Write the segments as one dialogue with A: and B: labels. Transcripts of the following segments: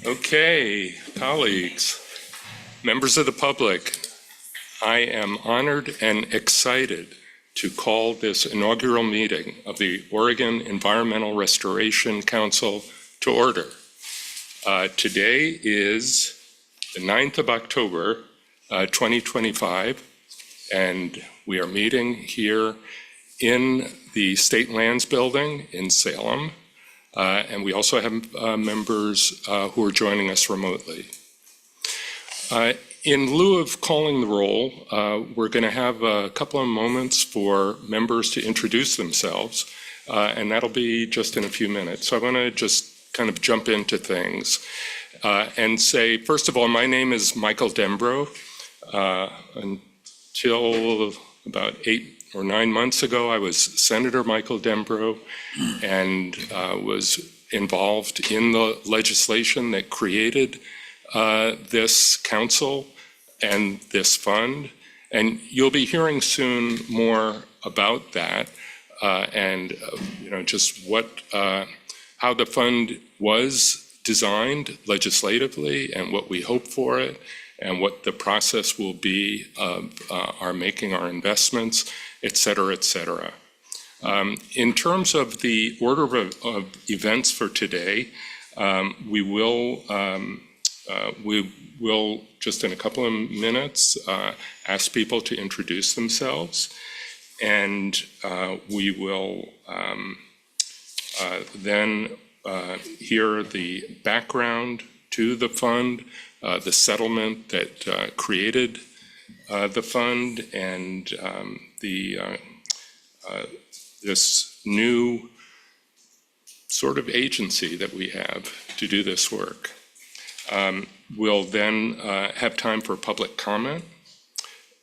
A: Okay, colleagues, members of the public, I am honored and excited to call this inaugural meeting of the Oregon Environmental Restoration Council to order. Today is the 9th of October, 2025, and we are meeting here in the State Lands Building in Salem. And we also have members who are joining us remotely. In lieu of calling the roll, we're going to have a couple of moments for members to introduce themselves, and that'll be just in a few minutes. So I want to just kind of jump into things and say, first of all, my name is Michael Dembro. Until about 8 or 9 months ago, I was Senator Michael Dembro and was involved in the legislation that created this council and this fund. And you'll be hearing soon more about that and just how the fund was designed legislatively and what we hope for it and what the process will be of our making our investments, et cetera, et cetera. In terms of the order of events for today, we will just in a couple of minutes ask people to introduce themselves, and we will then hear the background to the fund, the settlement that created the fund, and this new sort of agency that we have to do this work. We'll then have time for public comment,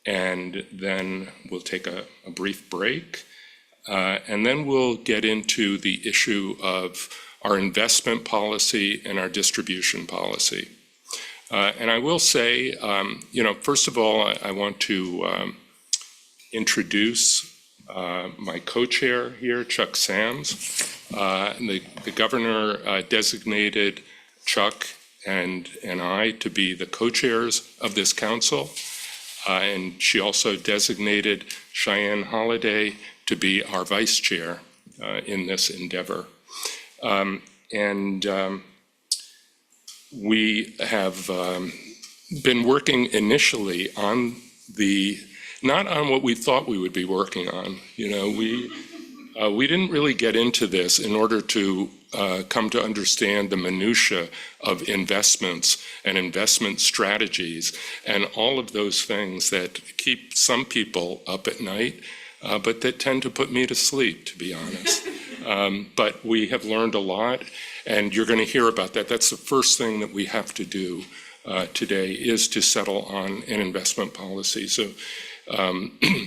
A: and then we'll take a brief break, and then we'll get into the issue of our investment policy and our distribution policy. And I will say, first of all, I want to introduce my co-chair here, Chuck Sams. The governor designated Chuck and I to be the co-chairs of this council. And she also designated Cheyenne Holliday to be our vice chair in this endeavor. We have been working initially on not on what we thought we would be working on. We didn't really get into this in order to come to understand the minutia of investments and investment strategies and all of those things that keep some people up at night, but that tend to put me to sleep, to be honest. But we have learned a lot, and you're going to hear about that. That's the first thing that we have to do today, is to settle on an investment policy. So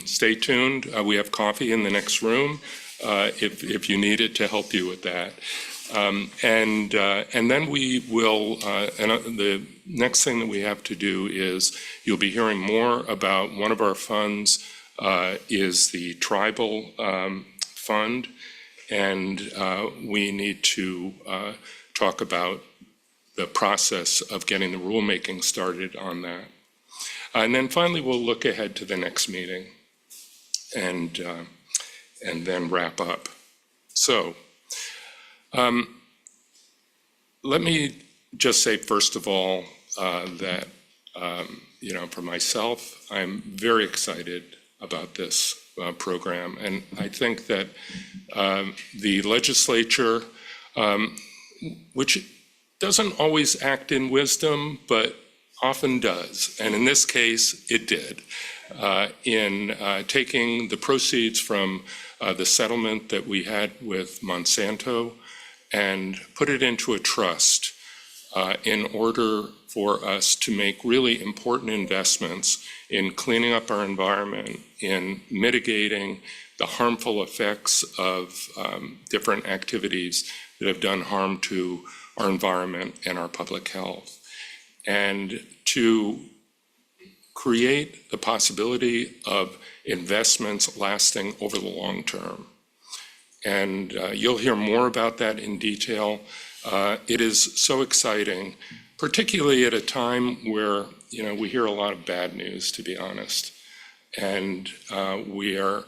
A: stay tuned. We have coffee in the next room if you need it to help you with that. And then we will, the next thing that we have to do is you'll be hearing more about one of our funds is the tribal fund. and we need to talk about the process of getting the rulemaking started on that. And then finally, we'll look ahead to the next meeting and then wrap up. So let me just say, first of all, that, for myself, I'm very excited about this program. And I think that the legislature, which doesn't always act in wisdom, but often does, and in this case, it did, in taking the proceeds from the settlement that we had with Monsanto and put it into a trust in order for us to make really important investments in cleaning up our environment, in mitigating the harmful effects of different activities that have done harm to our environment and our public health, and to create the possibility of investments lasting over the long term. And you'll hear more about that in detail. It is so exciting, particularly at a time where, we hear a lot of bad news, to be honest. And we're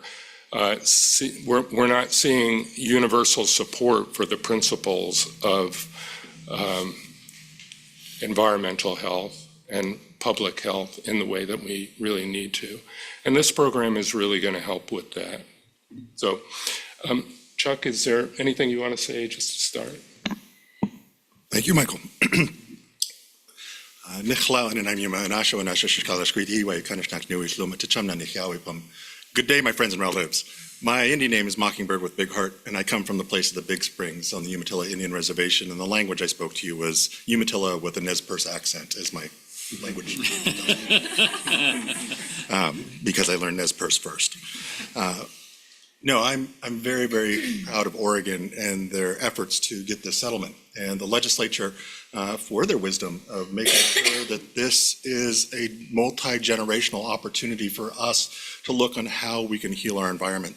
A: not seeing universal support for the principles of environmental health and public health in the way that we really need to. And this program is really going to help with that. So, Chuck, is there anything you want to say just to start?
B: Thank you, Michael. Good day, my friends and relatives. My Indian name is Mockingbird with Big Heart, and I come from the place of the Big Springs on the Umatilla Indian Reservation, and the language I spoke to you was Umatilla with a Nez Perce accent as my language, because I learned Nez Perce first. No, I'm very, very proud of Oregon and their efforts to get this settlement, and the legislature for their wisdom of making sure that this is a multi-generational opportunity for us to look on how we can heal our environment.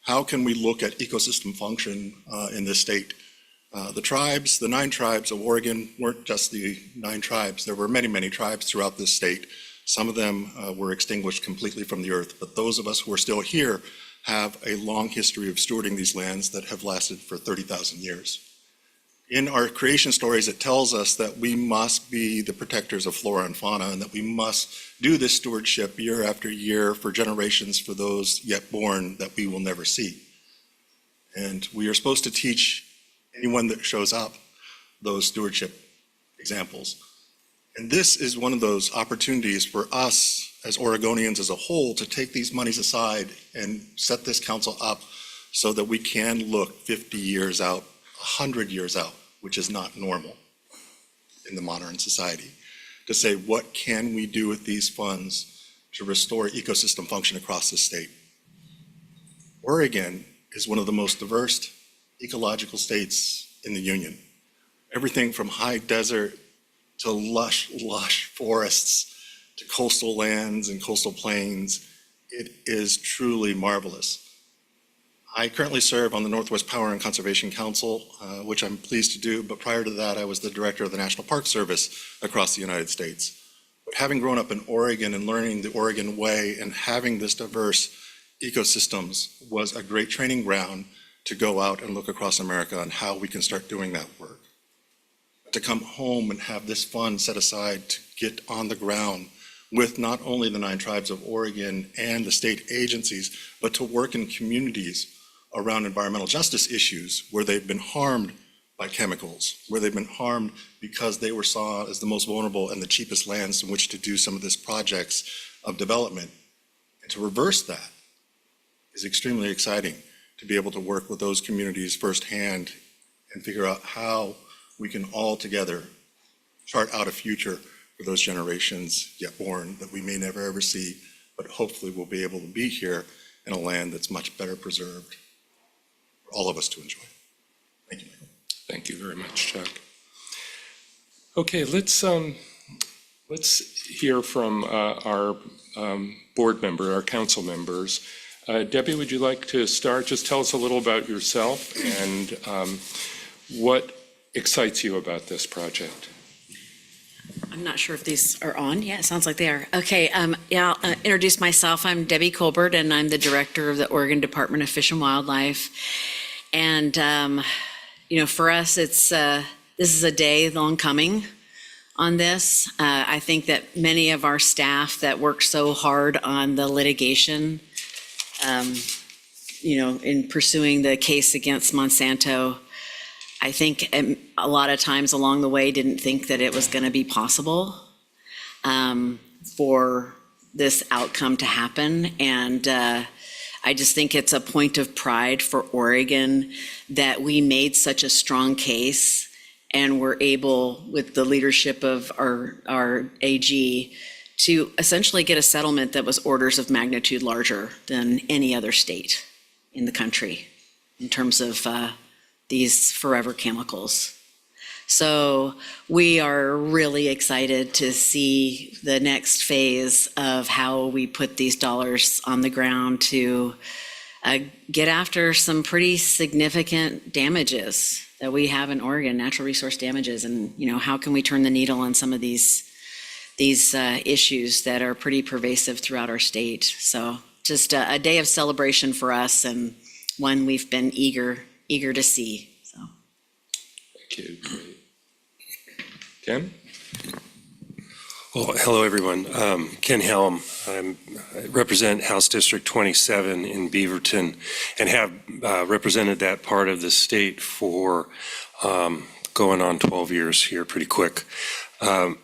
B: How can we look at ecosystem function in this state? The 9 tribes of Oregon weren't just the 9 tribes. There were many, many tribes throughout this state. Some of them were extinguished completely from the earth, but those of us who are still here have a long history of stewarding these lands that have lasted for 30,000 years. In our creation stories, it tells us that we must be the protectors of flora and fauna, and that we must do this stewardship year after year for generations for those yet born that we will never see. And we are supposed to teach anyone that shows up those stewardship examples. And this is one of those opportunities for us as Oregonians as a whole to take these monies aside and set this council up so that we can look 50 years out, 100 years out, which is not normal in the modern society, to say, what can we do with these funds to restore ecosystem function across the state? Oregon is one of the most diverse ecological states in the Union. Everything from high desert to lush, lush forests, to coastal lands and coastal plains. It is truly marvelous. I currently serve on the Northwest Power and Conservation Council, which I'm pleased to do, but prior to that, I was the director of the National Park Service across the United States. But having grown up in Oregon and learning the Oregon way and having this diverse ecosystems was a great training ground to go out and look across America on how we can start doing that work. To come home and have this fund set aside to get on the ground with not only the 9 tribes of Oregon and the state agencies, but to work in communities around environmental justice issues where they've been harmed by chemicals, where they've been harmed because they were saw as the most vulnerable and the cheapest lands in which to do some of these projects of development. And to reverse that is extremely exciting, to be able to work with those communities firsthand and figure out how we can all together chart out a future for those generations yet born that we may never ever see, but hopefully we'll be able to be here in a land that's much better preserved for all of us to enjoy. Thank you, Michael.
A: Thank you very much, Chuck. Okay, let's hear from our board member, our council members. Debbie, would you like to start? Just tell us a little about yourself and what excites you about this project.
C: I'm not sure if these are on. Yeah, it sounds like they are. Okay, yeah, I'll introduce myself. I'm Debbie Colbert, and I'm the director of the Oregon Department of Fish and Wildlife. And, for us, this is a day long coming on this. I think that many of our staff that worked so hard on the litigation, in pursuing the case against Monsanto, I think a lot of times along the way didn't think that it was going to be possible for this outcome to happen. And I just think it's a point of pride for Oregon that we made such a strong case and were able, with the leadership of our AG, to essentially get a settlement that was orders of magnitude larger than any other state in the country in terms of these forever chemicals. So we are really excited to see the next phase of how we put these dollars on the ground to get after some pretty significant damages that we have in Oregon, natural resource damages, and how can we turn the needle on some of these issues that are pretty pervasive throughout our state. So just a day of celebration for us, and one we've been eager to see. So.
A: Thank you. Great. Ken?
D: Well, hello, everyone. Ken Helm. I represent House District 27 in Beaverton and have represented that part of the state for going on 12 years here pretty quick. I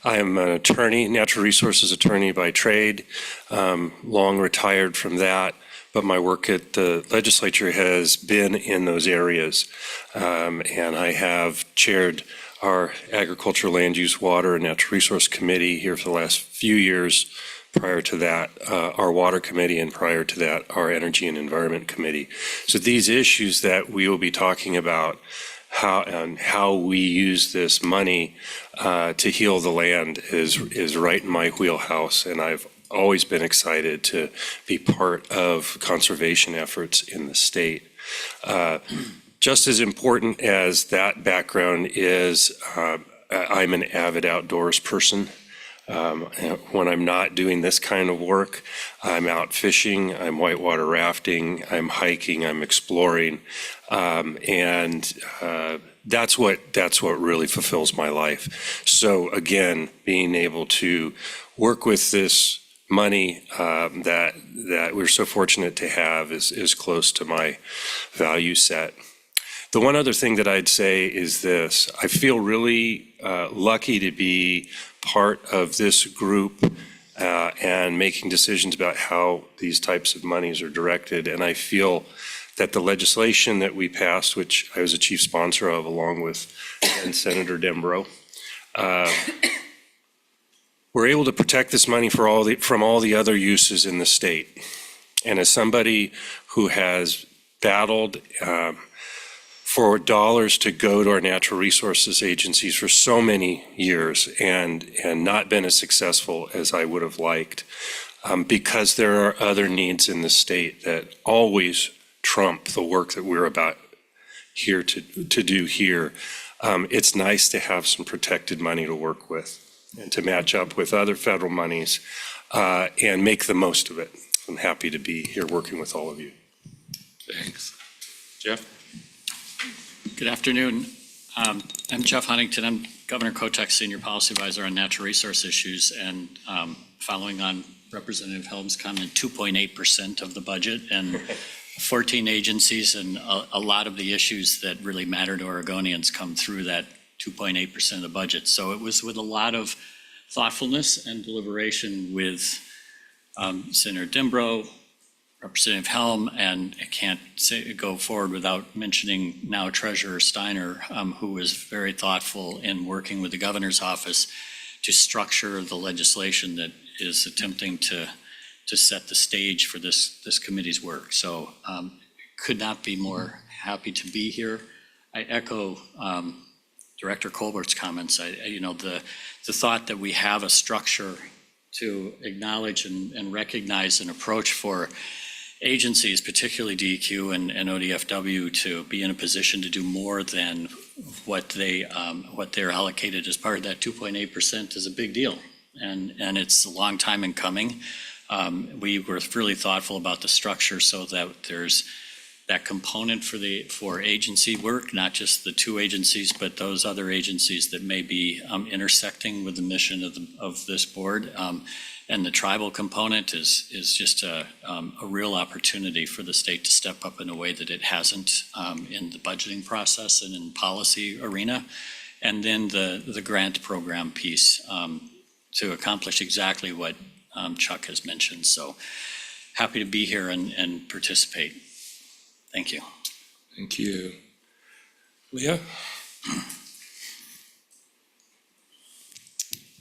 D: am an attorney, natural resources attorney by trade, long retired from that, but my work at the legislature has been in those areas. And I have chaired our Agriculture, Land Use, Water, and Natural Resource Committee here for the last few years. Prior to that, our Water Committee, and prior to that, our Energy and Environment Committee. So these issues that we will be talking about, how we use this money to heal the land is right in my wheelhouse, and I've always been excited to be part of conservation efforts in the state. Just as important as that background is, I'm an avid outdoors person. When I'm not doing this kind of work, I'm out fishing, I'm whitewater rafting, I'm hiking, I'm exploring, and that's what really fulfills my life. So again, being able to work with this money that we're so fortunate to have is close to my value set. The one other thing that I'd say is this: I feel really lucky to be part of this group and making decisions about how these types of monies are directed. And I feel that the legislation that we passed, which I was a chief sponsor of along with Senator Dembro, we're able to protect this money from all the other uses in the state. And as somebody who has battled for dollars to go to our natural resources agencies for so many years and not been as successful as I would have liked, because there are other needs in the state that always trump the work that we're about here to do here. It's nice to have some protected money to work with and to match up with other federal monies and make the most of it. I'm happy to be here working with all of you.
A: Thanks. Jeff?
E: Good afternoon. I'm Jeff Huntington. I'm Governor Kotek's Senior Policy Advisor on Natural Resource Issues, and following on Representative Helm's comment, 2.8% of the budget and 14 agencies, and a lot of the issues that really matter to Oregonians come through that 2.8% of the budget. So it was with a lot of thoughtfulness and deliberation with Senator Dembro, Representative Helm, and I can't go forward without mentioning now Treasurer Steiner, who was very thoughtful in working with the governor's office to structure the legislation that is attempting to set the stage for this committee's work. So could not be more happy to be here. I echo Director Colbert's comments. The thought that we have a structure to acknowledge and recognize an approach for agencies, particularly DEQ and ODFW, to be in a position to do more than what they're allocated as part of that 2.8% is a big deal. And it's a long time in coming. We were really thoughtful about the structure so that there's that component for agency work, not just the two agencies, but those other agencies that may be intersecting with the mission of this board. And the tribal component is just a real opportunity for the state to step up in a way that it hasn't in the budgeting process and in policy arena. And then the grant program piece to accomplish exactly what Chuck has mentioned. So happy to be here and participate. Thank you.
A: Thank you. Leah?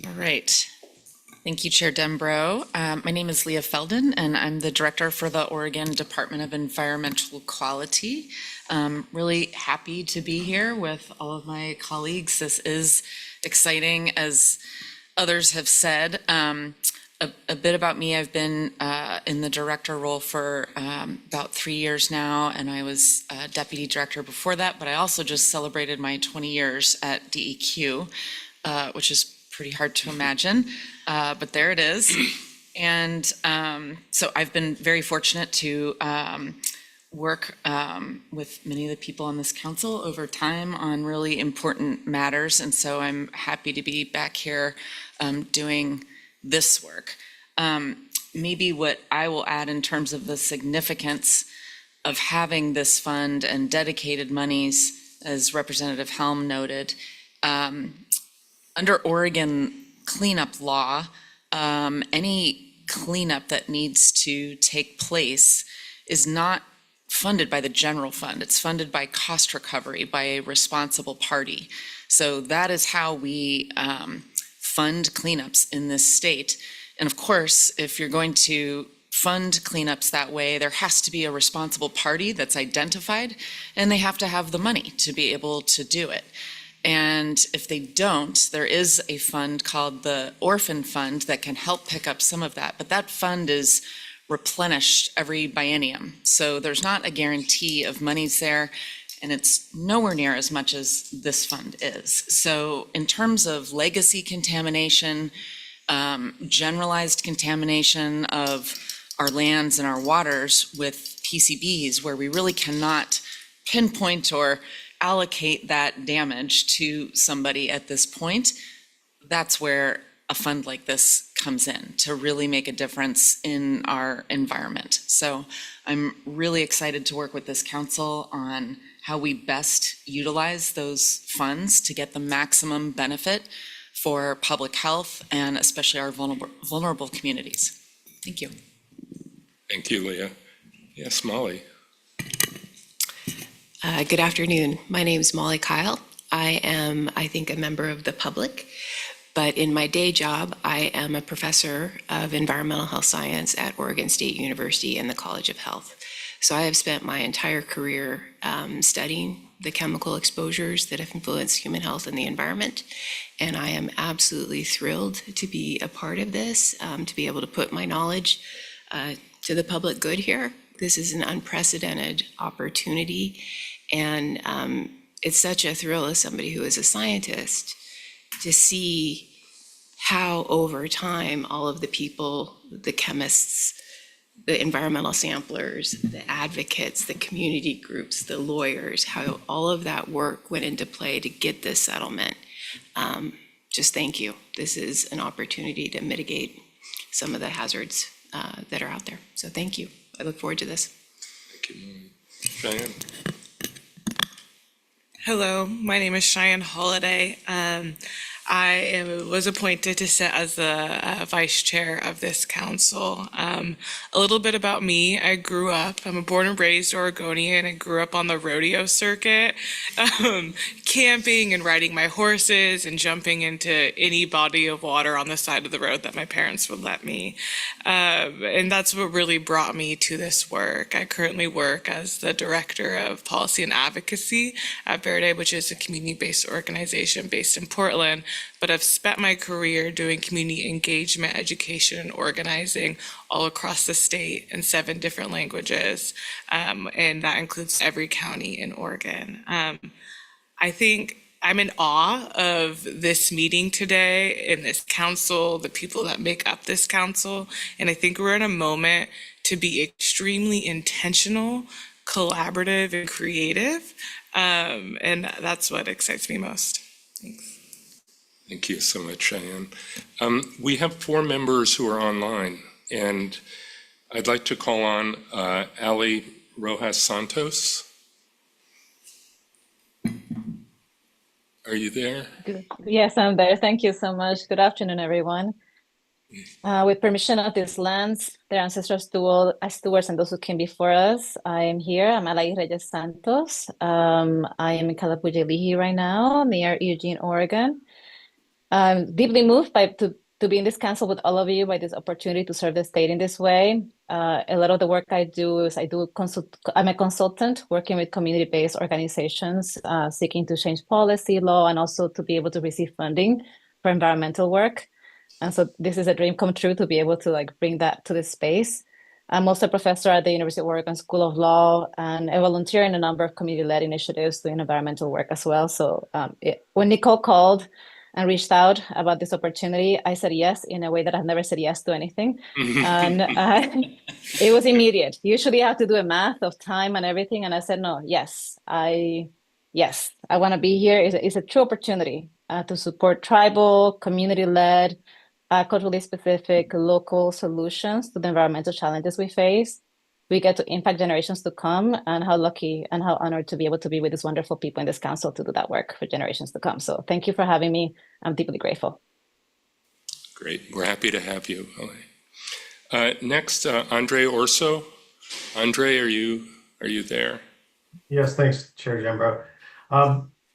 F: All right. Thank you, Chair Dembro. My name is Leah Felden, and I'm the Director for the Oregon Department of Environmental Quality. Really happy to be here with all of my colleagues. This is exciting, as others have said. A bit about me, I've been in the director role for about 3 years now, and I was deputy director before that, but I also just celebrated my 20 years at DEQ, which is pretty hard to imagine, but there it is. And so I've been very fortunate to work with many of the people on this council over time on really important matters, and so I'm happy to be back here doing this work. Maybe what I will add in terms of the significance of having this fund and dedicated monies, as Representative Helm noted, under Oregon cleanup law, any cleanup that needs to take place is not funded by the general fund. It's funded by cost recovery by a responsible party. So that is how we fund cleanups in this state. And of course, if you're going to fund cleanups that way, there has to be a responsible party that's identified, and they have to have the money to be able to do it. And if they don't, there is a fund called the Orphan Fund that can help pick up some of that, but that fund is replenished every biennium. So there's not a guarantee of monies there, and it's nowhere near as much as this fund is. So in terms of legacy contamination, generalized contamination of our lands and our waters with PCBs, where we really cannot pinpoint or allocate that damage to somebody at this point, that's where a fund like this comes in to really make a difference in our environment. So I'm really excited to work with this council on how we best utilize those funds to get the maximum benefit for public health and especially our vulnerable communities. Thank you.
A: Thank you, Leah. Yes, Molly.
G: Good afternoon. My name is Molly Kyle. I am, I think, a member of the public, but in my day job, I am a professor of environmental health science at Oregon State University in the College of Health. So I have spent my entire career studying the chemical exposures that have influenced human health and the environment, and I am absolutely thrilled to be a part of this, to be able to put my knowledge to the public good here. This is an unprecedented opportunity, and it's such a thrill as somebody who is a scientist to see how over time all of the people, the chemists, the environmental samplers, the advocates, the community groups, the lawyers, how all of that work went into play to get this settlement. Just thank you. This is an opportunity to mitigate some of the hazards that are out there. So thank you. I look forward to this.
A: Thank you, Molly. Cheyenne.
H: Hello, my name is Cheyenne Holiday. I was appointed to sit as the vice chair of this council. A little bit about me. I'm a born and raised Oregonian and grew up on the rodeo circuit, camping and riding my horses and jumping into any body of water on the side of the road that my parents would let me. And that's what really brought me to this work. I currently work as the director of policy and advocacy at Verde, which is a community-based organization based in Portland. but I've spent my career doing community engagement, education, and organizing all across the state in 7 different languages, and that includes every county in Oregon. I think I'm in awe of this meeting today and this council, the people that make up this council. And I think we're in a moment to be extremely intentional, collaborative, and creative. And that's what excites me most. Thanks.
A: Thank you so much, Cheyenne. We have 4 members who are online, and I'd like to call on Ali Rojas Santos. Are you there?
I: Yes, I'm there. Thank you so much. Good afternoon, everyone. With permission of these lands, their ancestral stewards and those who came before us, I am here. I'm Alay Reyes Santos. I am in Calapooya right now, near Eugene, Oregon. I'm deeply moved to be in this council with all of you by this opportunity to serve the state in this way. A lot of the work I do is I'm a consultant working with community-based organizations seeking to change policy, law, and also to be able to receive funding for environmental work. And so this is a dream come true to be able to bring that to this space. I'm also a professor at the University of Oregon School of Law, and I volunteer in a number of community-led initiatives doing environmental work as well. So when Nicole called and reached out about this opportunity, I said yes in a way that I've never said yes to anything. And it was immediate. Usually I have to do a math of time and everything. And I said, no, yes, I want to be here. It's a true opportunity to support tribal, community-led, culturally specific, local solutions to the environmental challenges we face. We get to impact generations to come, and how lucky and how honored to be able to be with these wonderful people in this council to do that work for generations to come. So thank you for having me. I'm deeply grateful.
A: Great. We're happy to have you. Next, Andre Orso. Andre, are you there?
J: Yes, thanks, Chair Jambro.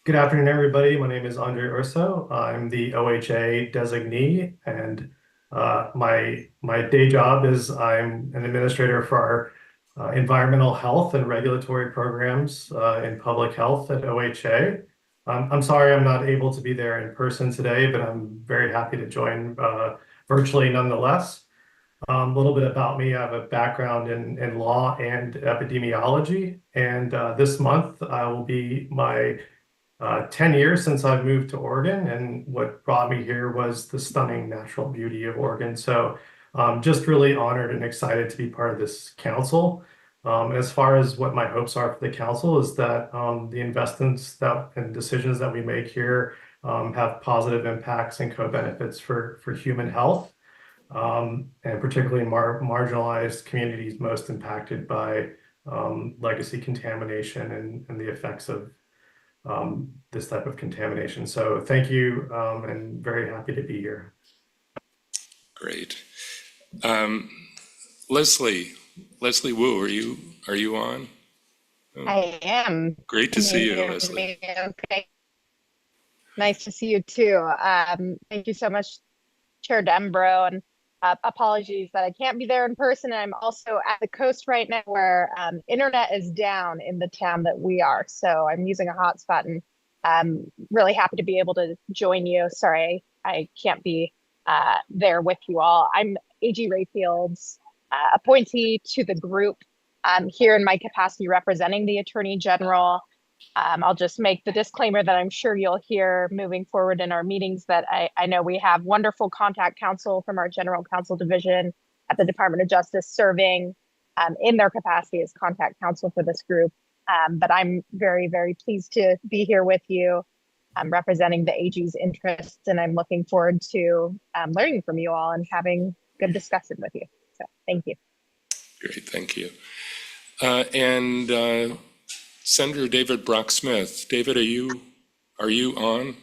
J: Good afternoon, everybody. My name is Andre Urso. I'm the OHA designee, and my day job is I'm an administrator for our environmental health and regulatory programs in public health at OHA. I'm sorry I'm not able to be there in person today, but I'm very happy to join virtually nonetheless. A little bit about me: I have a background in law and epidemiology, and this month I will be my 10 years since I've moved to Oregon, and what brought me here was the stunning natural beauty of Oregon. So just really honored and excited to be part of this council. As far as what my hopes are for the council is that the investments and decisions that we make here have positive impacts and co-benefits for human health, and particularly marginalized communities most impacted by legacy contamination and the effects of this type of contamination. So thank you, and very happy to be here.
A: Great. Leslie Wu, are you on?
K: I am.
A: Great to see you, Leslie.
K: Okay. Nice to see you too. Thank you so much, Chair Dembro, and apologies that I can't be there in person. I'm also at the coast right now where internet is down in the town that we are. So I'm using a hotspot, and I'm really happy to be able to join you. Sorry, I can't be there with you all. I'm A.G. Rayfield's appointee to the group. I'm here in my capacity representing the Attorney General. I'll just make the disclaimer that I'm sure you'll hear moving forward in our meetings that I know we have wonderful contact counsel from our General Counsel Division at the Department of Justice serving in their capacity as contact counsel for this group. But I'm very, very pleased to be here with you. I'm representing the AG's interests, and I'm looking forward to learning from you all and having good discussion with you. So thank you.
A: Great, thank you. And Senator David Brock Smith. David, are you on?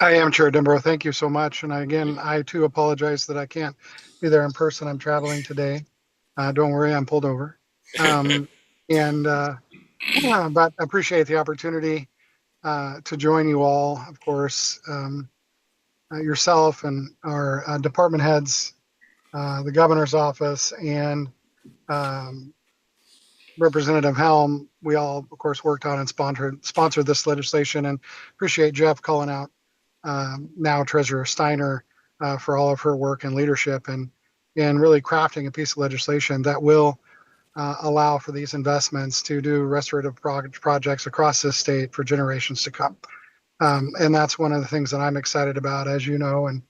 L: I am, Chair Dembro. Thank you so much. And again, I too apologize that I can't be there in person. I'm traveling today. Don't worry, I'm pulled over. But appreciate the opportunity to join you all, of course, yourself and our department heads, the governor's office, and Representative Helm. We all, of course, worked on and sponsored this legislation, and appreciate Jeff calling out now Treasurer Steiner, for all of her work and leadership and really crafting a piece of legislation that will allow for these investments to do restorative projects across this state for generations to come. And that's one of the things that I'm excited about, as you know, and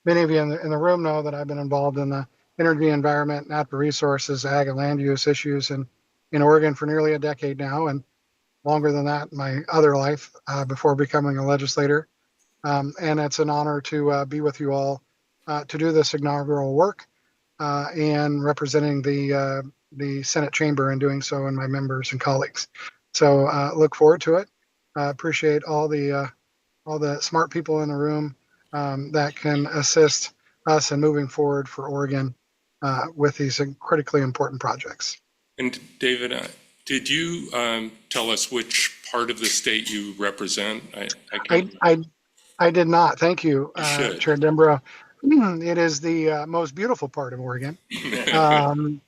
L: many of you in the room know that I've been involved in the energy, environment, natural resources, ag and land use issues in Oregon for nearly a decade now, and longer than that in my other life before becoming a legislator. And it's an honor to be with you all to do this inaugural work and representing the Senate chamber and doing so, and my members and colleagues. So look forward to it. Appreciate all the smart people in the room that can assist us in moving forward for Oregon with these critically important projects.
A: And David, did you tell us which part of the state you represent?
L: I did not. Thank you,
A: should.
L: Chair Dembro. It is the most beautiful part of Oregon, and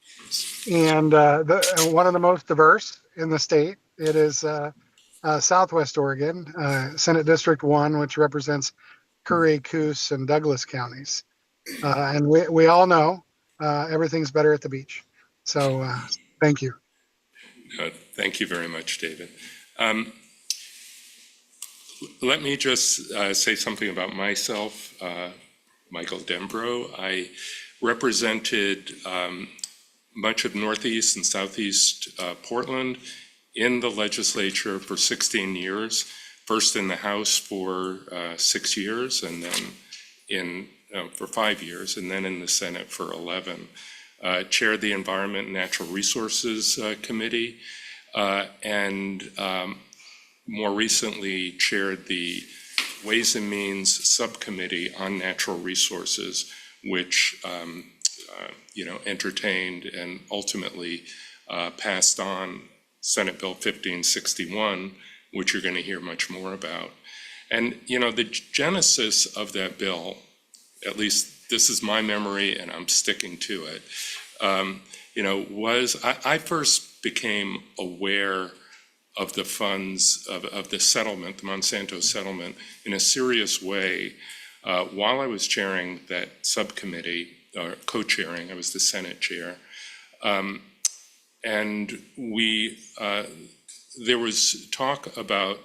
L: one of the most diverse in the state. It is Southwest Oregon, Senate District 1, which represents Curry, Coos, and Douglas counties. And we all know everything's better at the beach. So thank you.
A: Thank you very much, David. Let me just say something about myself, Michael Dembro. I represented much of Northeast and Southeast Portland in the legislature for 16 years, first in the House for 6 years, and then for 5 years, and then in the Senate for 11. Chaired the Environment and Natural Resources Committee, and more recently chaired the Ways and Means Subcommittee on Natural Resources, which entertained and ultimately passed on Senate Bill 1561, which you're going to hear much more about. And, the genesis of that bill, at least this is my memory and I'm sticking to it, was I first became aware of the funds of the settlement, the Monsanto settlement, in a serious way while I was chairing that subcommittee, or co-chairing. I was the Senate chair. And there was talk about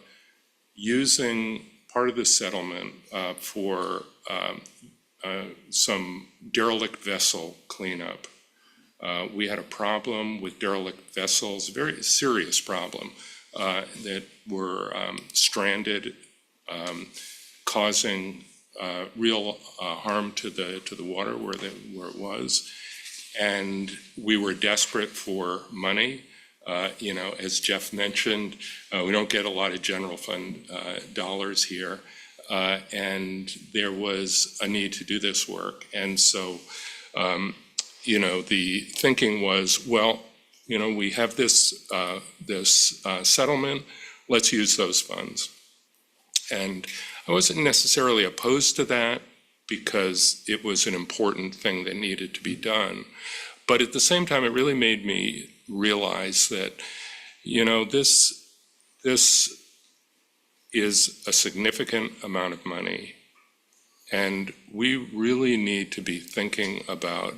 A: using part of the settlement for some derelict vessel cleanup. We had a problem with derelict vessels, a very serious problem, that were stranded, causing real harm to the water where it was. And we were desperate for money. As Jeff mentioned, we don't get a lot of general fund dollars here. And there was a need to do this work. And so, the thinking was, well, we have this settlement, let's use those funds. And I wasn't necessarily opposed to that because it was an important thing that needed to be done. But at the same time, it really made me realize that, this is a significant amount of money. And we really need to be thinking about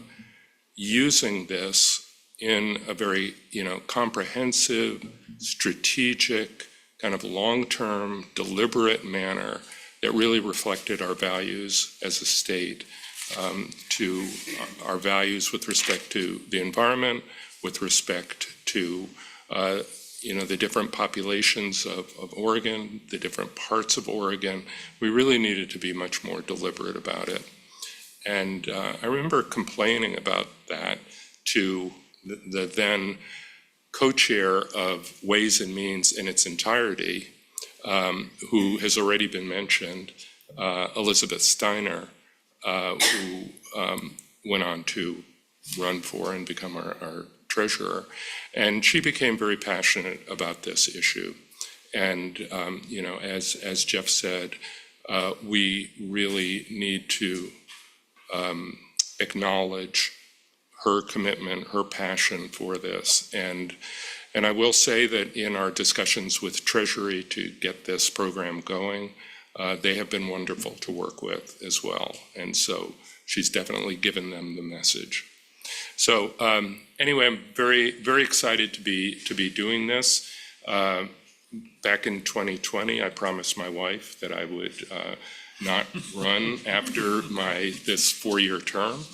A: using this in a very, comprehensive, strategic, kind of long-term, deliberate manner that really reflected our values as a state, to our values with respect to the environment, with respect to, the different populations of Oregon, the different parts of Oregon. We really needed to be much more deliberate about it. And I remember complaining about that to the then co-chair of Ways and Means in its entirety, who has already been mentioned, Elizabeth Steiner, who went on to run for and become our treasurer. And she became very passionate about this issue. And, as Jeff said, we really need to acknowledge her commitment, her passion for this. And I will say that in our discussions with Treasury to get this program going, they have been wonderful to work with as well. And so she's definitely given them the message. So anyway, I'm very, very excited to be doing this. Back in 2020, I promised my wife that I would not run after this 4-year term.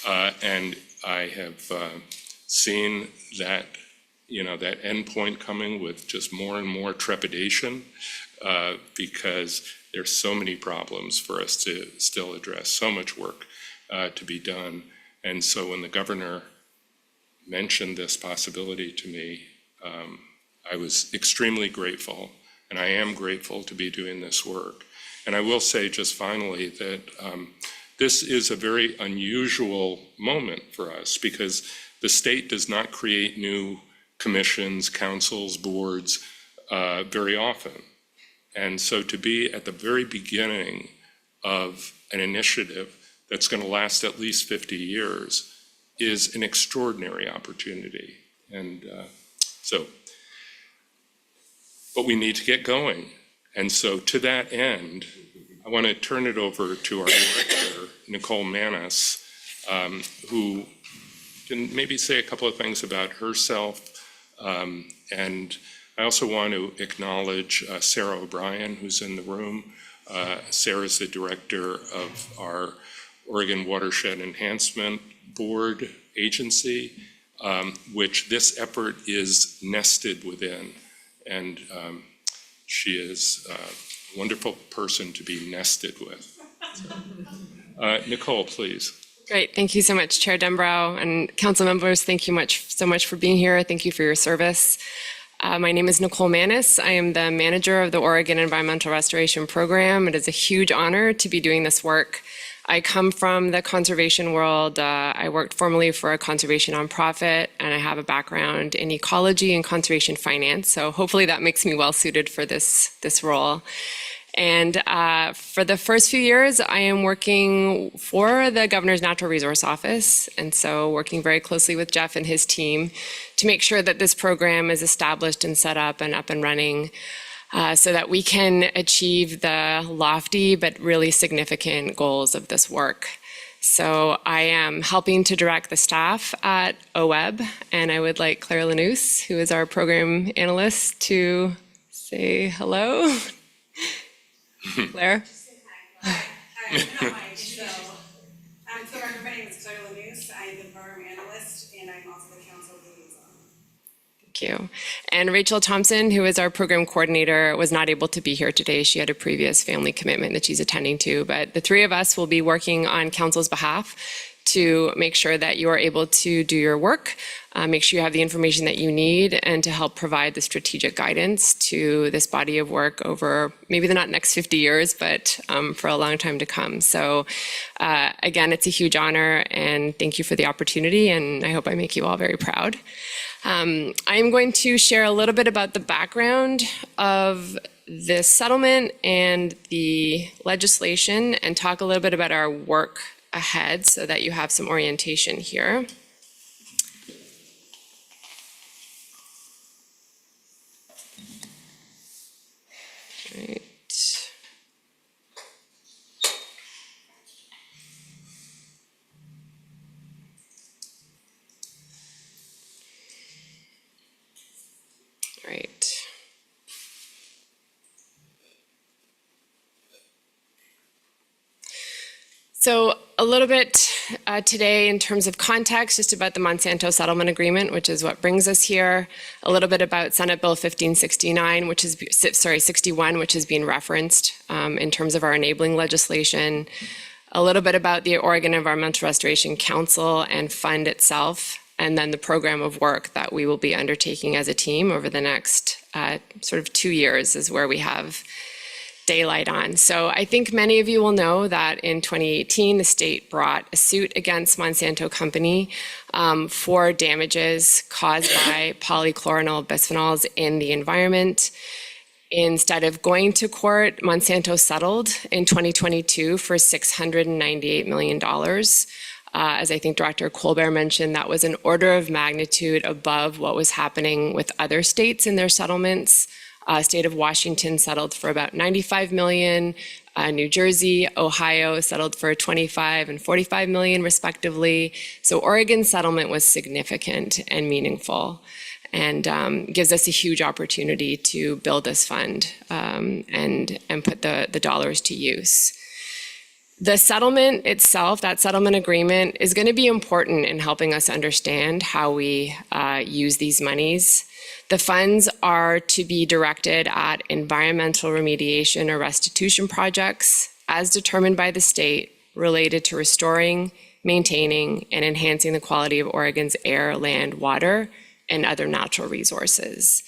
A: And I have seen that, that end point coming with just more and more trepidation because there's so many problems for us to still address, so much work to be done. And so when the governor mentioned this possibility to me, I was extremely grateful, and I am grateful to be doing this work. And I will say just finally that this is a very unusual moment for us because the state does not create new commissions, councils, boards very often. And so to be at the very beginning of an initiative that's going to last at least 50 years is an extraordinary opportunity. And but we need to get going. And so to that end, I want to turn it over to our director, Nicole Manis, who can maybe say a couple of things about herself. And I also want to acknowledge Sarah O'Brien, who's in the room. Sarah's the director of our Oregon Watershed Enhancement Board agency, which this effort is nested within. And she is a wonderful person to be nested with. Nicole, please.
M: Great. Thank you so much, Chair Denbrow and council members. Thank you so much for being here. Thank you for your service. My name is Nicole Manis. I am the manager of the Oregon Environmental Restoration Program. It is a huge honor to be doing this work. I come from the conservation world. I worked formerly for a conservation nonprofit, and I have a background in ecology and conservation finance. So hopefully that makes me well suited for this role. And for the first few years, I am working for the Governor's Natural Resource Office. And so working very closely with Jeff and his team to make sure that this program is established and set up and running so that we can achieve the lofty but really significant goals of this work. So I am helping to direct the staff at OWEB, and I would like Claire Lanous, who is our program analyst, to say hello. Claire?
N: Hi, so my name is Claire Lanous. I am the program analyst, and I'm also the council liaison.
M: Thank you. And Rachel Thompson, who is our program coordinator, was not able to be here today. She had a previous family commitment that she's attending to, but the three of us will be working on council's behalf to make sure that you are able to do your work, make sure you have the information that you need, and to help provide the strategic guidance to this body of work over maybe the not next 50 years, but for a long time to come. So again, it's a huge honor, and thank you for the opportunity, and I hope I make you all very proud. I am going to share a little bit about the background of this settlement and the legislation, and talk a little bit about our work ahead so that you have some orientation here. Right. Right. So a little bit today in terms of context, just about the Monsanto settlement agreement, which is what brings us here. A little bit about Senate Bill 1569, 61, which is being referenced in terms of our enabling legislation. A little bit about the Oregon Environmental Restoration Council and fund itself, and then the program of work that we will be undertaking as a team over the next sort of 2 years is where we have daylight on. So I think many of you will know that in 2018, the state brought a suit against Monsanto Company for damages caused by polychloronyl bisphenols in the environment. Instead of going to court, Monsanto settled in 2022 for $698 million. As I think Director Colbert mentioned, that was an order of magnitude above what was happening with other states in their settlements State of Washington settled for about 95 million. New Jersey, Ohio settled for 25 and 45 million respectively. So Oregon's settlement was significant and meaningful, and gives us a huge opportunity to build this fund and put the dollars to use. The settlement itself, that settlement agreement, is going to be important in helping us understand how we use these monies. The funds are to be directed at environmental remediation or restitution projects as determined by the state related to restoring, maintaining, and enhancing the quality of Oregon's air, land, water, and other natural resources.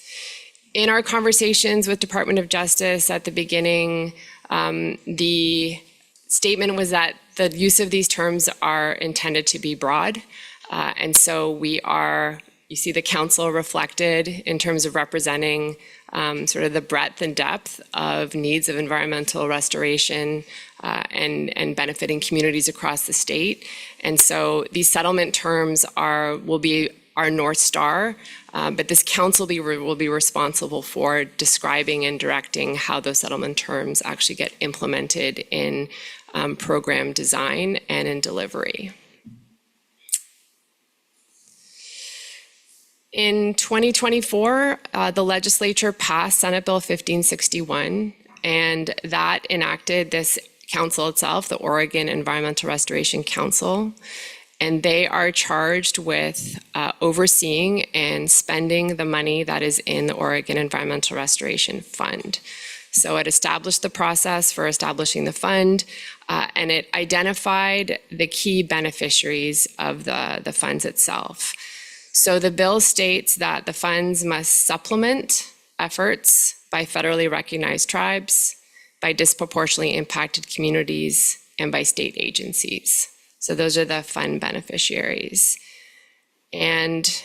M: In our conversations with Department of Justice at the beginning, the statement was that the use of these terms are intended to be broad. And so you see the council reflected in terms of representing sort of the breadth and depth of needs of environmental restoration and benefiting communities across the state. And so these settlement terms will be our North Star, but this council will be responsible for describing and directing how those settlement terms actually get implemented in program design and in delivery. In 2024, the legislature passed Senate Bill 1561, and that enacted this council itself, the Oregon Environmental Restoration Council, and they are charged with overseeing and spending the money that is in the Oregon Environmental Restoration Fund. So it established the process for establishing the fund, and it identified the key beneficiaries of the funds itself. So the bill states that the funds must supplement efforts by federally recognized tribes, by disproportionately impacted communities, and by state agencies. So those are the fund beneficiaries. And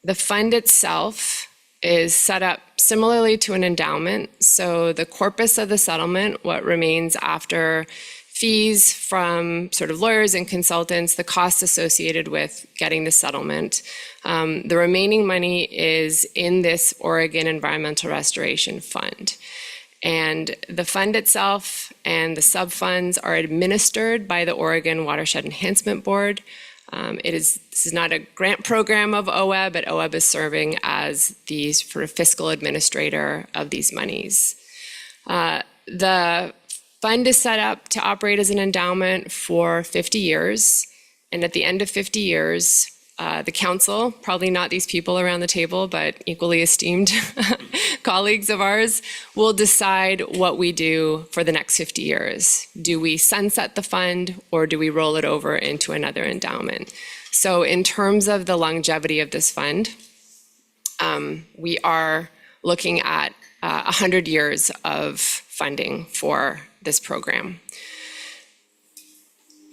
M: the fund itself is set up similarly to an endowment. So the corpus of the settlement, what remains after fees from sort of lawyers and consultants, the costs associated with getting the settlement, the remaining money is in this Oregon Environmental Restoration Fund. And the fund itself and the sub-funds are administered by the Oregon Watershed Enhancement Board. This is not a grant program of OWEB, but OWEB is serving as the sort of fiscal administrator of these monies. The fund is set up to operate as an endowment for 50 years. And at the end of 50 years, the council, probably not these people around the table, but equally esteemed colleagues of ours, will decide what we do for the next 50 years. Do we sunset the fund, or do we roll it over into another endowment? So in terms of the longevity of this fund, we are looking at 100 years of funding for this program.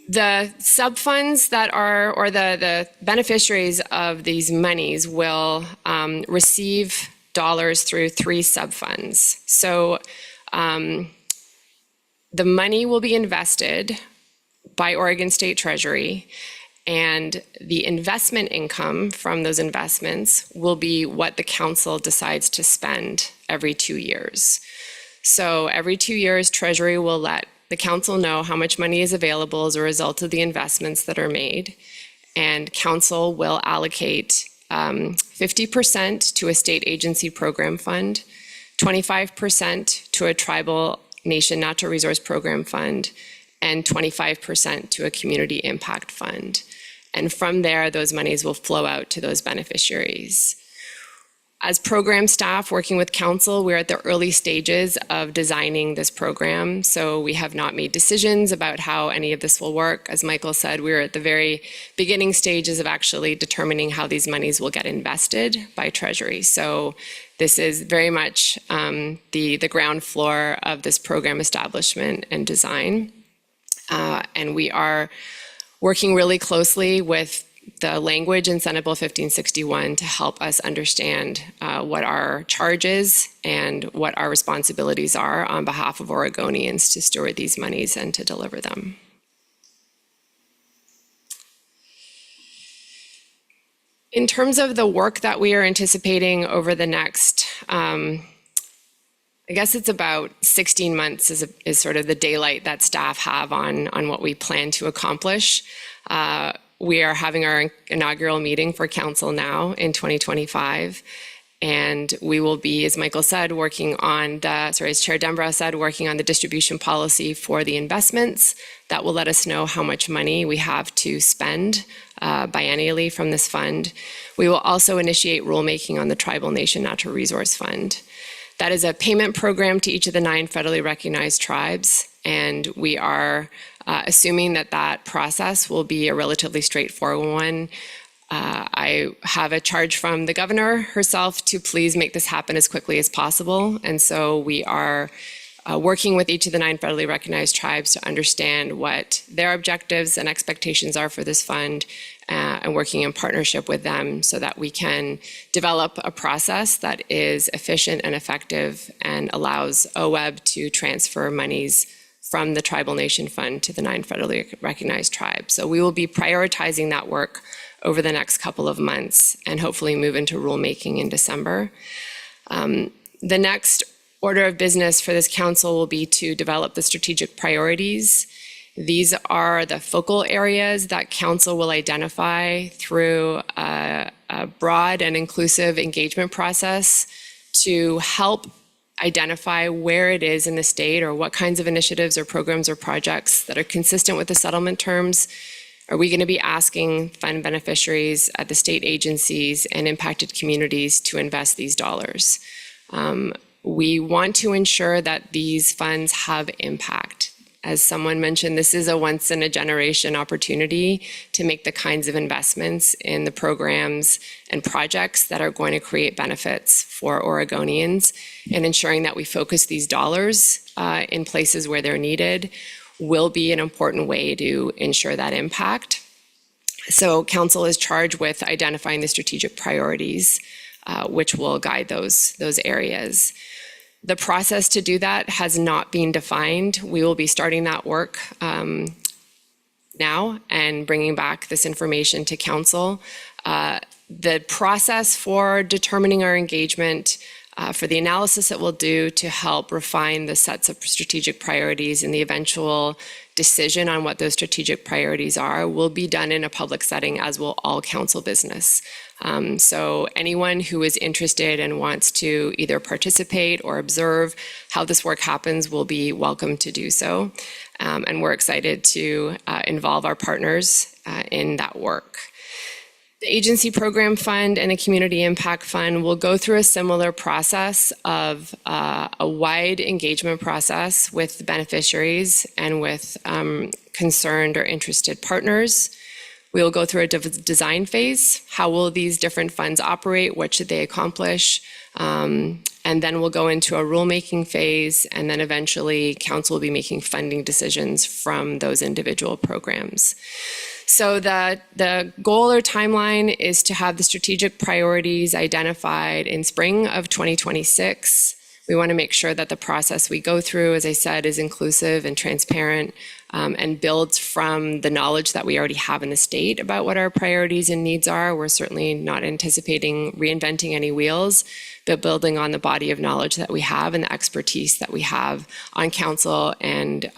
M: The sub-funds that are, or the beneficiaries of these monies will receive dollars through 3 sub-funds. So the money will be invested by Oregon State Treasury, and the investment income from those investments will be what the council decides to spend every 2 years. So every 2 years, Treasury will let the council know how much money is available as a result of the investments that are made, and council will allocate 50% to a state agency program fund, 25% to a tribal nation natural resource program fund, and 25% to a community impact fund. And from there, those monies will flow out to those beneficiaries. As program staff working with council, we're at the early stages of designing this program. So we have not made decisions about how any of this will work. As Michael said, we're at the very beginning stages of actually determining how these monies will get invested by Treasury. So this is very much the ground floor of this program establishment and design. And we are working really closely with the language in Senate Bill 1561 to help us understand what our charges and what our responsibilities are on behalf of Oregonians to steward these monies and to deliver them. In terms of the work that we are anticipating over the next I guess it's about 16 months is sort of the daylight that staff have on what we plan to accomplish. We are having our inaugural meeting for council now in 2025. And we will be, as Michael said, as Chair Denbrow said, working on the distribution policy for the investments. That will let us know how much money we have to spend biennially from this fund. We will also initiate rulemaking on the Tribal Nation Natural Resource Fund. That is a payment program to each of the 9 federally recognized tribes, and we are assuming that process will be a relatively straightforward one. I have a charge from the governor herself to please make this happen as quickly as possible, and so we are working with each of the 9 federally recognized tribes to understand what their objectives and expectations are for this fund, and working in partnership with them so that we can develop a process that is efficient and effective and allows OWEB to transfer monies from the Tribal Nation Fund to the 9 federally recognized tribes. So we will be prioritizing that work over the next couple of months and hopefully move into rulemaking in December. The next order of business for this council will be to develop the strategic priorities. These are the focal areas that council will identify through a broad and inclusive engagement process to help identify where it is in the state or what kinds of initiatives or programs or projects that are consistent with the settlement terms. Are we going to be asking fund beneficiaries at the state agencies and impacted communities to invest these dollars? We want to ensure that these funds have impact. As someone mentioned, this is a once-in-a-generation opportunity to make the kinds of investments in the programs and projects that are going to create benefits for Oregonians, and ensuring that we focus these dollars in places where they're needed will be an important way to ensure that impact. So council is charged with identifying the strategic priorities, which will guide those areas. The process to do that has not been defined. We will be starting that work now and bringing back this information to council. The process for determining our engagement, for the analysis that we'll do to help refine the sets of strategic priorities and the eventual decision on what those strategic priorities are, will be done in a public setting, as will all council business. So anyone who is interested and wants to either participate or observe how this work happens will be welcome to do so. And we're excited to involve our partners in that work. The Agency Program Fund and the Community Impact Fund will go through a similar process of a wide engagement process with the beneficiaries and with concerned or interested partners. We will go through a design phase. How will these different funds operate? What should they accomplish? And then we'll go into a rulemaking phase, and then eventually council will be making funding decisions from those individual programs. So the goal or timeline is to have the strategic priorities identified in spring of 2026. We want to make sure that the process we go through, as I said, is inclusive and transparent, and builds from the knowledge that we already have in the state about what our priorities and needs are. We're certainly not anticipating reinventing any wheels, but building on the body of knowledge that we have and the expertise that we have on council and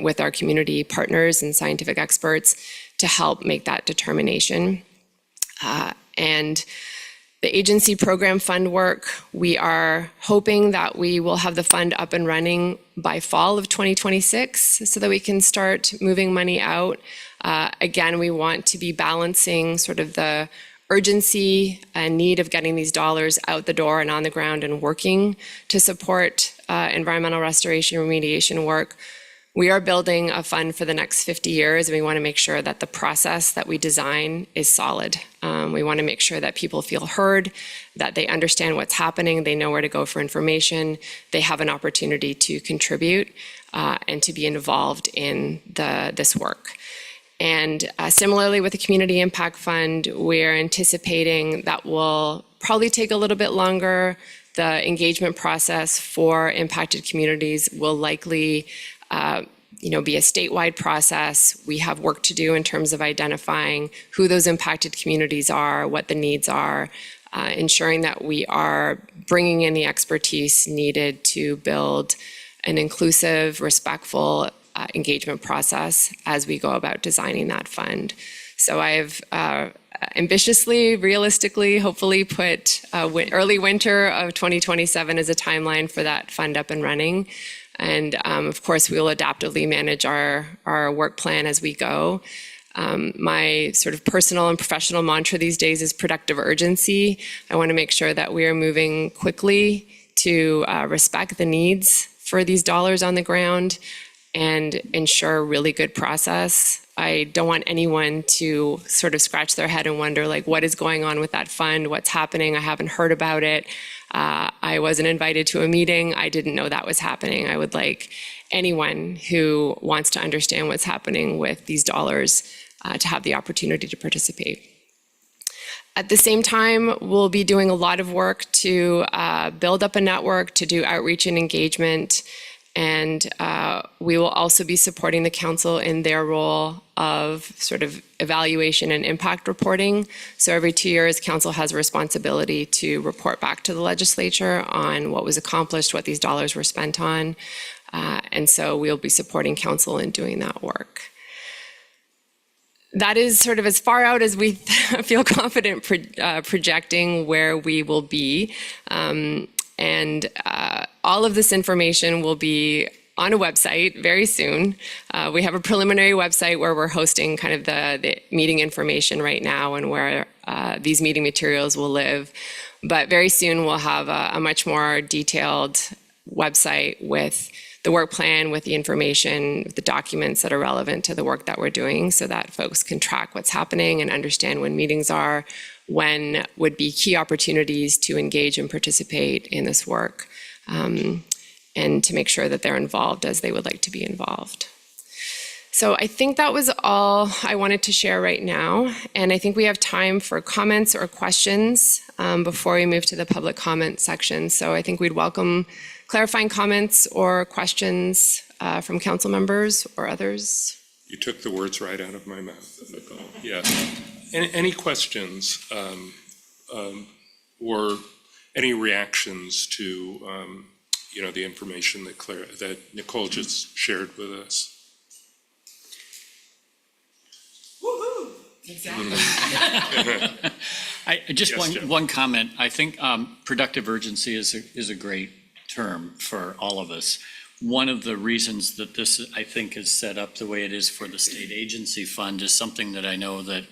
M: with our community partners and scientific experts to help make that determination. And the agency program fund work, we are hoping that we will have the fund up and running by fall of 2026 so that we can start moving money out. Again, we want to be balancing sort of the urgency and need of getting these dollars out the door and on the ground and working to support environmental restoration remediation work. We are building a fund for the next 50 years, and we want to make sure that the process that we design is solid. We want to make sure that people feel heard, that they understand what's happening, they know where to go for information, they have an opportunity to contribute and to be involved in this work. And similarly with the Community Impact Fund, we're anticipating that will probably take a little bit longer. The engagement process for impacted communities will likely be a statewide process. We have work to do in terms of identifying who those impacted communities are, what the needs are, ensuring that we are bringing in the expertise needed to build an inclusive, respectful engagement process as we go about designing that fund. So I've ambitiously, realistically, hopefully put early winter of 2027 as a timeline for that fund up and running. And of course, we will adaptively manage our work plan as we go. My sort of personal and professional mantra these days is productive urgency. I want to make sure that we are moving quickly to respect the needs for these dollars on the ground and ensure a really good process. I don't want anyone to sort of scratch their head and wonder, like, what is going on with that fund? What's happening? I haven't heard about it. I wasn't invited to a meeting. I didn't know that was happening. I would like anyone who wants to understand what's happening with these dollars to have the opportunity to participate. At the same time, we'll be doing a lot of work to build up a network, to do outreach and engagement. And we will also be supporting the council in their role of sort of evaluation and impact reporting. So every 2 years, council has a responsibility to report back to the legislature on what was accomplished, what these dollars were spent on. And so we'll be supporting council in doing that work. That is sort of as far out as we feel confident projecting where we will be. All of this information will be on a website very soon. We have a preliminary website where we're hosting kind of the meeting information right now and where these meeting materials will live. But very soon we'll have a much more detailed website with the work plan, with the information, the documents that are relevant to the work that we're doing so that folks can track what's happening and understand when meetings are, when would be key opportunities to engage and participate in this work, and to make sure that they're involved as they would like to be involved. So I think that was all I wanted to share right now. And I think we have time for comments or questions before we move to the public comment section. So I think we'd welcome clarifying comments or questions from council members or others.
A: You took the words right out of my mouth, Nicole. Yeah. Any questions or any reactions to the information that Nicole just shared with us?
E: Woohoo! Exactly. One comment. I think productive urgency is a great term for all of us. One of the reasons that this, I think, is set up the way it is for the state agency fund is something that I know that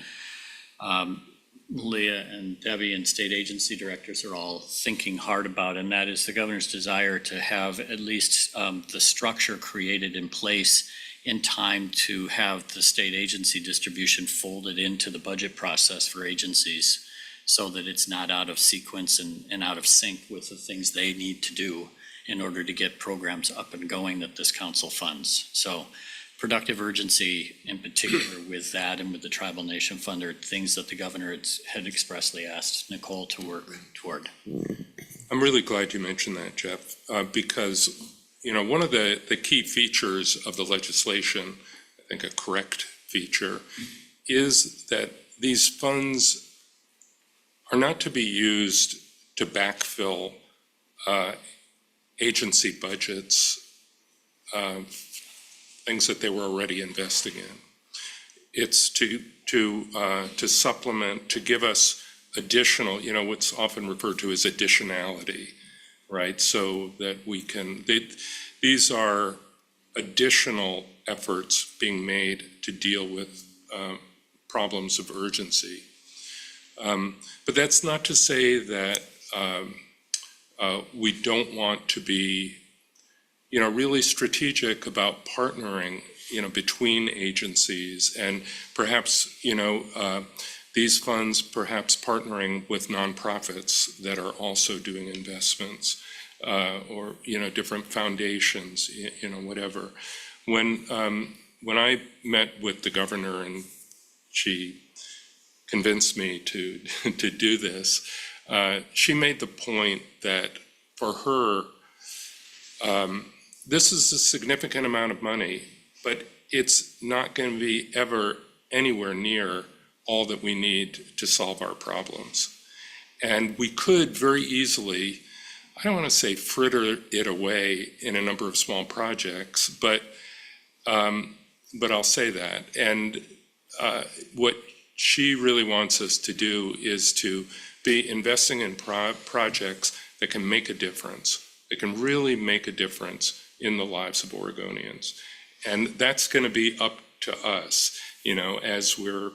E: Leah and Debbie and state agency directors are all thinking hard about, and that is the governor's desire to have at least the structure created in place in time to have the state agency distribution folded into the budget process for agencies so that it's not out of sequence and out of sync with the things they need to do in order to get programs up and going that this council funds. So productive urgency in particular with that and with the Tribal Nation Fund are things that the governor had expressly asked Nicole to work toward.
A: I'm really glad you mentioned that, Jeff, because one of the key features of the legislation, I think a correct feature, is that these funds are not to be used to backfill agency budgets, things that they were already investing in. It's to supplement, to give us additional, what's often referred to as additionality, right? So that we can, these are additional efforts being made to deal with problems of urgency. But that's not to say that we don't want to be, really strategic about partnering, between agencies and perhaps, these funds perhaps partnering with nonprofits that are also doing investments or, different foundations, whatever. When I met with the governor and she convinced me to do this, she made the point that for her, this is a significant amount of money, but it's not going to be ever anywhere near all that we need to solve our problems. And we could very easily, I don't want to say fritter it away in a number of small projects, but I'll say that. And what she really wants us to do is to be investing in projects that can make a difference, that can really make a difference in the lives of Oregonians. And that's going to be up to us, as we're,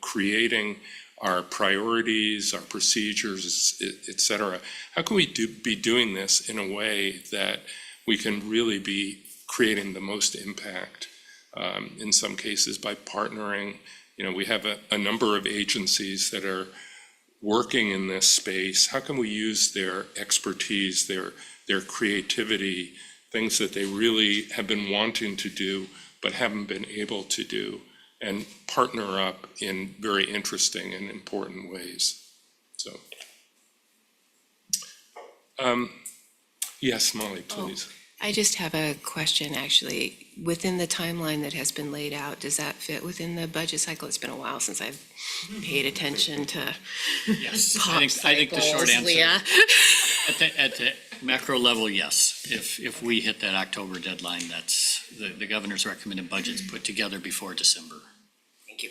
A: creating our priorities, our procedures, et cetera. How can we be doing this in a way that we can really be creating the most impact? In some cases by partnering. We have a number of agencies that are working in this space. How can we use their expertise, their creativity, things that they really have been wanting to do but haven't been able to do, and partner up in very interesting and important ways? So, yes, Molly, please.
G: I just have a question, actually. Within the timeline that has been laid out, does that fit within the budget cycle? It's been a while since I've paid attention to
E: Yes, I think the short answer,
G: Leah.
E: at the macro level, yes. If we hit that October deadline, that's the governor's recommended budget's put together before December.
G: Thank you.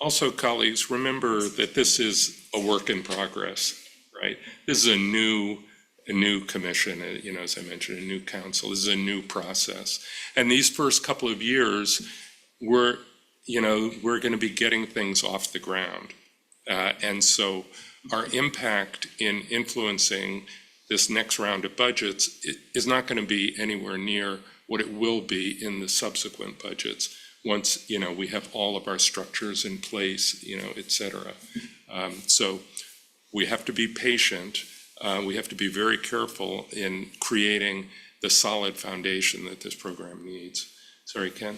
A: Also, colleagues, remember that this is a work in progress, right? This is a new commission, as I mentioned, a new council. This is a new process. And these first couple of years, we're going to be getting things off the ground. And so our impact in influencing this next round of budgets is not going to be anywhere near what it will be in the subsequent budgets once, we have all of our structures in place, et cetera. So we have to be patient. We have to be very careful in creating the solid foundation that this program needs. Sorry, Ken?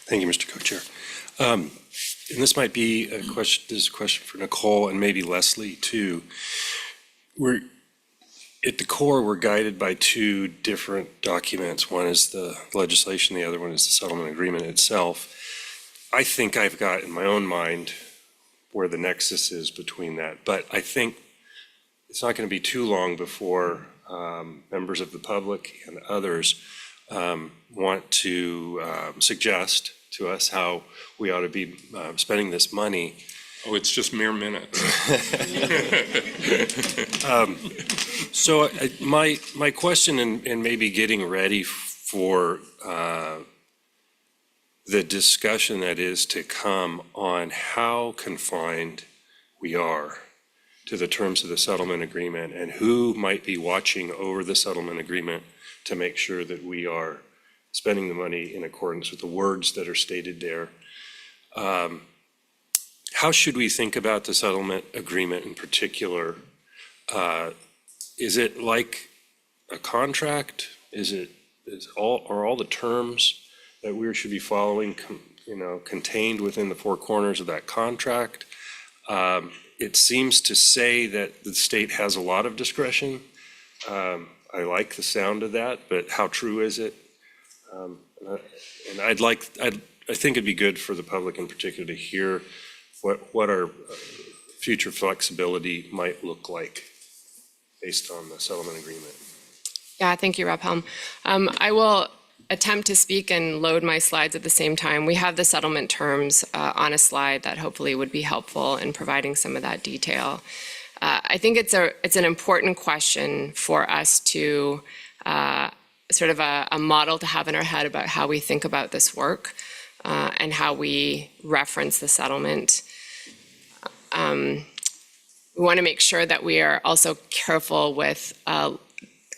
D: Thank you, Mr. Co-Chair. And this might be a question for Nicole and maybe Leslie too. At the core, we're guided by two different documents. One is the legislation, the other one is the settlement agreement itself. I think I've got in my own mind where the nexus is between that. But I think it's not going to be too long before members of the public and others want to suggest to us how we ought to be spending this money.
A: Oh, it's just mere minutes.
D: So my question and maybe getting ready for the discussion that is to come on how confined we are to the terms of the settlement agreement and who might be watching over the settlement agreement to make sure that we are spending the money in accordance with the words that are stated there. How should we think about the settlement agreement in particular? Is it like a contract? Are all the terms that we should be following, contained within the four corners of that contract? It seems to say that the state has a lot of discretion. I like the sound of that, but how true is it? And I think it'd be good for the public in particular to hear what our future flexibility might look like based on the settlement agreement.
M: Yeah, thank you, Rep. Helm. I will attempt to speak and load my slides at the same time. We have the settlement terms on a slide that hopefully would be helpful in providing some of that detail. I think it's an important question for us to sort of a model to have in our head about how we think about this work and how we reference the settlement. We want to make sure that we are also careful with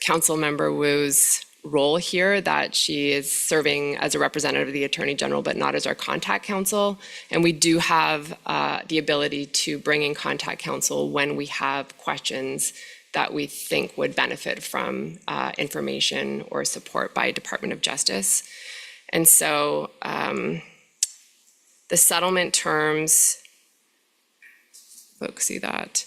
M: Council Member Wu's role here, that she is serving as a representative of the Attorney General, but not as our contact counsel. And we do have the ability to bring in contact counsel when we have questions that we think would benefit from information or support by Department of Justice. And so the settlement terms, folks see that,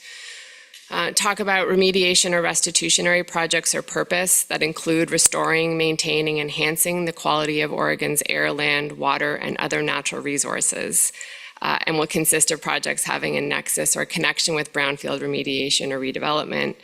M: talk about remediation or restitutionary projects or purpose that include restoring, maintaining, enhancing the quality of Oregon's air, land, water, and other natural resources. and will consist of projects having a nexus or connection with brownfield remediation or redevelopment,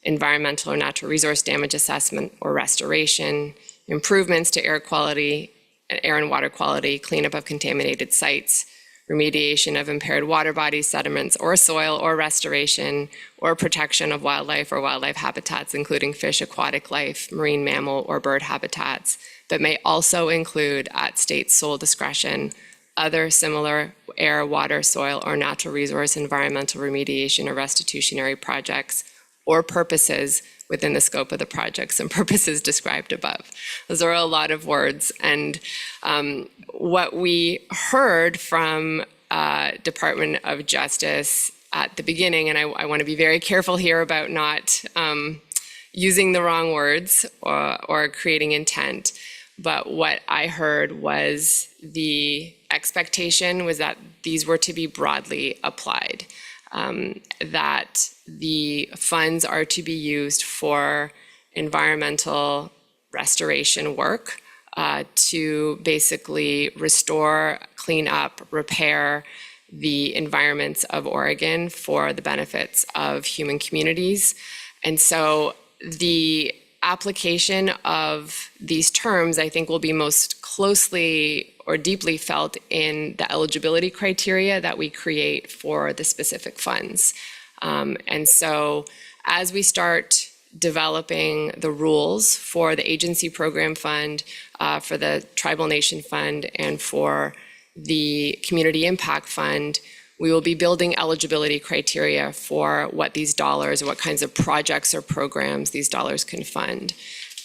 M: environmental or natural resource damage assessment or restoration, improvements to air quality, air and water quality, cleanup of contaminated sites, remediation of impaired water bodies, sediments, or soil, or restoration, or protection of wildlife or wildlife habitats, including fish, aquatic life, marine mammal, or bird habitats, but may also include, at state's sole discretion, other similar air, water, soil, or natural resource environmental remediation or restitutionary projects or purposes within the scope of the projects and purposes described above. Those are a lot of words. And what we heard from Department of Justice at the beginning, and I want to be very careful here about not using the wrong words or creating intent, but what I heard was the expectation was that these were to be broadly applied. That the funds are to be used for environmental restoration work to basically restore, clean up, repair the environments of Oregon for the benefits of human communities. And so the application of these terms, I think, will be most closely or deeply felt in the eligibility criteria that we create for the specific funds. And so as we start developing the rules for the agency program fund, for the tribal nation fund, and for the community impact fund, we will be building eligibility criteria for what these dollars, what kinds of projects or programs these dollars can fund.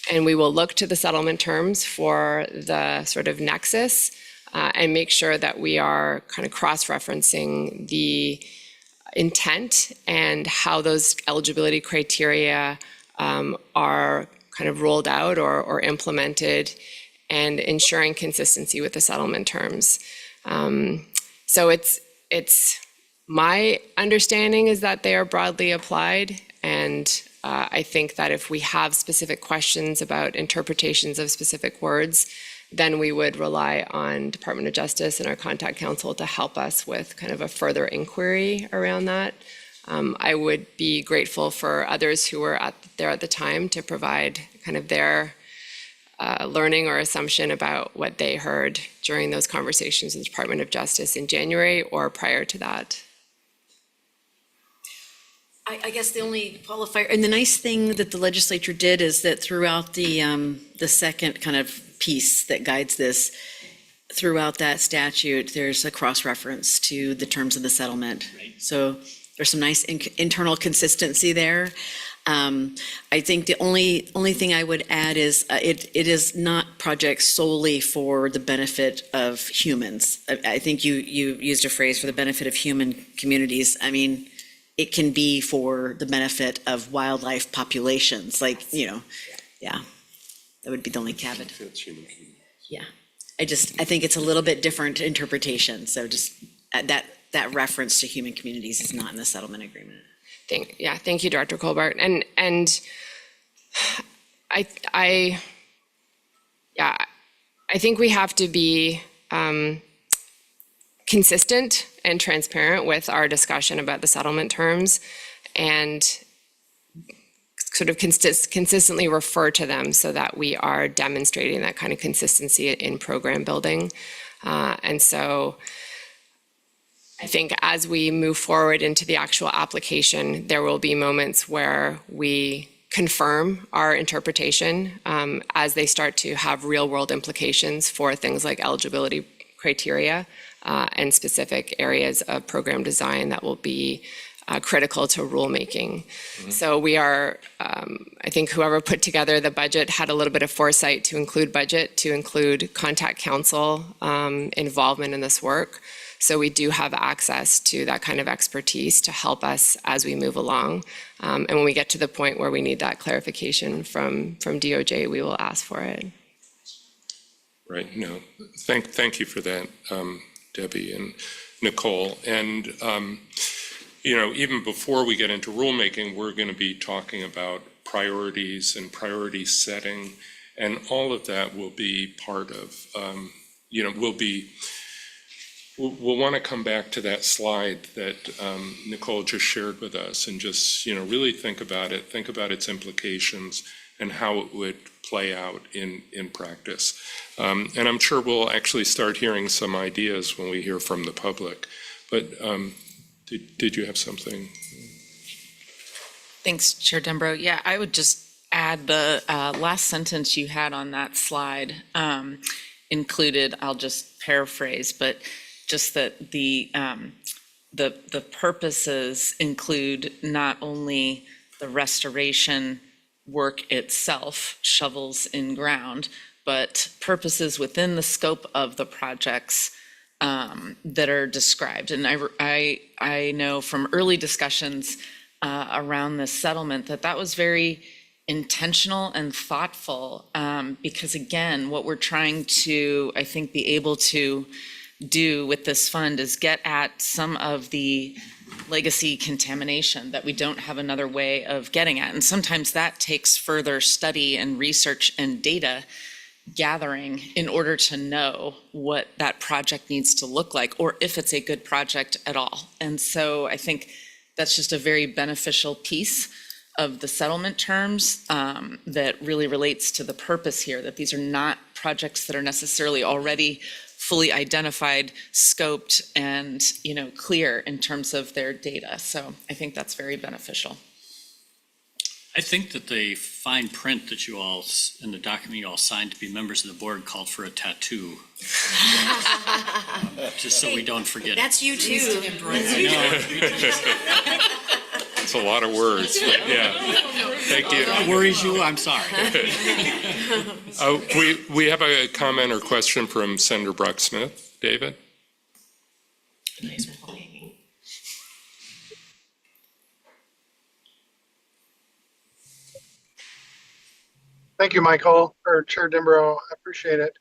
M: And we will look to the settlement terms for the sort of nexus and make sure that we are kind of cross-referencing the intent and how those eligibility criteria are kind of rolled out or implemented, and ensuring consistency with the settlement terms. So it's my understanding is that they are broadly applied, and I think that if we have specific questions about interpretations of specific words, then we would rely on Department of Justice and our contact counsel to help us with kind of a further inquiry around that. I would be grateful for others who were there at the time to provide kind of their learning or assumption about what they heard during those conversations with the Department of Justice in January or prior to that.
C: I guess the only qualifier, and the nice thing that the legislature did is that throughout the second kind of piece that guides this, throughout that statute, there's a cross-reference to the terms of the settlement. Right. So there's some nice internal consistency there. I think the only thing I would add is it is not projects solely for the benefit of humans. I think you used a phrase, for the benefit of human communities. I mean, it can be for the benefit of wildlife populations, like, yeah, that would be the only caveat. Yeah, I think it's a little bit different interpretation. So just that reference to human communities is not in the settlement agreement.
M: Thank you, Director Colbert. And I think we have to be consistent and transparent with our discussion about the settlement terms, and sort of consistently refer to them so that we are demonstrating that kind of consistency in program building. And so I think as we move forward into the actual application, there will be moments where we confirm our interpretation as they start to have real world implications for things like eligibility criteria and specific areas of program design that will be critical to rulemaking. Mm-hmm. So we are, I think whoever put together the budget had a little bit of foresight to include contact counsel involvement in this work. So we do have access to that kind of expertise to help us as we move along. And when we get to the point where we need that clarification from DOJ, we will ask for it.
A: Right, no, thank you for that, Debbie and Nicole. And, even before we get into rulemaking, we're going to be talking about priorities and priority setting, and all of that will be part of, will be we'll want to come back to that slide that Nicole just shared with us and just, really think about its implications and how it would play out in practice. And I'm sure we'll actually start hearing some ideas when we hear from the public. But did you have something?
F: Thanks, Chair Dembro. Yeah, I would just add the last sentence you had on that slide included, I'll just paraphrase, but just that the purposes include not only the restoration work itself, shovels in ground, but purposes within the scope of the projects that are described. And I know from early discussions around this settlement that was very intentional and thoughtful, because again, what we're trying to, I think, be able to do with this fund is get at some of the legacy contamination that we don't have another way of getting at. And sometimes that takes further study and research and data gathering in order to know what that project needs to look like, or if it's a good project at all. And so I think that's just a very beneficial piece of the settlement terms that really relates to the purpose here, that these are not projects that are necessarily already fully identified, scoped, and clear in terms of their data. So I think that's very beneficial.
E: I think that the fine print that you all, in the document you all signed to be members of the board, called for a tattoo. Just so we don't forget.
C: That's you too.
A: It's a lot of words, but yeah. Thank you.
E: That worries you? I'm sorry.
A: We have a comment or question from Senator Brock Smith. David?
L: Thank you, Michael, or Chair Dimbro. I appreciate it.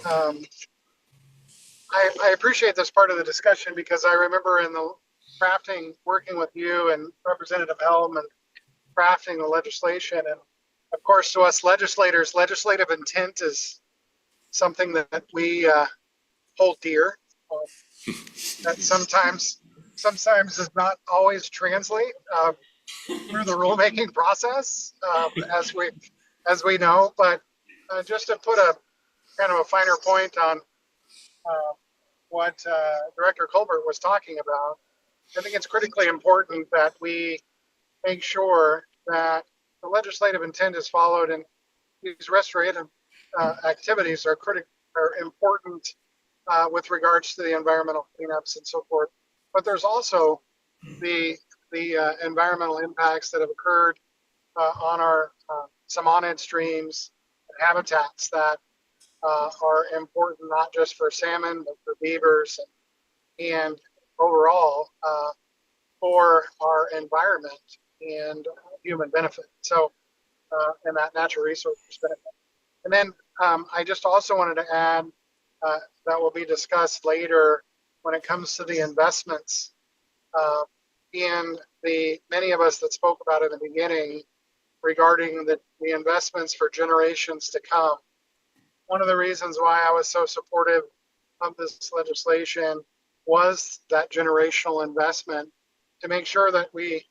L: I appreciate this part of the discussion because I remember in the crafting, working with you and Representative Helm and crafting the legislation. And of course, to us legislators, legislative intent is something that we hold dear. That sometimes does not always translate through the rulemaking process, as we know. But just to put a kind of a finer point on what Director Colbert was talking about, I think it's critically important that we make sure that the legislative intent is followed, and these restorative activities are important with regards to the environmental cleanups and so forth. But there's also the environmental impacts that have occurred on our salmonid streams and habitats that are important not just for salmon, but for beavers and overall for our environment and human benefit. So, and that natural resource benefit. And then I just also wanted to add that will be discussed later when it comes to the investments in the many of us that spoke about it in the beginning regarding the investments for generations to come. One of the reasons why I was so supportive of this legislation was that generational investment to make sure that we,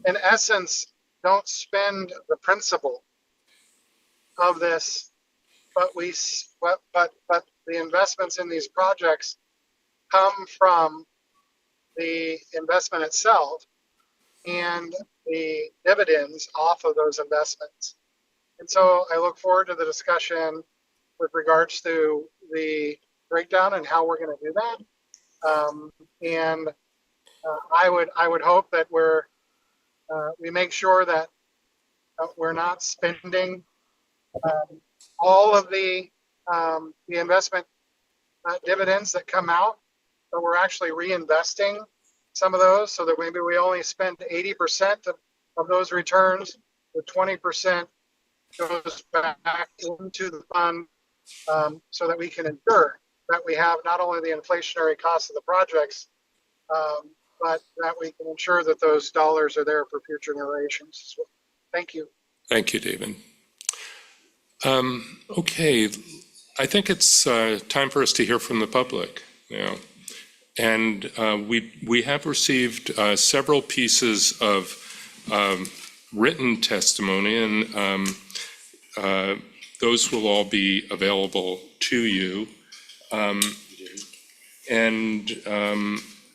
L: in essence, don't spend the principle of this, but the investments in these projects come from the investment itself and the dividends off of those investments. And so I look forward to the discussion with regards to the breakdown and how we're going to do that. I would hope that we make sure that we're not spending all of the investment dividends that come out, but we're actually reinvesting some of those so that maybe we only spend 80% of those returns, with 20% goes back into the fund so that we can ensure that we have not only the inflationary costs of the projects, but that we can ensure that those dollars are there for future generations as well. Thank you.
A: Thank you, David. Okay, I think it's time for us to hear from the public. Yeah. And we have received several pieces of written testimony, and those will all be available to you. And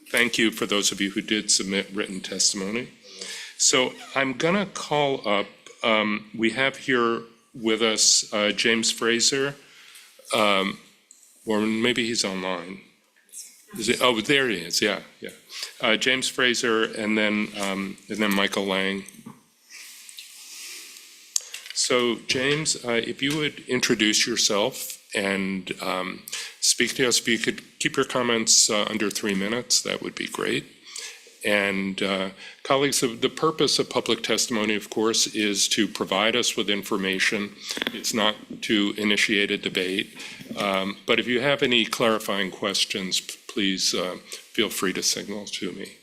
A: thank you for those of you who did submit written testimony. So I'm going to call up, we have here with us James Fraser, or maybe he's online. Is it? Oh, there he is. Yeah. James Fraser, and then Michael Lang. So, James, if you would introduce yourself and speak to us. If you could keep your comments under 3 minutes, that would be great. And colleagues, the purpose of public testimony, of course, is to provide us with information. It's not to initiate a debate. But if you have any clarifying questions, please feel free to signal to me.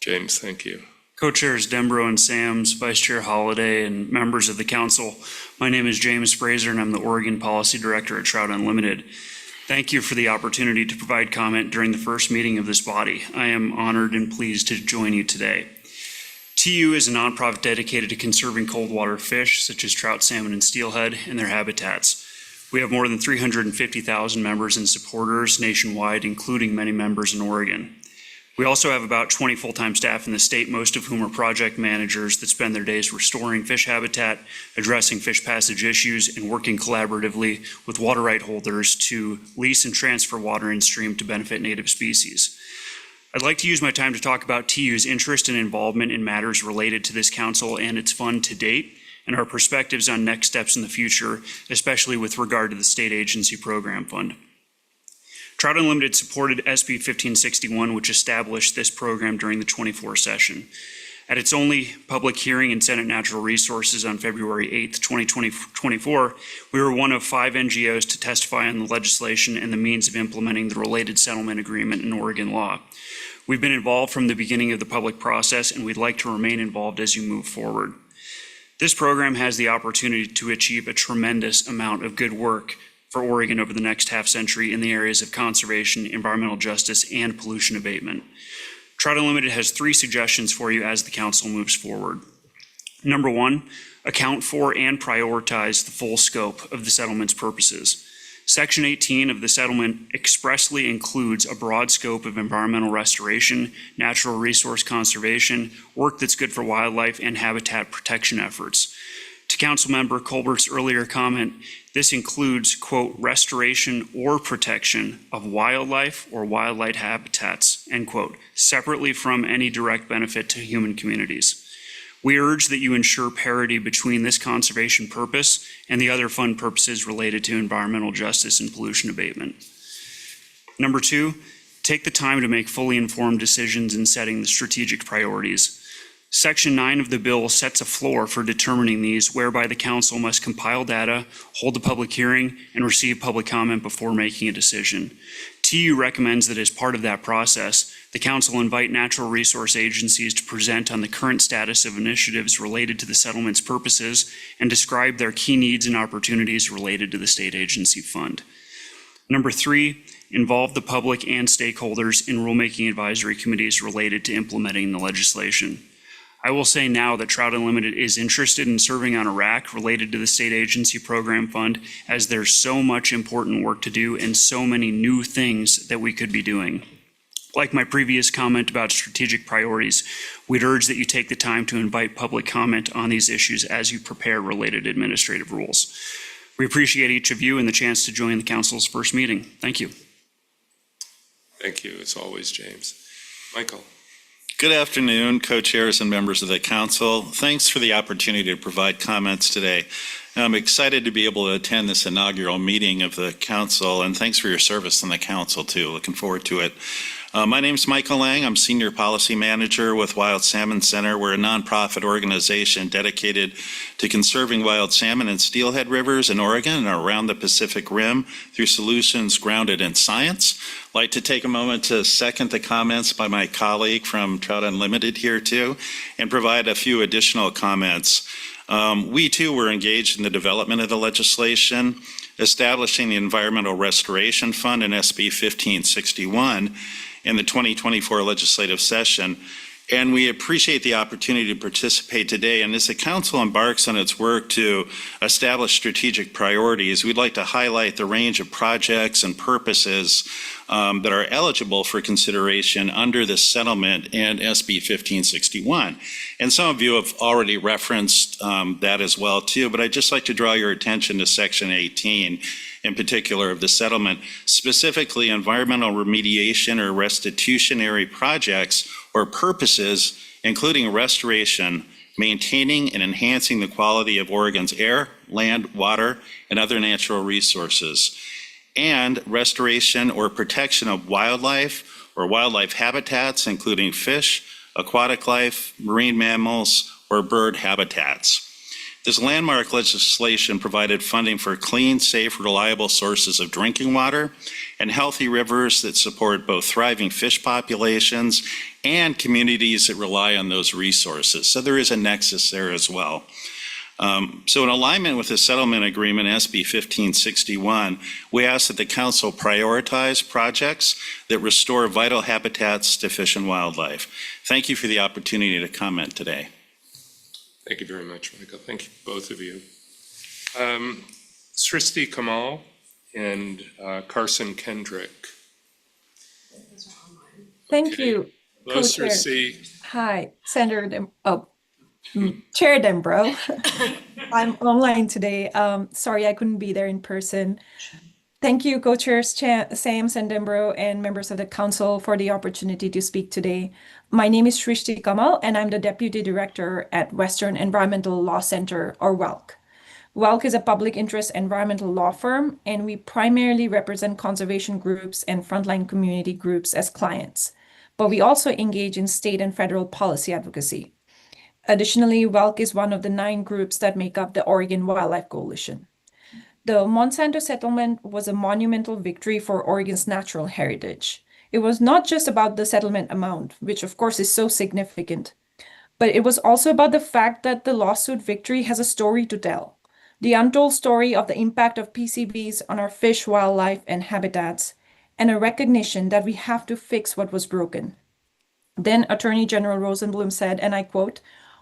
A: James, thank you.
O: Co-chairs Dembro and Sams, Vice Chair Holliday, and members of the council. My name is James Fraser, and I'm the Oregon Policy Director at Trout Unlimited. Thank you for the opportunity to provide comment during the first meeting of this body. I am honored and pleased to join you today. TU is a nonprofit dedicated to conserving cold water fish, such as trout, salmon, and steelhead, and their habitats. We have more than 350,000 members and supporters nationwide, including many members in Oregon. We also have about 20 full-time staff in the state, most of whom are project managers that spend their days restoring fish habitat, addressing fish passage issues, and working collaboratively with water right holders to lease and transfer water in stream to benefit native species. I'd like to use my time to talk about TU's interest and involvement in matters related to this council and its fund to date, and our perspectives on next steps in the future, especially with regard to the State Agency Program Fund. Trout Unlimited supported SB 1561, which established this program during the 24 session. At its only public hearing in Senate Natural Resources on February 8th, 2024, we were one of 5 NGOs to testify on the legislation and the means of implementing the related settlement agreement in Oregon law. We've been involved from the beginning of the public process, and we'd like to remain involved as you move forward. This program has the opportunity to achieve a tremendous amount of good work for Oregon over the next half century in the areas of conservation, environmental justice, and pollution abatement. Trout Unlimited has 3 suggestions for you as the council moves forward. Number 1, account for and prioritize the full scope of the settlement's purposes. Section 18 of the settlement expressly includes a broad scope of environmental restoration, natural resource conservation, work that's good for wildlife, and habitat protection efforts. To Councilmember Colbert's earlier comment, this includes, quote, restoration or protection of wildlife or wildlife habitats, end quote, separately from any direct benefit to human communities. We urge that you ensure parity between this conservation purpose and the other fund purposes related to environmental justice and pollution abatement. Number 2, take the time to make fully informed decisions in setting the strategic priorities. Section 9 of the bill sets a floor for determining these, whereby the council must compile data, hold a public hearing, and receive public comment before making a decision. TU recommends that as part of that process, the council invite natural resource agencies to present on the current status of initiatives related to the settlement's purposes and describe their key needs and opportunities related to the state agency fund. Number 3, involve the public and stakeholders in rulemaking advisory committees related to implementing the legislation. I will say now that Trout Unlimited is interested in serving on a RAC related to the State Agency Program Fund, as there's so much important work to do and so many new things that we could be doing. Like my previous comment about strategic priorities, we'd urge that you take the time to invite public comment on these issues as you prepare related administrative rules. We appreciate each of you and the chance to join the council's first meeting. Thank you.
A: Thank you, as always, James. Michael.
P: Good afternoon, co-chairs and members of the council. Thanks for the opportunity to provide comments today. I'm excited to be able to attend this inaugural meeting of the council, and thanks for your service on the council too. Looking forward to it. My name's Michael Lang. I'm Senior Policy Manager with Wild Salmon Center. We're a nonprofit organization dedicated to conserving wild salmon and steelhead rivers in Oregon and around the Pacific Rim through solutions grounded in science. I'd like to take a moment to second the comments by my colleague from Trout Unlimited here too, and provide a few additional comments. We too were engaged in the development of the legislation. establishing the Environmental Restoration Fund in SB 1561 in the 2024 legislative session. And we appreciate the opportunity to participate today. And as the council embarks on its work to establish strategic priorities, we'd like to highlight the range of projects and purposes that are eligible for consideration under this settlement and SB 1561. And some of you have already referenced that as well too, but I'd just like to draw your attention to Section 18 in particular of the settlement, specifically environmental remediation or restitutionary projects or purposes, including restoration, maintaining and enhancing the quality of Oregon's air, land, water, and other natural resources, and restoration or protection of wildlife or wildlife habitats, including fish, aquatic life, marine mammals, or bird habitats. This landmark legislation provided funding for clean, safe, reliable sources of drinking water and healthy rivers that support both thriving fish populations and communities that rely on those resources. So there is a nexus there as well. So in alignment with the settlement agreement, SB 1561, we ask that the council prioritize projects that restore vital habitats to fish and wildlife. Thank you for the opportunity to comment today.
A: Thank you very much, Michael. Thank you, both of you. Srishti Kamal and Carson Kendrick.
Q: Thank
A: Okay.
Q: you.
A: Hello,
Q: Co-chair.
A: Srishti.
Q: Hi, Chair Dembro. I'm online today. Sorry, I couldn't be there in person. Thank you, co-chairs Sam Sendembro and members of the council for the opportunity to speak today. My name is Srishti Kamal, and I'm the Deputy Director at Western Environmental Law Center, or WELC. WELC is a public interest environmental law firm, and we primarily represent conservation groups and frontline community groups as clients. But we also engage in state and federal policy advocacy. Additionally, WELC is one of the 9 groups that make up the Oregon Wildlife Coalition. The Monsanto settlement was a monumental victory for Oregon's natural heritage. It was not just about the settlement amount, which of course is so significant, but it was also about the fact that the lawsuit victory has a story to tell. The untold story of the impact of PCBs on our fish, wildlife, and habitats, and a recognition that we have to fix what was broken. Then Attorney General Rosenblum said, and I quote,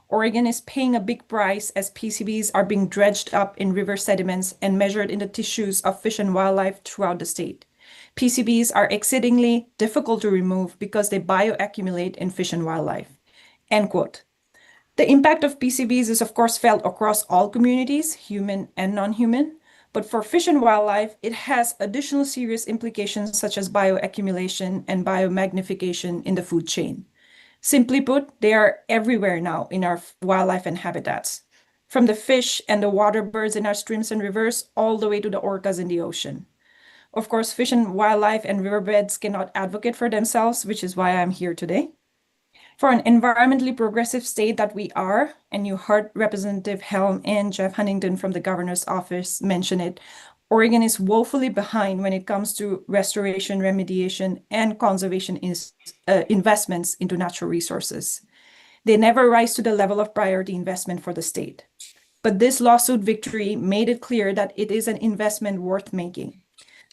Q: "Oregon is paying a big price as PCBs are being dredged up in river sediments and measured in the tissues of fish and wildlife throughout the state. PCBs are exceedingly difficult to remove because they bioaccumulate in fish and wildlife." End quote. The impact of PCBs is of course felt across all communities, human and non-human, but for fish and wildlife, it has additional serious implications such as bioaccumulation and biomagnification in the food chain. Simply put, they are everywhere now in our wildlife and habitats, from the fish and the water birds in our streams and rivers all the way to the orcas in the ocean. Of course, fish and wildlife and riverbeds cannot advocate for themselves, which is why I'm here today. For an environmentally progressive state that we are, and you heard Representative Helm and Jeff Huntington from the governor's office mention it, Oregon is woefully behind when it comes to restoration, remediation, and conservation investments into natural resources. They never rise to the level of priority investment for the state. But this lawsuit victory made it clear that it is an investment worth making.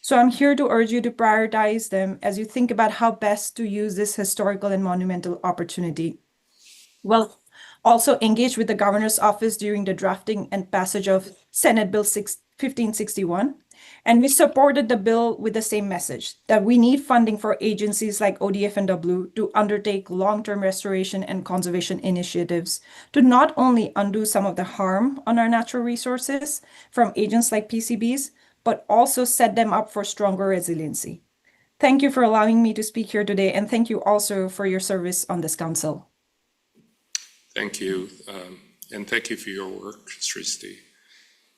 Q: So I'm here to urge you to prioritize them as you think about how best to use this historical and monumental opportunity. Well, also engage with the governor's office during the drafting and passage of Senate Bill 1561. And we supported the bill with the same message, that we need funding for agencies like ODF&W to undertake long-term restoration and conservation initiatives to not only undo some of the harm on our natural resources from agents like PCBs, but also set them up for stronger resiliency. Thank you for allowing me to speak here today, and thank you also for your service on this council.
A: Thank you, and thank you for your work, Srishti.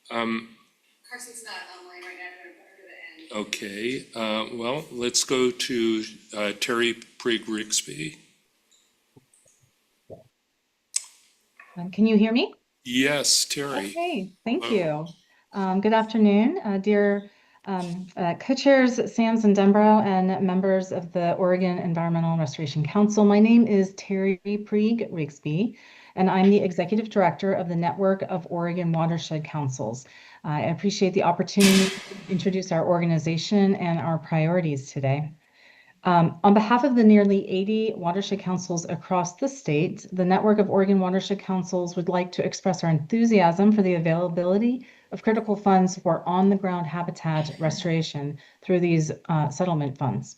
N: Carson's not online right now, I'm gonna put her to the end.
A: Okay, well, let's go to Terry Prieg-Rigsby.
R: Can you hear me?
A: Yes, Terry.
R: Okay, thank
A: Hello.
R: you. Good afternoon, dear co-chairs Sam Sendembro and members of the Oregon Environmental Restoration Council. My name is Terry Prieg-Rigsby, and I'm the Executive Director of the Network of Oregon Watershed Councils. I appreciate the opportunity to introduce our organization and our priorities today. On behalf of the nearly 80 watershed councils across the state, the Network of Oregon Watershed Councils would like to express our enthusiasm for the availability of critical funds for on-the-ground habitat restoration through these settlement funds.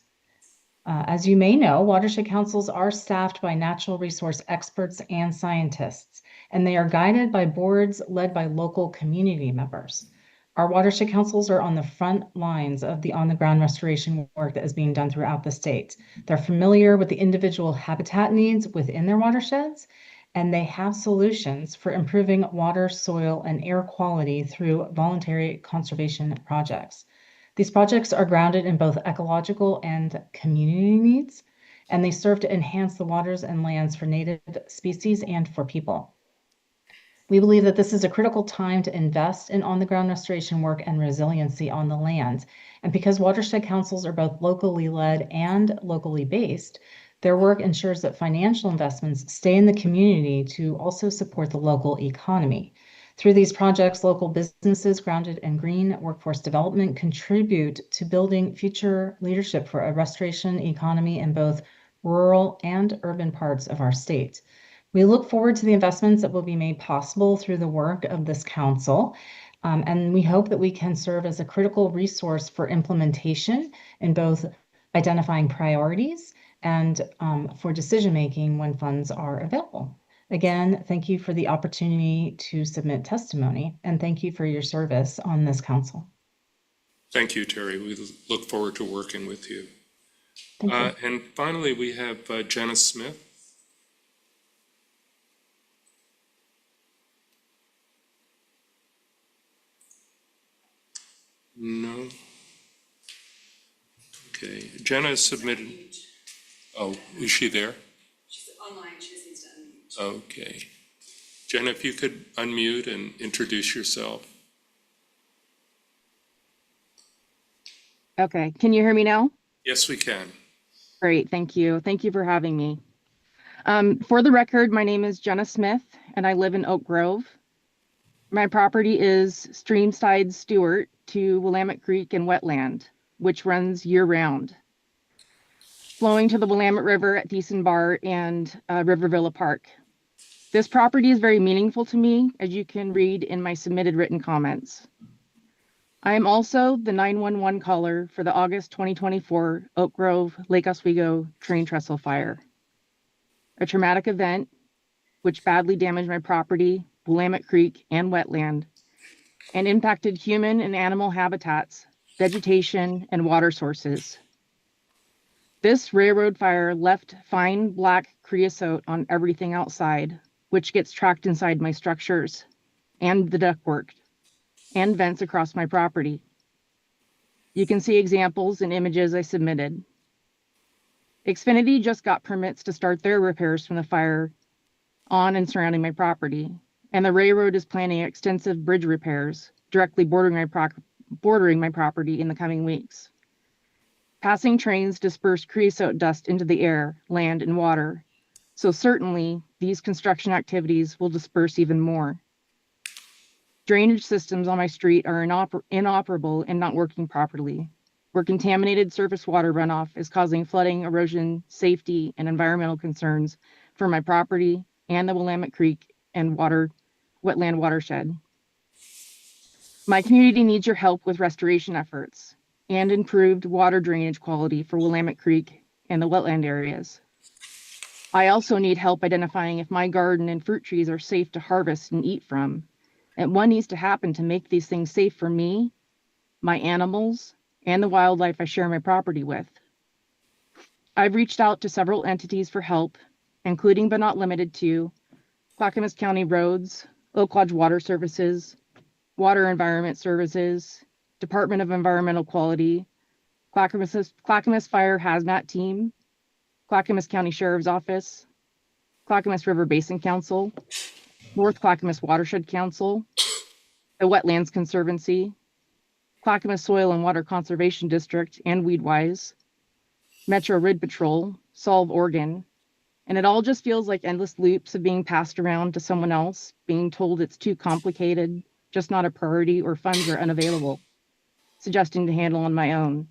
R: As you may know, watershed councils are staffed by natural resource experts and scientists, and they are guided by boards led by local community members. Our watershed councils are on the front lines of the on-the-ground restoration work that is being done throughout the state. They're familiar with the individual habitat needs within their watersheds, and they have solutions for improving water, soil, and air quality through voluntary conservation projects. These projects are grounded in both ecological and community needs, and they serve to enhance the waters and lands for native species and for people. We believe that this is a critical time to invest in on-the-ground restoration work and resiliency on the land. And because watershed councils are both locally led and locally based, their work ensures that financial investments stay in the community to also support the local economy. Through these projects, local businesses grounded in green workforce development contribute to building future leadership for a restoration economy in both rural and urban parts of our state. We look forward to the investments that will be made possible through the work of this council, and we hope that we can serve as a critical resource for implementation in both identifying priorities and for decision-making when funds are available. Again, thank you for the opportunity to submit testimony, and thank you for your service on this council.
A: Thank you, Terry. We look forward to working with you.
R: Thank you.
A: And finally, we have Jenna Smith. No. Okay. Jenna has submitted. Oh, is she there?
N: She's online, she just needs to unmute.
A: Okay. Jenna, if you could unmute and introduce yourself.
S: Okay, can you hear me now?
A: Yes, we can.
S: Great, thank you. Thank you for having me. For the record, my name is Jenna Smith and I live in Oak Grove. My property is streamside Stewart to Willamette Creek and wetland, which runs year round, flowing to the Willamette River at Thiessen Bar and River Villa Park. This property is very meaningful to me, as you can read in my submitted written comments. I am also the 911 caller for the August 2024 Oak Grove Lake Oswego train trestle fire, a traumatic event which badly damaged my property, Willamette Creek, and wetland, and impacted human and animal habitats, vegetation, and water sources. This railroad fire left fine black creosote on everything outside, which gets tracked inside my structures and the ductwork and vents across my property. You can see examples and images I submitted. Xfinity just got permits to start their repairs from the fire on and surrounding my property, and the railroad is planning extensive bridge repairs directly bordering my property in the coming weeks. Passing trains disperse creosote dust into the air, land, and water, so certainly these construction activities will disperse even more. Drainage systems on my street are inoperable and not working properly, where contaminated surface water runoff is causing flooding, erosion, safety, and environmental concerns for my property and the Willamette Creek and wetland watershed. My community needs your help with restoration efforts and improved water drainage quality for Willamette Creek and the wetland areas. I also need help identifying if my garden and fruit trees are safe to harvest and eat from, and what needs to happen to make these things safe for me, my animals, and the wildlife I share my property with. I've reached out to several entities for help, including but not limited to Clackamas County Roads, Oak Lodge Water Services, Water Environment Services, Department of Environmental Quality, Clackamas Fire Hazmat Team, Clackamas County Sheriff's Office, Clackamas River Basin Council, North Clackamas Watershed Council, the Wetlands Conservancy, Clackamas Soil and Water Conservation District and Weedwise, Metro Rid Patrol, Solve Oregon, And it all just feels like endless loops of being passed around to someone else, being told it's too complicated, just not a priority, or funds are unavailable, suggesting to handle on my own.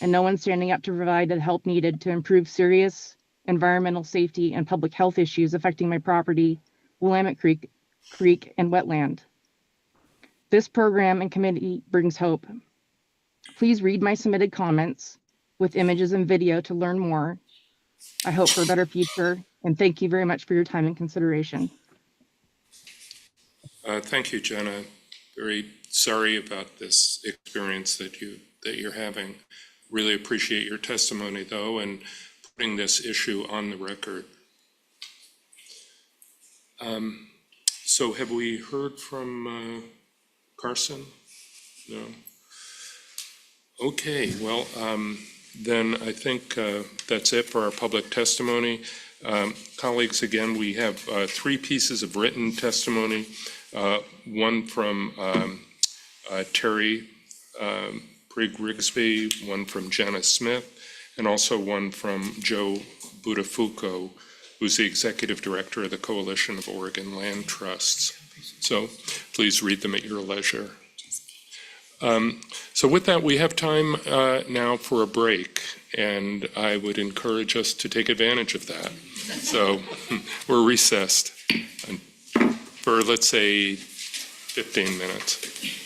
S: And no one standing up to provide the help needed to improve serious environmental safety and public health issues affecting my property, Willamette Creek, and wetland. This program and committee brings hope. Please read my submitted comments with images and video to learn more. I hope for a better future, and thank you very much for your time and consideration.
A: Thank you, Jenna. Very sorry about this experience that you're having. Really appreciate your testimony, though, and putting this issue on the record. So have we heard from Carson? No? Okay, well, then I think that's it for our public testimony. Colleagues, again, we have 3 pieces of written testimony, one from Terry Brigg-Rigsby, one from Jenna Smith, and also one from Joe Budafuco, who's the Executive Director of the Coalition of Oregon Land Trusts. So please read them at your leisure. So with that, we have time now for a break, and I would encourage us to take advantage of that. So we're recessed for, let's say, 15 minutes.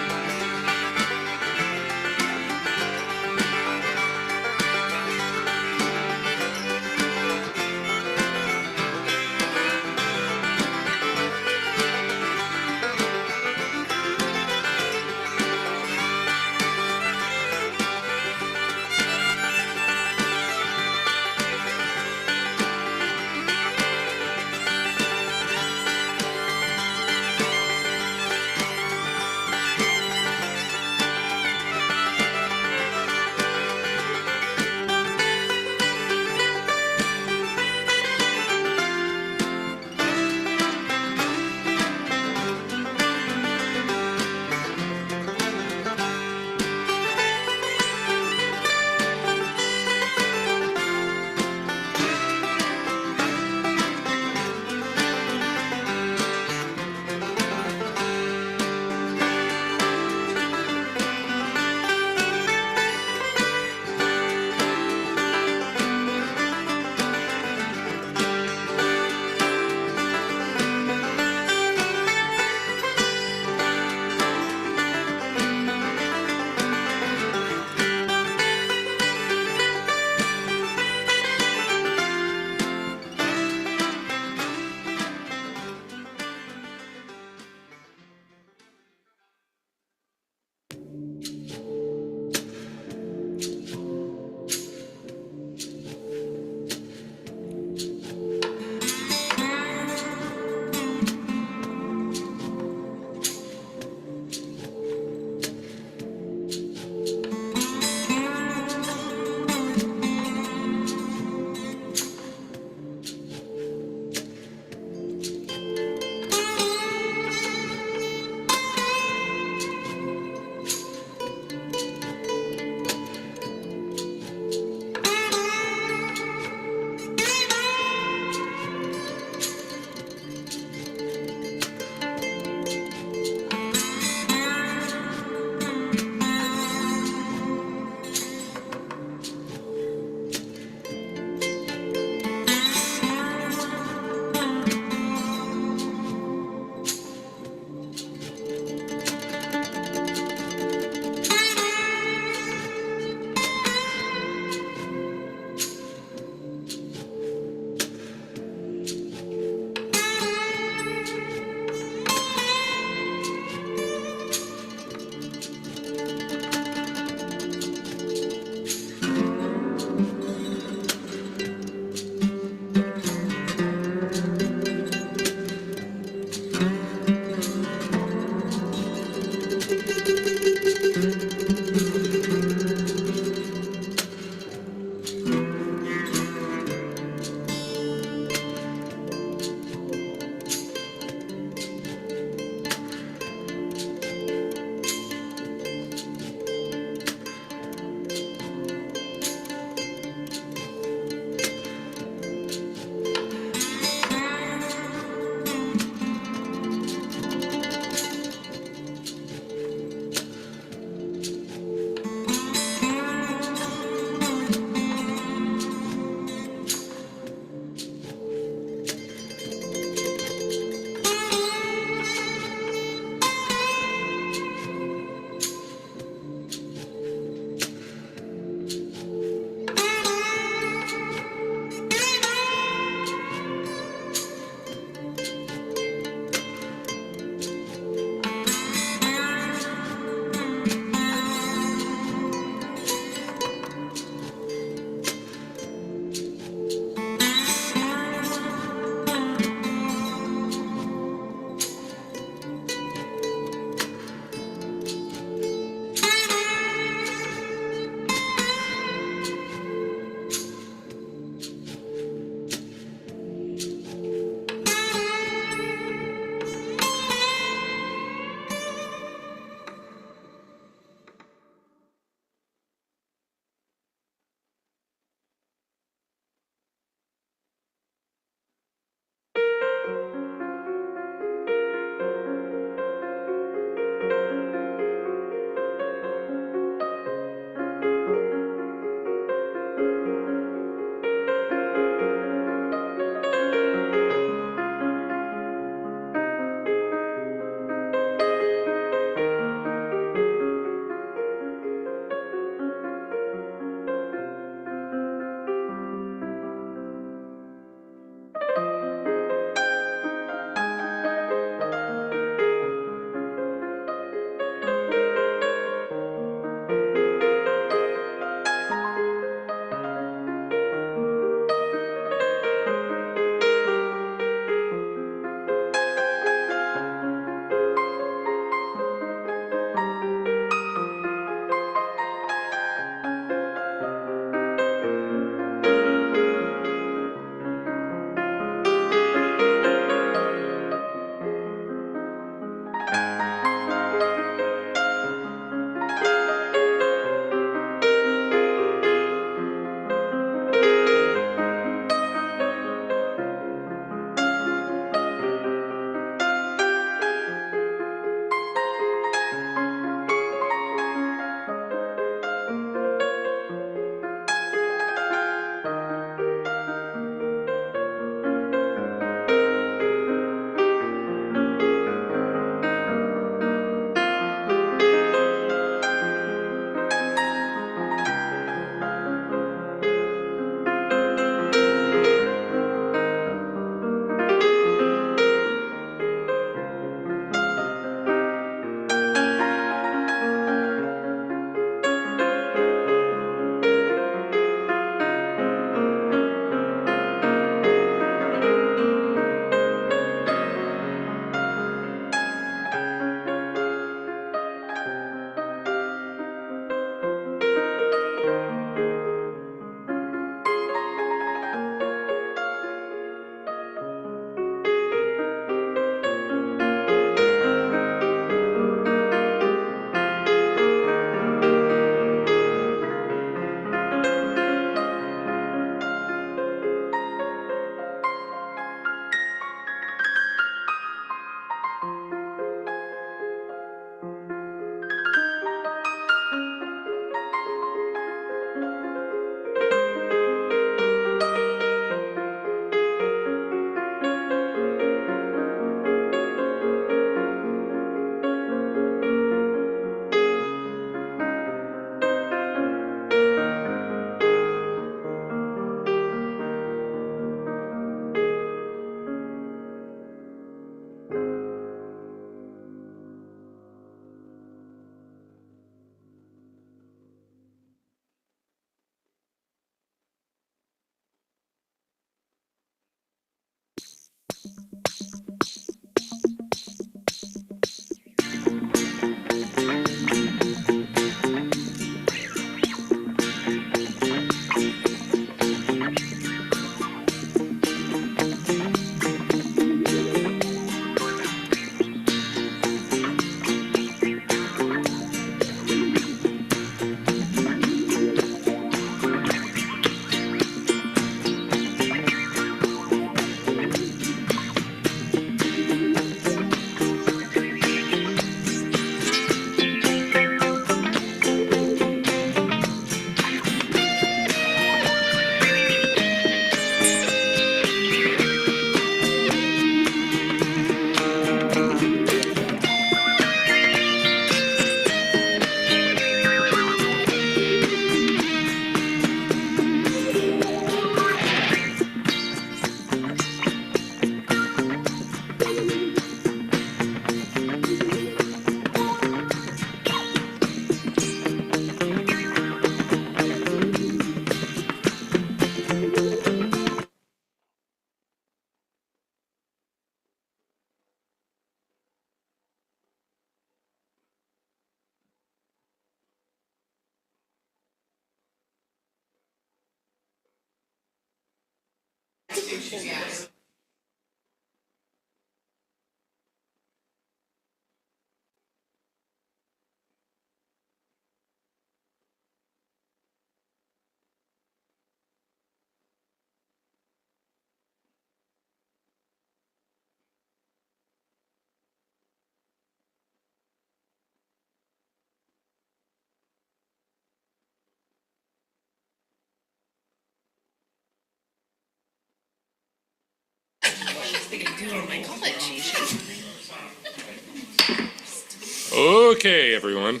A: Okay, everyone.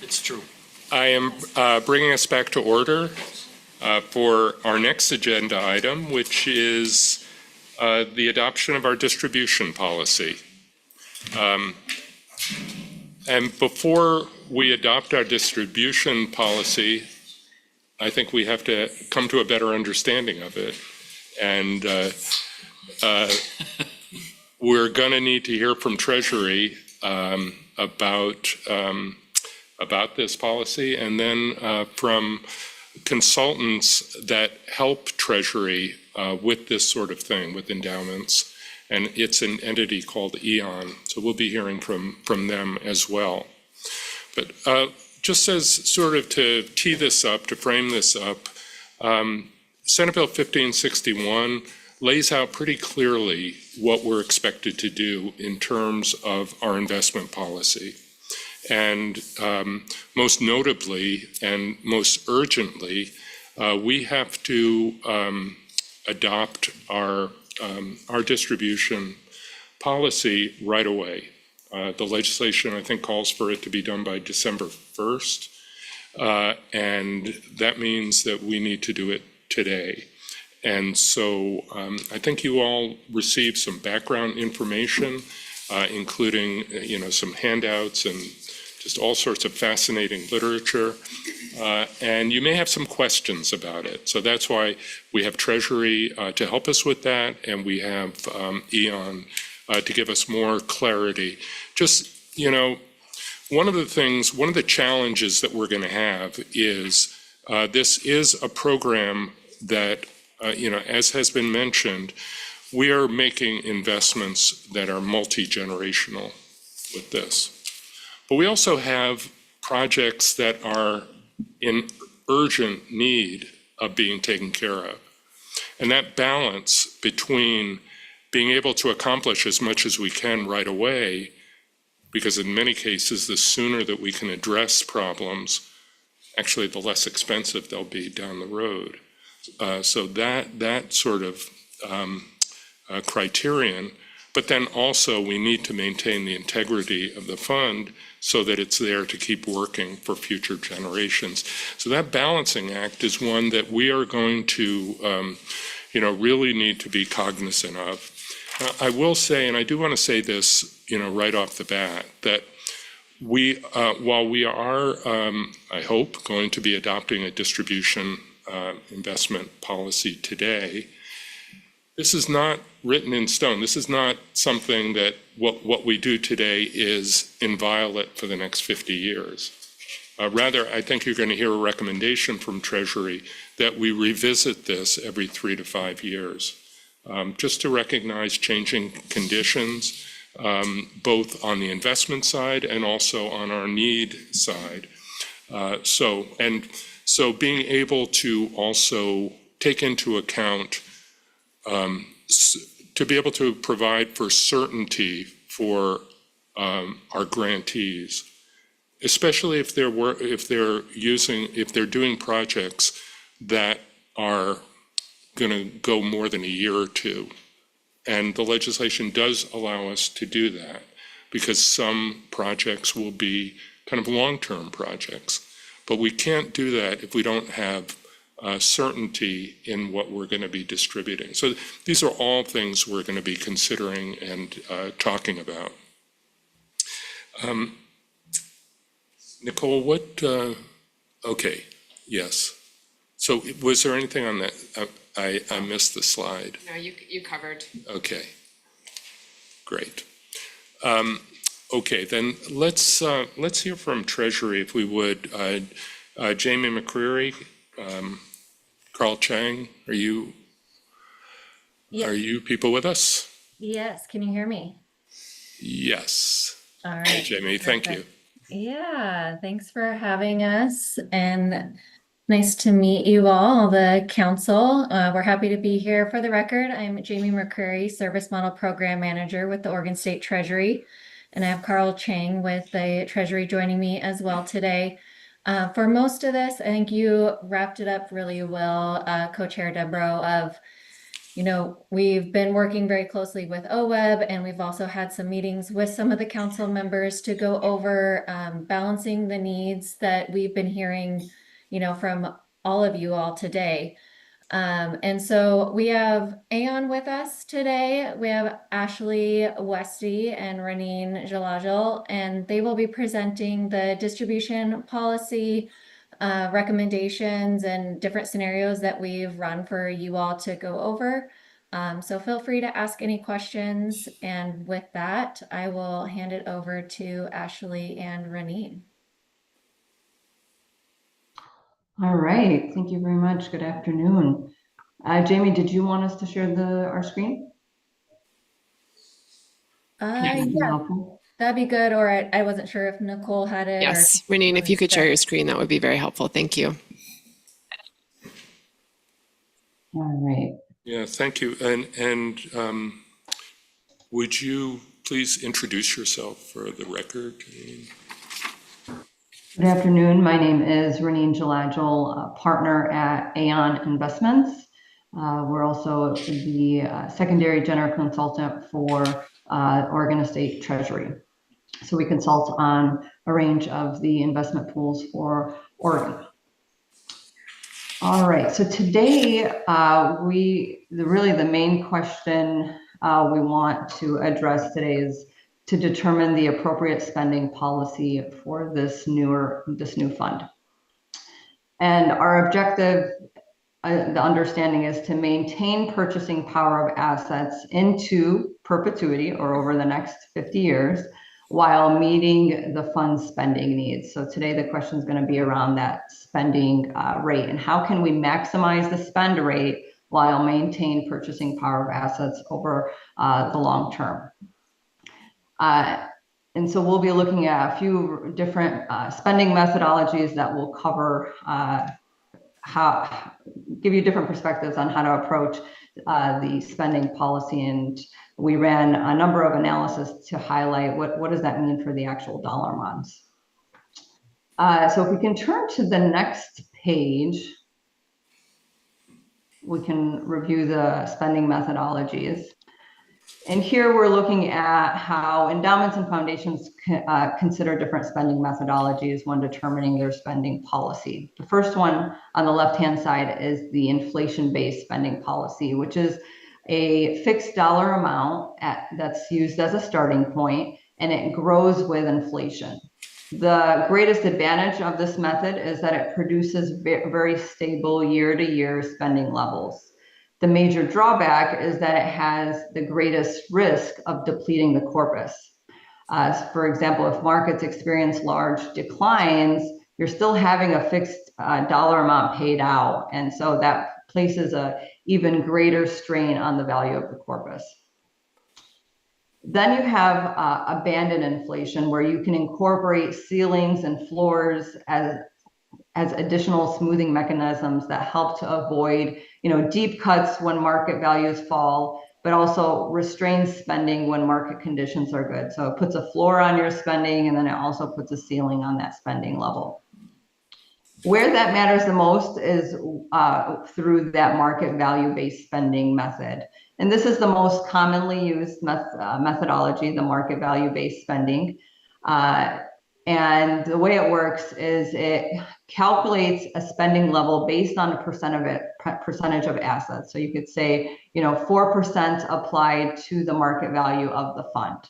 E: It's true.
A: I am bringing us back to order for our next agenda item, which is the adoption of our distribution policy. And before we adopt our distribution policy, I think we have to come to a better understanding of it. And we're going to need to hear from Treasury about this policy, and then from consultants that help Treasury with this sort of thing, with endowments. And it's an entity called EON, so we'll be hearing from them as well. But just as sort of to tee this up, to frame this up, Senate Bill 1561 lays out pretty clearly what we're expected to do in terms of our investment policy. And most notably and most urgently, we have to adopt our distribution policy right away. The legislation, I think, calls for it to be done by December 1st. And that means that we need to do it today. And so I think you all received some background information, including, some handouts and just all sorts of fascinating literature. And you may have some questions about it. So that's why we have Treasury to help us with that, and we have EON to give us more clarity. Just, one of the challenges that we're going to have is this is a program that, as has been mentioned, we are making investments that are multi-generational with this. But we also have projects that are in urgent need of being taken care of. And that balance between being able to accomplish as much as we can right away, because in many cases, the sooner that we can address problems, actually the less expensive they'll be down the road. So that sort of criterion, but then also we need to maintain the integrity of the fund so that it's there to keep working for future generations. So that balancing act is one that we are going to, really need to be cognizant of. I will say, and I do want to say this, right off the bat, that while we are, I hope, going to be adopting a distribution investment policy today, this is not written in stone. This is not something that what we do today is inviolate for the next 50 years. Rather, I think you're going to hear a recommendation from Treasury that we revisit this every 3 to 5 years, just to recognize changing conditions, both on the investment side and also on our need side. So being able to also take into account to be able to provide for certainty for our grantees, especially if they're doing projects that are going to go more than a year or two. And the legislation does allow us to do that because some projects will be kind of long-term projects. But we can't do that if we don't have certainty in what we're going to be distributing. So these are all things we're going to be considering and talking about. Nicole, okay, yes. So was there anything on that? I missed the slide.
M: No, you covered.
A: Okay, great. Okay, then let's hear from Treasury, if we would. Jamie McCreary, Carl Chang, are you? Are you people with us?
T: Yes, can you hear me?
A: Yes.
T: All
A: Hey,
T: right.
A: Jamie, thank you.
T: Yeah, thanks for having us and nice to meet you all, the council. We're happy to be here. For the record, I'm Jamie McCreary, Service Model Program Manager with the Oregon State Treasury. And I have Carl Chang with the Treasury joining me as well today. For most of this, I think you wrapped it up really well, Co-Chair Debro, of we've been working very closely with OWEB, and we've also had some meetings with some of the council members to go over balancing the needs that we've been hearing, from all of you all today. And so we have Aon with us today. We have Ashley Westy and Raneen Jalajal, and they will be presenting the distribution policy recommendations and different scenarios that we've run for you all to go over. So feel free to ask any questions. And with that, I will hand it over to Ashley and Raneen.
U: All right, thank you very much. Good afternoon. Jamie, did you want us to share our screen?
T: Yeah, that'd be good. Or I wasn't sure if Nicole had it.
M: Yes, Raneen, if you could share your screen, that would be very helpful. Thank you.
U: All right.
A: Yeah, thank you. And would you please introduce yourself for the record?
U: Good afternoon. My name is Raneen Jalajal, partner at Aon Investments. We're also the secondary general consultant for Oregon State Treasury. So we consult on a range of the investment pools for Oregon. All right, so today really the main question we want to address today is to determine the appropriate spending policy for this new fund. And our objective, the understanding, is to maintain purchasing power of assets into perpetuity or over the next 50 years while meeting the fund's spending needs. So today the question is going to be around that spending rate and how can we maximize the spend rate while maintain purchasing power of assets over the long term. And so we'll be looking at a few different spending methodologies that will cover give you different perspectives on how to approach the spending policy. And we ran a number of analysis to highlight what does that mean for the actual dollar amounts. So if we can turn to the next page, we can review the spending methodologies. And here we're looking at how endowments and foundations consider different spending methodologies when determining their spending policy. The first one on the left-hand side is the inflation-based spending policy, which is a fixed dollar amount that's used as a starting point, and it grows with inflation. The greatest advantage of this method is that it produces very stable year-to-year spending levels. The major drawback is that it has the greatest risk of depleting the corpus. For example, if markets experience large declines, you're still having a fixed dollar amount paid out. And so that places an even greater strain on the value of the corpus. Then you have abandoned inflation, where you can incorporate ceilings and floors as additional smoothing mechanisms that help to avoid deep cuts when market values fall, but also restrains spending when market conditions are good. So it puts a floor on your spending, and then it also puts a ceiling on that spending level. Where that matters the most is through that market value-based spending method. And this is the most commonly used methodology, the market value-based spending. And the way it works is it calculates a spending level based on a percentage of assets. So you could say, 4% applied to the market value of the fund.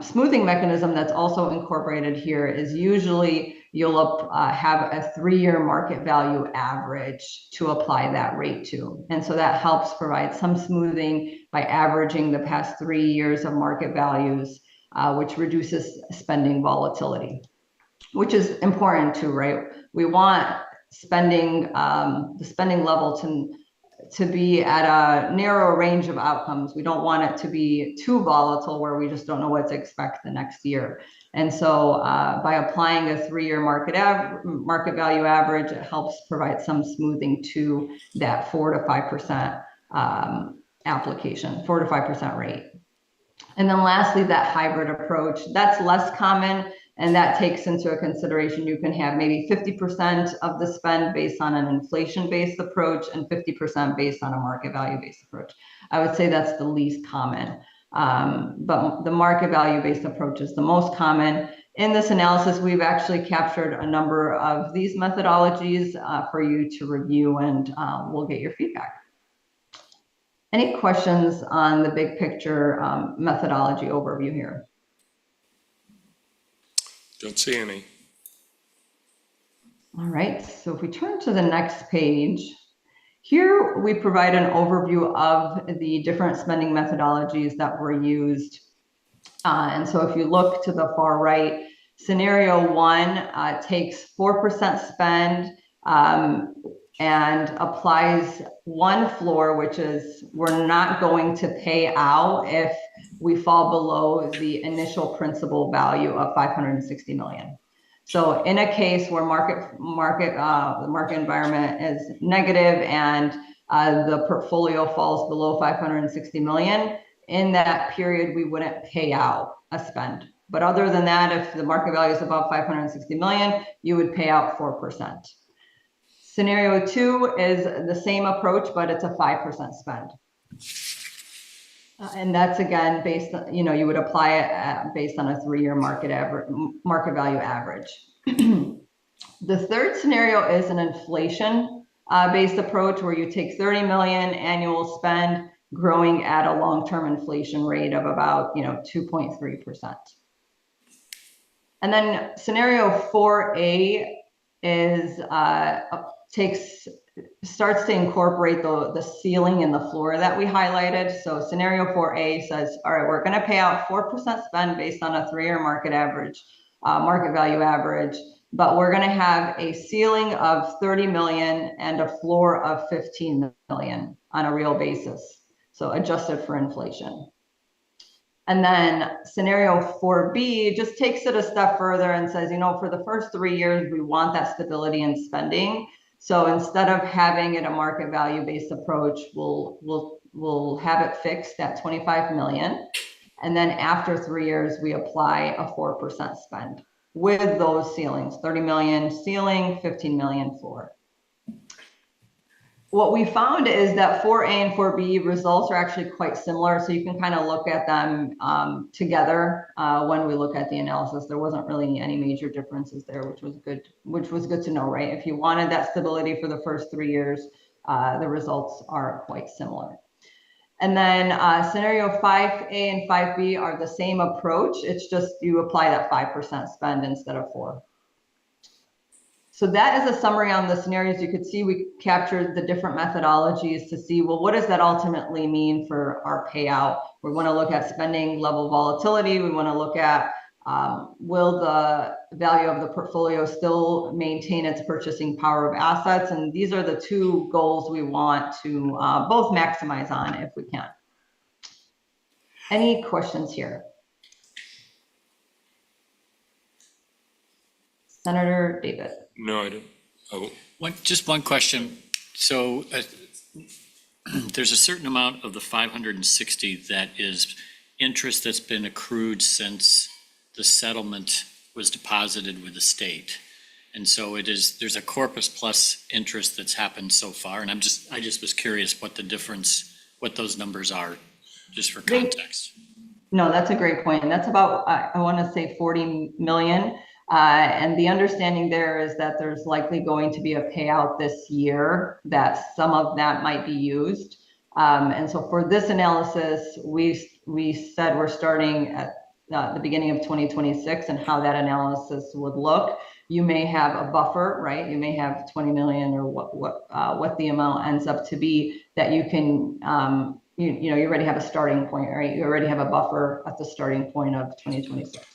U: Smoothing mechanism that's also incorporated here is usually you'll have a 3-year market value average to apply that rate to. And so that helps provide some smoothing by averaging the past 3 years of market values, which reduces spending volatility, which is important too, right? We want spending, the spending level to be at a narrow range of outcomes. We don't want it to be too volatile where we just don't know what to expect the next year. And so by applying a 3-year market value average, it helps provide some smoothing to that 4 to 5% application, 4 to 5% rate. And then lastly, that hybrid approach, that's less common, and that takes into consideration you can have maybe 50% of the spend based on an inflation-based approach and 50% based on a market value-based approach. I would say that's the least common, but the market value-based approach is the most common. In this analysis, we've actually captured a number of these methodologies for you to review, and we'll get your feedback. Any questions on the big picture methodology overview here?
A: Don't see any.
U: All right, so if we turn to the next page, here we provide an overview of the different spending methodologies that were used. And so if you look to the far right, scenario 1 takes 4% spend and applies one floor, which is we're not going to pay out if we fall below the initial principal value of $560 million. So in a case where the market environment is negative and the portfolio falls below $560 million, in that period, we wouldn't pay out a spend. But other than that, if the market value is above $560 million, you would pay out 4%. Scenario 2 is the same approach, but it's a 5% spend. And that's again based on, you would apply it based on a 3-year market value average. The third scenario is an inflation based approach where you take 30 million annual spend growing at a long-term inflation rate of about 2.3%. And then scenario 4A is starts to incorporate the ceiling and the floor that we highlighted. So scenario 4A says, all right, we're going to pay out 4% spend based on a 3-year market value average, but we're going to have a ceiling of 30 million and a floor of 15 million on a real basis. So adjusted for inflation. And then scenario 4B just takes it a step further and says, for the first 3 years, we want that stability in spending. So instead of having it a market value based approach, we'll have it fixed at 25 million. And then after 3 years, we apply a 4% spend with those ceilings, 30 million ceiling, 15 million floor. What we found is that 4A and 4B results are actually quite similar. So you can kind of look at them together when we look at the analysis. There wasn't really any major differences there, which was good to know, right? If you wanted that stability for the first 3 years, the results are quite similar. And then scenario 5A and 5B are the same approach. It's just you apply that 5% spend instead of 4%. So that is a summary on the scenarios. You could see we captured the different methodologies to see, well, what does that ultimately mean for our payout? We want to look at spending level volatility. We want to look at will the value of the portfolio still maintain its purchasing power of assets? And these are the 2 goals we want to both maximize on if we can. Any questions here? Senator David.
A: No, I don't. Oh.
E: Just one question. So there's a certain amount of the 560 that is interest that's been accrued since the settlement was deposited with the state. And so there's a corpus plus interest that's happened so far. And I just was curious what those numbers are, just for context.
U: No, that's a great point. That's about, I want to say 40 million. And the understanding there is that there's likely going to be a payout this year that some of that might be used. And so for this analysis, we said we're starting at the beginning of 2026 and how that analysis would look. You may have a buffer, right? You may have 20 million or what the amount ends up to be that you can, you already have a starting point, right? You already have a buffer at the starting point of 2026.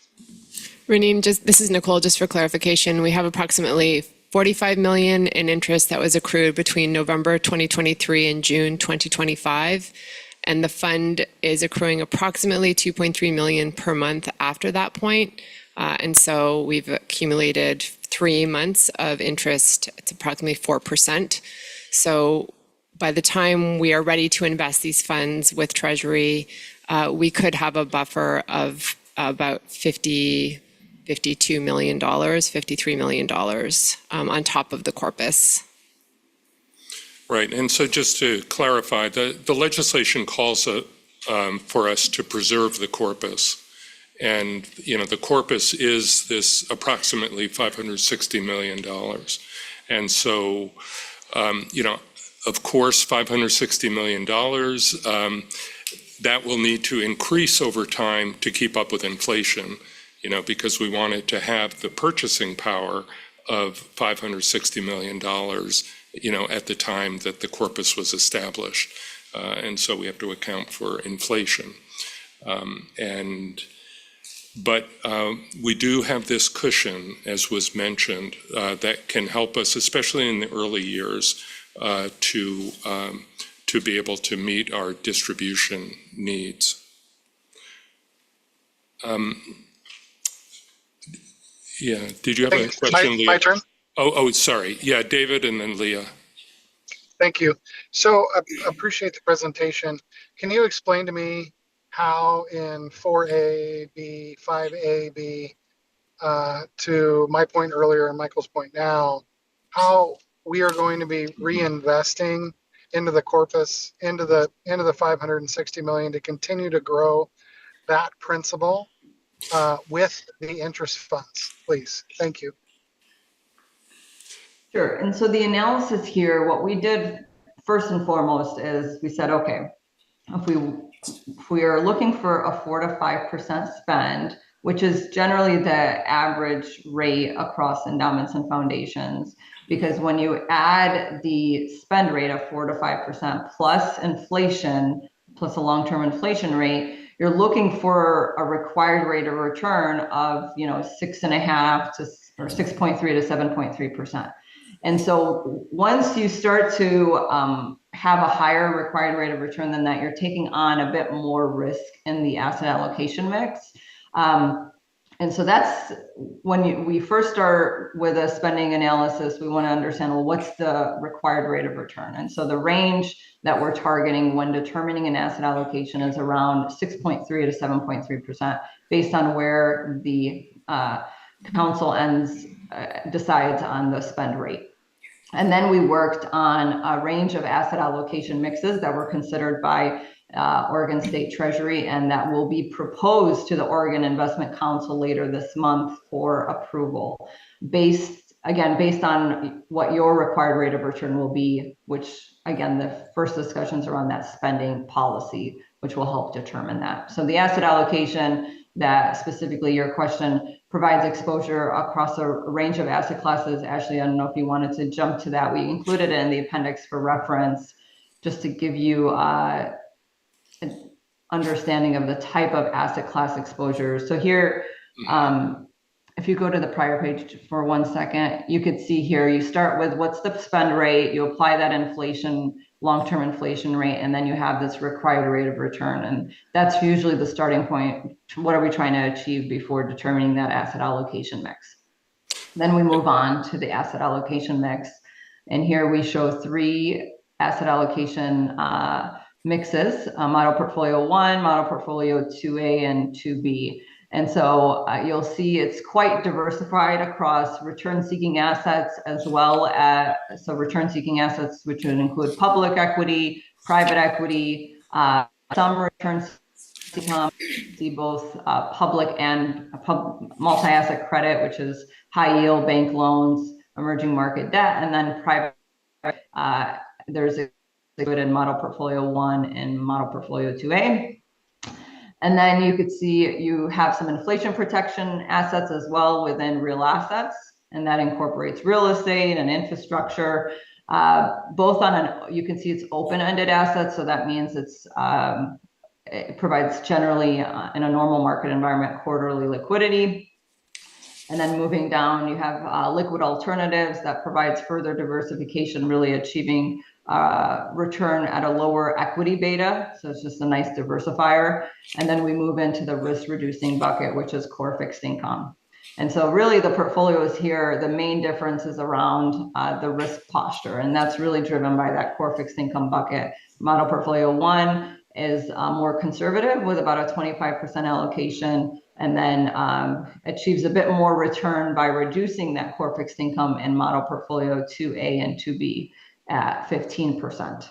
M: Reneen, this is Nicole, just for clarification. We have approximately $45 million in interest that was accrued between November 2023 and June 2025. And the fund is accruing approximately $2.3 million per month after that point. And so we've accumulated 3 months of interest. It's approximately 4%. So by the time we are ready to invest these funds with Treasury, we could have a buffer of about $52 million, $53 million on top of the corpus.
A: Right, and so just to clarify, the legislation calls for us to preserve the corpus. And, the corpus is this approximately $560 million. And so, of course, $560 million, that will need to increase over time to keep up with inflation, because we wanted to have the purchasing power of $560 million, at the time that the corpus was established. And so we have to account for inflation. But we do have this cushion, as was mentioned, that can help us, especially in the early years, to be able to meet our distribution needs. Yeah, did you have a question, Leah?
L: My turn?
A: Oh, sorry. Yeah, David and then Leah.
L: Thank you. So I appreciate the presentation. Can you explain to me how in 4A, B, 5A, B, to my point earlier and Michael's point now, how we are going to be reinvesting into the corpus, into the $560 million to continue to grow that principal with the interest funds, please? Thank you.
U: Sure. And so the analysis here, what we did first and foremost is we said, okay, if we are looking for a 4 to 5% spend, which is generally the average rate across endowments and foundations, because when you add the spend rate of 4 to 5% plus inflation, plus a long-term inflation rate, you're looking for a required rate of return of 6.5 to or 6.3 to 7.3%. And so once you start to have a higher required rate of return than that, you're taking on a bit more risk in the asset allocation mix. And so that's when we first start with a spending analysis, we want to understand, well, what's the required rate of return? And so the range that we're targeting when determining an asset allocation is around 6.3 to 7.3% based on where the council decides on the spend rate. And then we worked on a range of asset allocation mixes that were considered by Oregon State Treasury, and that will be proposed to the Oregon Investment Council later this month for approval, based on what your required rate of return will be, which again, the first discussions are on that spending policy, which will help determine that. So the asset allocation, that specifically your question, provides exposure across a range of asset classes. Ashley, I don't know if you wanted to jump to that. We included it in the appendix for reference, just to give you an understanding of the type of asset class exposure. So here, if you go to the prior page for 1 second, you could see here, you start with what's the spend rate, you apply that inflation, long-term inflation rate, and then you have this required rate of return. And that's usually the starting point. What are we trying to achieve before determining that asset allocation mix? Then we move on to the asset allocation mix. And here we show 3 asset allocation mixes, model portfolio 1, model portfolio 2A, and 2B. And so you'll see it's quite diversified across return-seeking assets, as well as return-seeking assets, which would include public equity, private equity, some return-seeking, see both public and multi-asset credit, which is high-yield bank loans, emerging market debt, and then private. There's a good in model portfolio 1 and model portfolio 2A. And then you could see you have some inflation protection assets as well within real assets, and that incorporates real estate and infrastructure, both on you can see it's open-ended assets, so that means it provides generally in a normal market environment quarterly liquidity. And then moving down, you have liquid alternatives that provides further diversification, really achieving return at a lower equity beta. So it's just a nice diversifier. And then we move into the risk reducing bucket, which is core fixed income. And so really the portfolios here, the main difference is around the risk posture, and that's really driven by that core fixed income bucket. Model portfolio 1 is more conservative with about a 25% allocation, and then achieves a bit more return by reducing that core fixed income in model portfolio 2A and 2B at 15%.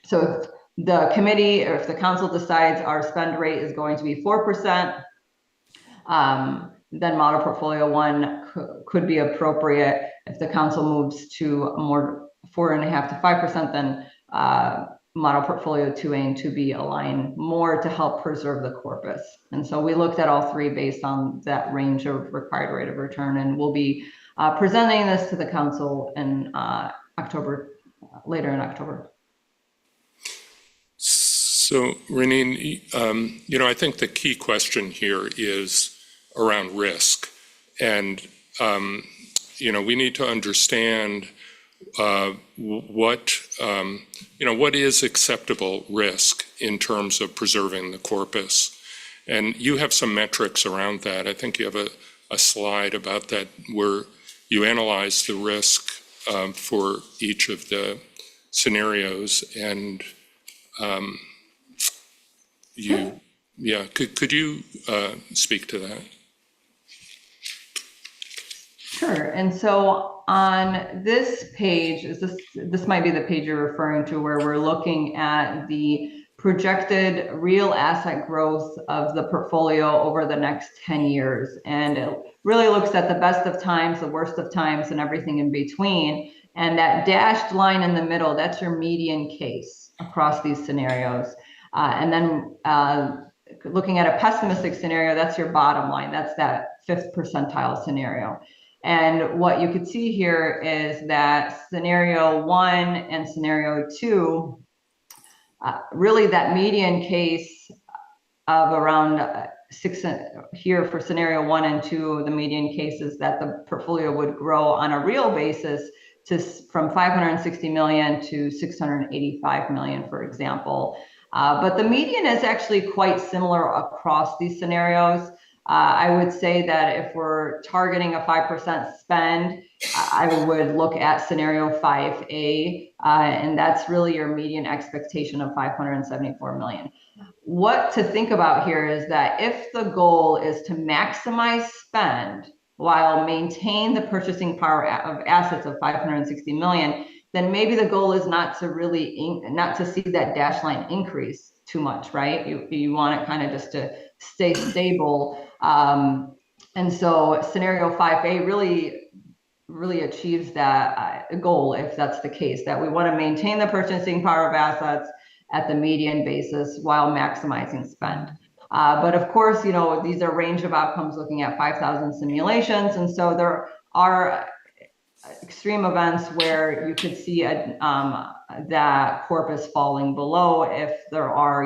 U: So if the committee or if the council decides our spend rate is going to be 4%, then model portfolio 1 could be appropriate. If the council moves to a more 4.5% to 5%, then model portfolio 2A and 2B align more to help preserve the corpus. And so we looked at all three based on that range of required rate of return, and we'll be presenting this to the council in October, later in October.
A: So, Renine, I think the key question here is around risk. And, we need to understand what is acceptable risk in terms of preserving the corpus. And you have some metrics around that. I think you have a slide about that where you analyze the risk for each of the scenarios. And could you speak to that?
U: Sure. And so on this page, this might be the page you're referring to, where we're looking at the projected real asset growth of the portfolio over the next 10 years. And it really looks at the best of times, the worst of times, and everything in between. And that dashed line in the middle, that's your median case across these scenarios. And then looking at a pessimistic scenario, that's your bottom line. That's that 5th percentile scenario. And what you could see here is that scenario 1 and scenario 2, really that median case of around 6 here for scenario 1 and 2, the median case is that the portfolio would grow on a real basis from 560 million to 685 million, for example. But the median is actually quite similar across these scenarios. I would say that if we're targeting a 5% spend, I would look at scenario 5A, and that's really your median expectation of 574 million. What to think about here is that if the goal is to maximize spend while maintain the purchasing power of assets of 560 million, then maybe the goal is not to see that dash line increase too much, right? You want it kind of just to stay stable. And so scenario 5A really achieves that goal, if that's the case, that we want to maintain the purchasing power of assets at the median basis while maximizing spend. But of course, these are range of outcomes looking at 5,000 simulations. And so there are extreme events where you could see that corpus falling below if there are,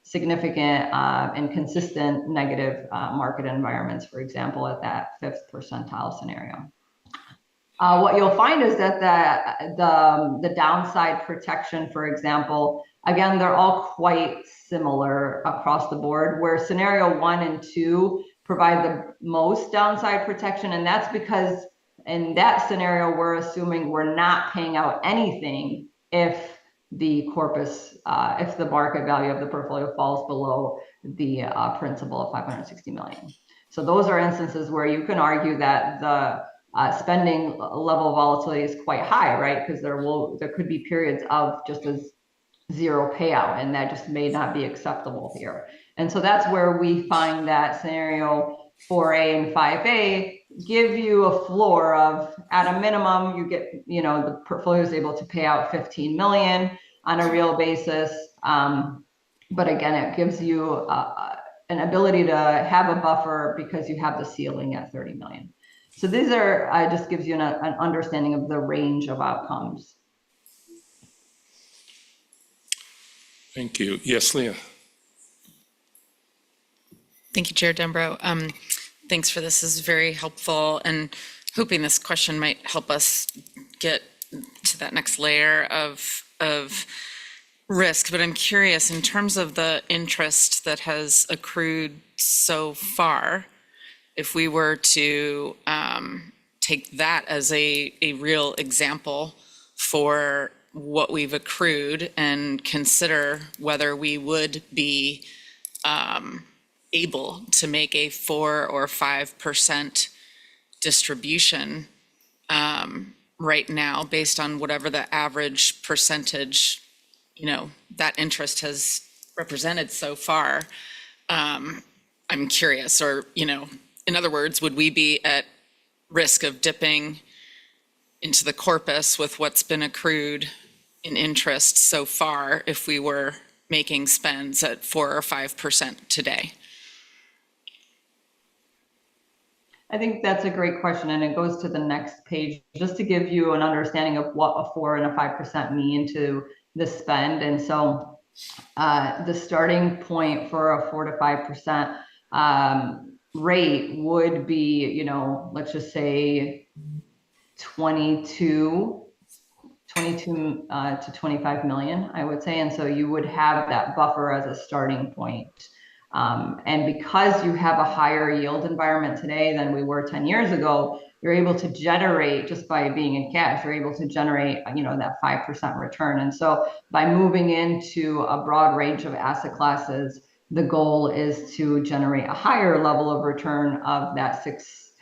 U: significant and consistent negative market environments, for example, at that 5th percentile scenario. What you'll find is that the downside protection, for example, again, they're all quite similar across the board, where scenario 1 and 2 provide the most downside protection. And that's because in that scenario, we're assuming we're not paying out anything if the corpus, if the market value of the portfolio falls below the principal of 560 million. So those are instances where you can argue that the spending level of volatility is quite high, right? Because there could be periods of just a zero payout, and that just may not be acceptable here. And so that's where we find that scenario 4A and 5A give you a floor of, at a minimum, you get, the portfolio is able to pay out 15 million on a real basis. But again, it gives you an ability to have a buffer because you have the ceiling at 30 million. So these are, just gives you an understanding of the range of outcomes.
A: Thank you. Yes, Leah.
F: Thank you, Chair Dembro. Thanks for this. This is very helpful, and hoping this question might help us get to that next layer of risk. But I'm curious, in terms of the interest that has accrued so far, if we were to take that as a real example for what we've accrued and consider whether we would be able to make a 4 or 5% distribution right now based on whatever the average percentage, that interest has represented so far. I'm curious, or, in other words, would we be at risk of dipping into the corpus with what's been accrued in interest so far if we were making spends at 4 or 5% today?
U: I think that's a great question, and it goes to the next page, just to give you an understanding of what a 4 and a 5% mean to the spend. And so the starting point for a 4 to 5% rate would be, let's just say 22 to 25 million, I would say. And so you would have that buffer as a starting point. And because you have a higher yield environment today than we were 10 years ago, you're able to generate, just by being in cash, you're able to generate, that 5% return. And so by moving into a broad range of asset classes, the goal is to generate a higher level of return of that 6,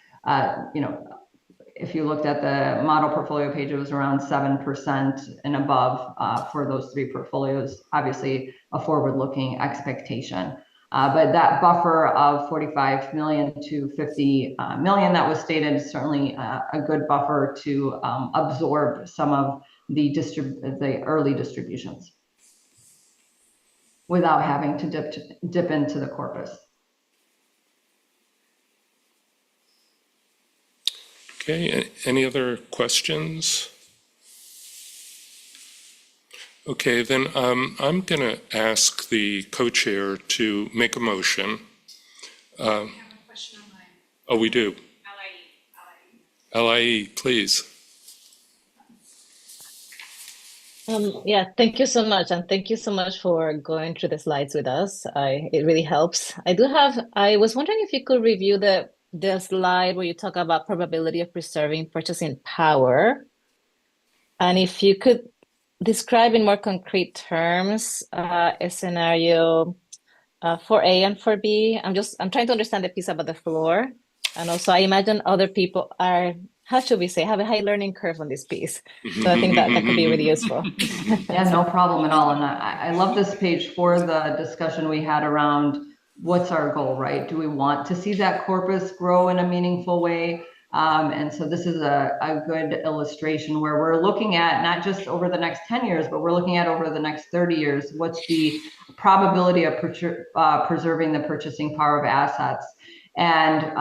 U: if you looked at the model portfolio page, it was around 7% and above for those 3 portfolios, obviously a forward-looking expectation. But that buffer of 45 million to 50 million that was stated is certainly a good buffer to absorb some of the early distributions without having to dip into the corpus.
A: Okay, any other questions? Okay, then I'm going to ask the co-chair to make a motion.
N: I have a question online.
A: Oh, we do. LIE, please.
I: Yeah, thank you so much. And thank you so much for going through the slides with us. It really helps. I was wondering if you could review the slide where you talk about probability of preserving purchasing power. And if you could describe in more concrete terms a scenario for A and for B. I'm trying to understand the piece about the floor. And also I imagine other people have a high learning curve on this piece. So I think that could be really useful.
U: Yeah, no problem at all. And I love this page for the discussion we had around what's our goal, right? Do we want to see that corpus grow in a meaningful way? And so this is a good illustration where we're looking at not just over the next 10 years, but we're looking at over the next 30 years, what's the probability of preserving the purchasing power of assets. And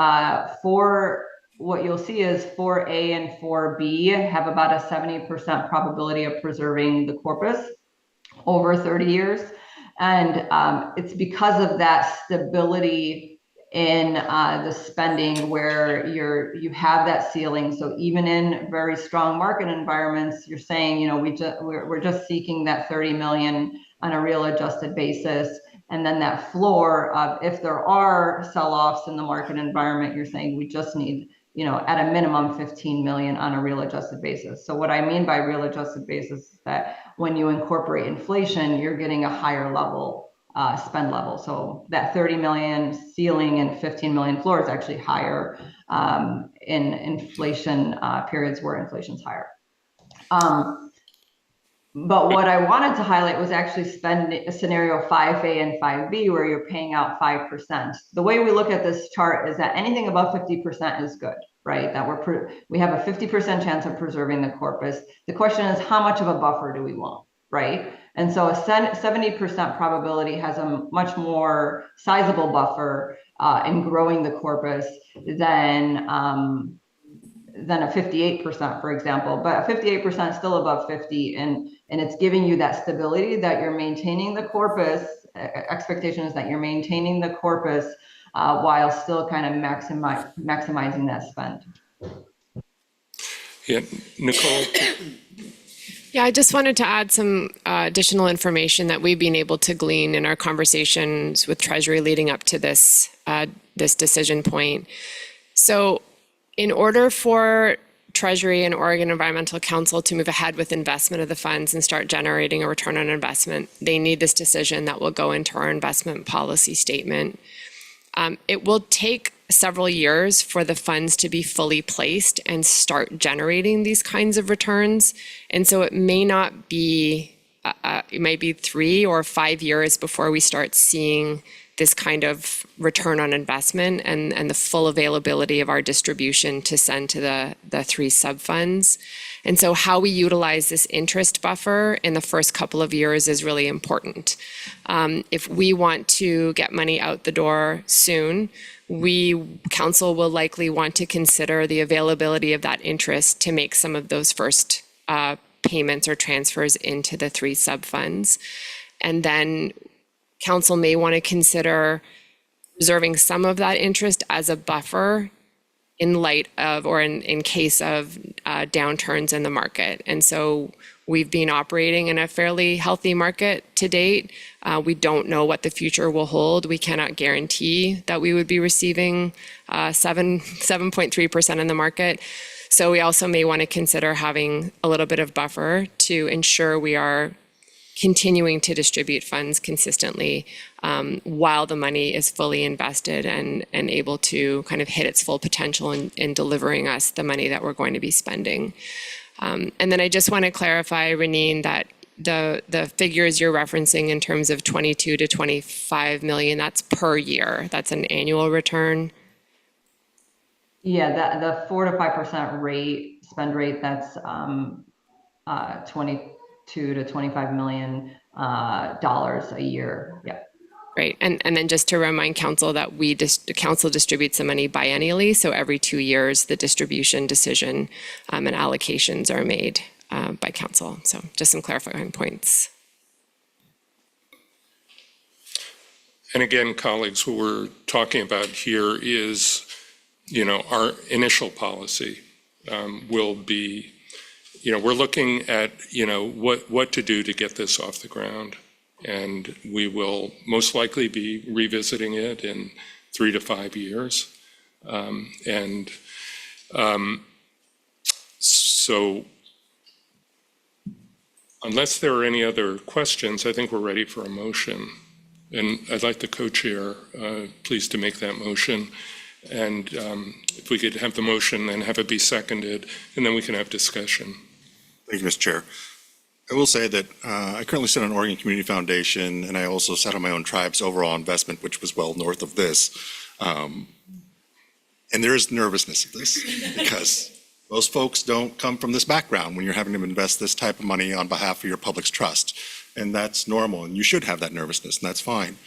U: for what you'll see is 4A and 4B have about a 70% probability of preserving the corpus over 30 years. And it's because of that stability in the spending where you have that ceiling. So even in very strong market environments, you're saying, we're just seeking that 30 million on a real adjusted basis. And then that floor of, if there are sell-offs in the market environment, you're saying we just need, at a minimum 15 million on a real adjusted basis. So what I mean by real adjusted basis is that when you incorporate inflation, you're getting a higher level spend level. So that 30 million ceiling and 15 million floor is actually higher in inflation periods where inflation's higher. But what I wanted to highlight was actually scenario 5A and 5B where you're paying out 5%. The way we look at this chart is that anything above 50% is good, right? That we have a 50% chance of preserving the corpus. The question is, how much of a buffer do we want, right? And so a 70% probability has a much more sizable buffer in growing the corpus than a 58%, for example. But a 58% is still above 50, and it's giving you that stability that you're maintaining the corpus. Expectation is that you're maintaining the corpus while still kind of maximizing that spend.
A: Yeah, Nicole,
M: Yeah, I just wanted to add some additional information that we've been able to glean in our conversations with Treasury leading up to this decision point. So in order for Treasury and Oregon Environmental Council to move ahead with investment of the funds and start generating a return on investment, they need this decision that will go into our investment policy statement. It will take several years for the funds to be fully placed and start generating these kinds of returns. And so it may not be, it might be 3 or 5 years before we start seeing this kind of return on investment and the full availability of our distribution to send to the 3 sub-funds. And so how we utilize this interest buffer in the first couple of years is really important. If we want to get money out the door soon, council will likely want to consider the availability of that interest to make some of those first payments or transfers into the 3 sub-funds. And then council may want to consider reserving some of that interest as a buffer in light of, or in case of downturns in the market. And so we've been operating in a fairly healthy market to date. We don't know what the future will hold. We cannot guarantee that we would be receiving 7.3% in the market. So we also may want to consider having a little bit of buffer to ensure we are continuing to distribute funds consistently while the money is fully invested and able to kind of hit its full potential in delivering us the money that we're going to be spending. And then I just want to clarify, Reneen, that the figures you're referencing in terms of 22 to 25 million, that's per year. That's an annual return.
U: Yeah, the 4 to 5% spend rate, that's 22 to 25 million dollars a year. Yeah.
M: Right. And then just to remind council that the council distributes the money biennially. So every 2 years, the distribution decision and allocations are made by council. So just some clarifying points.
A: and again, colleagues, what we're talking about here is, our initial policy will be, we're looking at, what to do to get this off the ground. And we will most likely be revisiting it in 3 to 5 years. So unless there are any other questions, I think we're ready for a motion. And I'd like the co-chair, please, to make that motion. And if we could have the motion and have it be seconded, and then we can have discussion.
B: Thank you, Mr. Chair. I will say that I currently sit on Oregon Community Foundation, and I also sat on my own tribe's overall investment, which was well north of this. And there is nervousness of this because most folks don't come from this background when you're having to invest this type of money on behalf of your public's trust. And that's normal, and you should have that nervousness, and that's fine.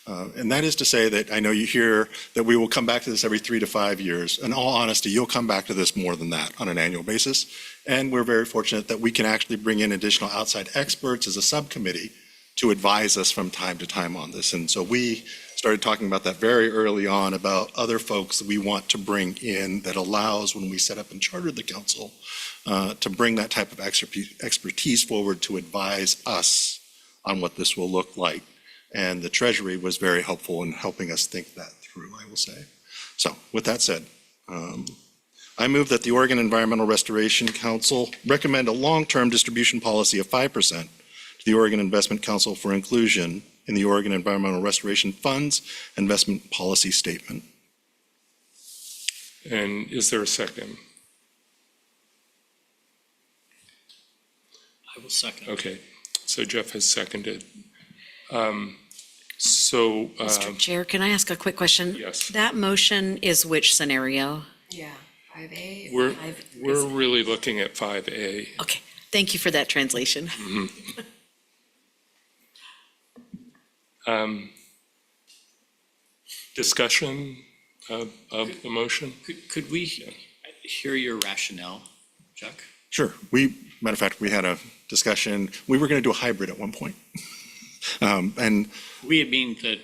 B: And that is to say that I know you hear that we will come back to this every 3 to 5 years. In all honesty, you'll come back to this more than that on an annual basis. And we're very fortunate that we can actually bring in additional outside experts as a subcommittee to advise us from time to time on this. And so we started talking about that very early on, about other folks that we want to bring in that allows, when we set up and chartered the council, to bring that type of expertise forward to advise us on what this will look like. And the Treasury was very helpful in helping us think that through, I will say. So with that said, I move that the Oregon Environmental Restoration Council recommend a long-term distribution policy of 5% to the Oregon Investment Council for inclusion in the Oregon Environmental Restoration Fund's investment policy statement.
A: And is there a second?
E: I will second.
A: Okay, so Jeff has seconded.
C: Mr. Chair, can I ask a quick question?
A: Yes.
C: That motion is which scenario?
G: Yeah, 5A.
A: We're really looking at 5A.
C: Okay, thank you for that translation.
A: Discussion of the motion?
E: Could we hear your rationale, Chuck?
B: Sure. Matter of fact, we had a discussion. We were going to do a hybrid at one point. And
E: We had mean the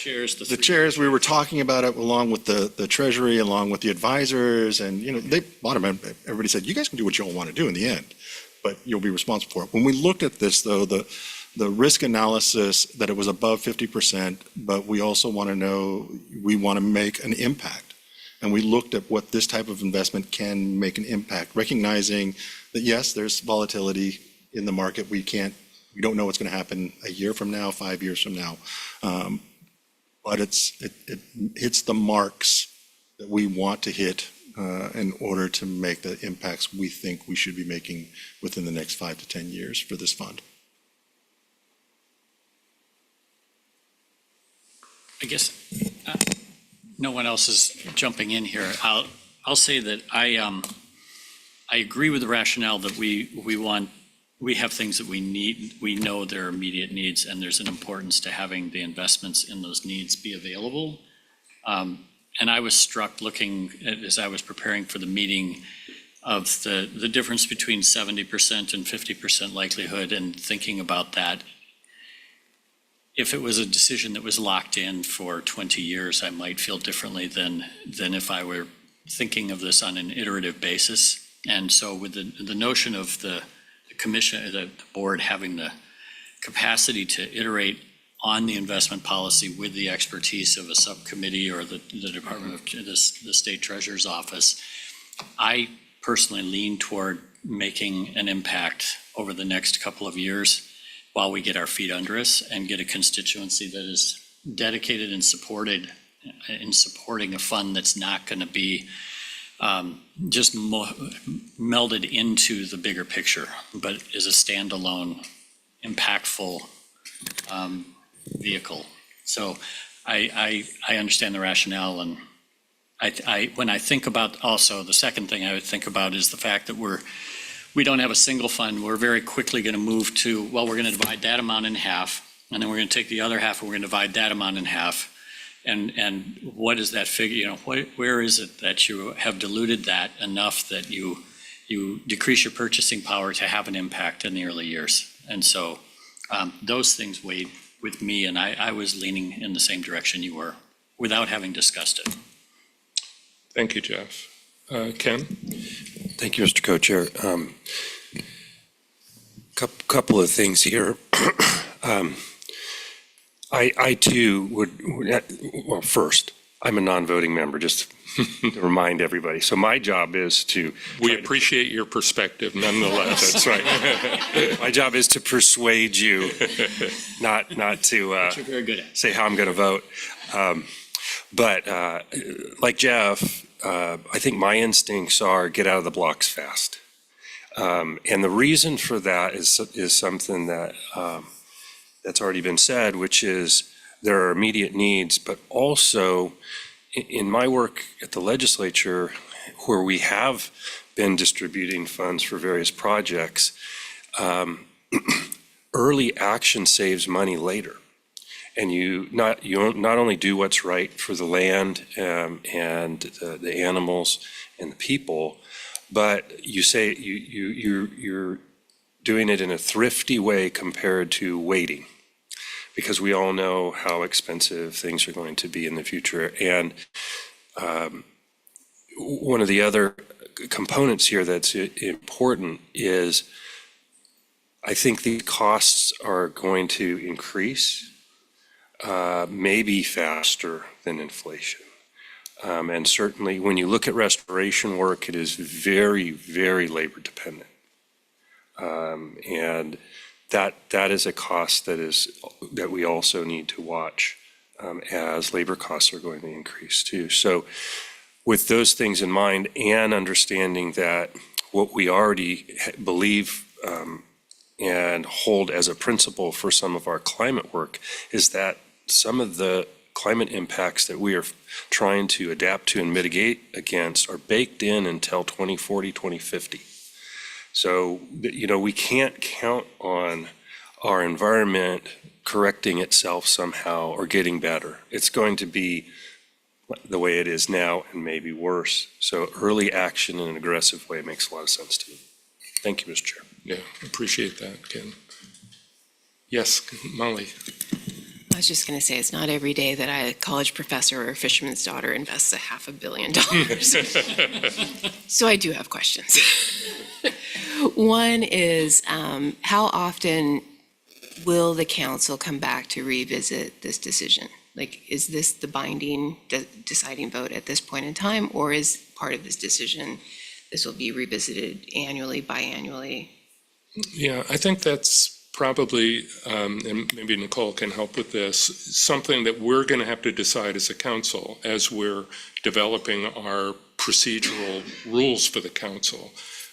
E: chairs,
B: the chairs, we were talking about it along with the treasury, along with the advisors, and, they bottom end, everybody said, you guys can do what you all want to do in the end, but you'll be responsible for it. When we looked at this, though, the risk analysis, that it was above 50%, but we also want to know, we want to make an impact. And we looked at what this type of investment can make an impact, recognizing that, yes, there's volatility in the market. We don't know what's going to happen a year from now, 5 years from now. But it hits the marks that we want to hit in order to make the impacts we think we should be making within the next 5 to 10 years for this fund.
E: I guess no one else is jumping in here. I'll say that I agree with the rationale that we have things that we need. We know there are immediate needs, and there's an importance to having the investments in those needs be available. And I was struck looking at, as I was preparing for the meeting, of the difference between 70% and 50% likelihood, and thinking about that. If it was a decision that was locked in for 20 years, I might feel differently than if I were thinking of this on an iterative basis. And so with the notion of the commission, the board having the capacity to iterate on the investment policy with the expertise of a subcommittee or the Department of the State Treasurer's Office, I personally lean toward making an impact over the next couple of years while we get our feet under us and get a constituency that is dedicated and supported in supporting a fund that's not going to be just melded into the bigger picture, but is a standalone, impactful vehicle. So I understand the rationale, and when I think about, also the second thing I would think about is the fact that we don't have a single fund. We're very quickly going to move to, well, we're going to divide that amount in half, and then we're going to take the other half and we're going to divide that amount in half. And what is that figure? Where is it that you have diluted that enough that you decrease your purchasing power to have an impact in the early years? And so those things weighed with me, and I was leaning in the same direction you were without having discussed it.
A: Thank you, Jeff. Ken?
D: Thank you, Mr. Co-Chair. Couple of things here. I too well, first, I'm a non-voting member, just to remind everybody. So my job is to.
A: We appreciate your perspective nonetheless.
D: That's right. My job is to persuade you, not to
E: You're very good at.
D: say how I'm going to vote. But like Jeff, I think my instincts are get out of the blocks fast. And the reason for that is something that that's already been said, which is there are immediate needs, but also in my work at the legislature, where we have been distributing funds for various projects, early action saves money later. And you not only do what's right for the land and the animals and the people, but you're doing it in a thrifty way compared to waiting, because we all know how expensive things are going to be in the future. And one of the other components here that's important is I think the costs are going to increase, maybe faster than inflation. And certainly when you look at restoration work, it is very, very labor dependent. And that is a cost that we also need to watch as labor costs are going to increase too. So with those things in mind, and understanding that what we already believe and hold as a principle for some of our climate work is that some of the climate impacts that we are trying to adapt to and mitigate against are baked in until 2040, 2050. So, we can't count on our environment correcting itself somehow or getting better. It's going to be the way it is now and maybe worse. So early action in an aggressive way makes a lot of sense to me. Thank you, Mr. Chair.
A: Yeah, appreciate that, Ken. Yes, Molly.
G: I was just going to say, it's not every day that a college professor or a fisherman's daughter invests $500 million. So I do have questions. One is, how often will the council come back to revisit this decision? Like, is this the binding deciding vote at this point in time, or is part of this decision, this will be revisited annually, biannually?
A: Yeah, I think that's probably, and maybe Nicole can help with this, something that we're going to have to decide as a council as we're developing our procedural rules for the council,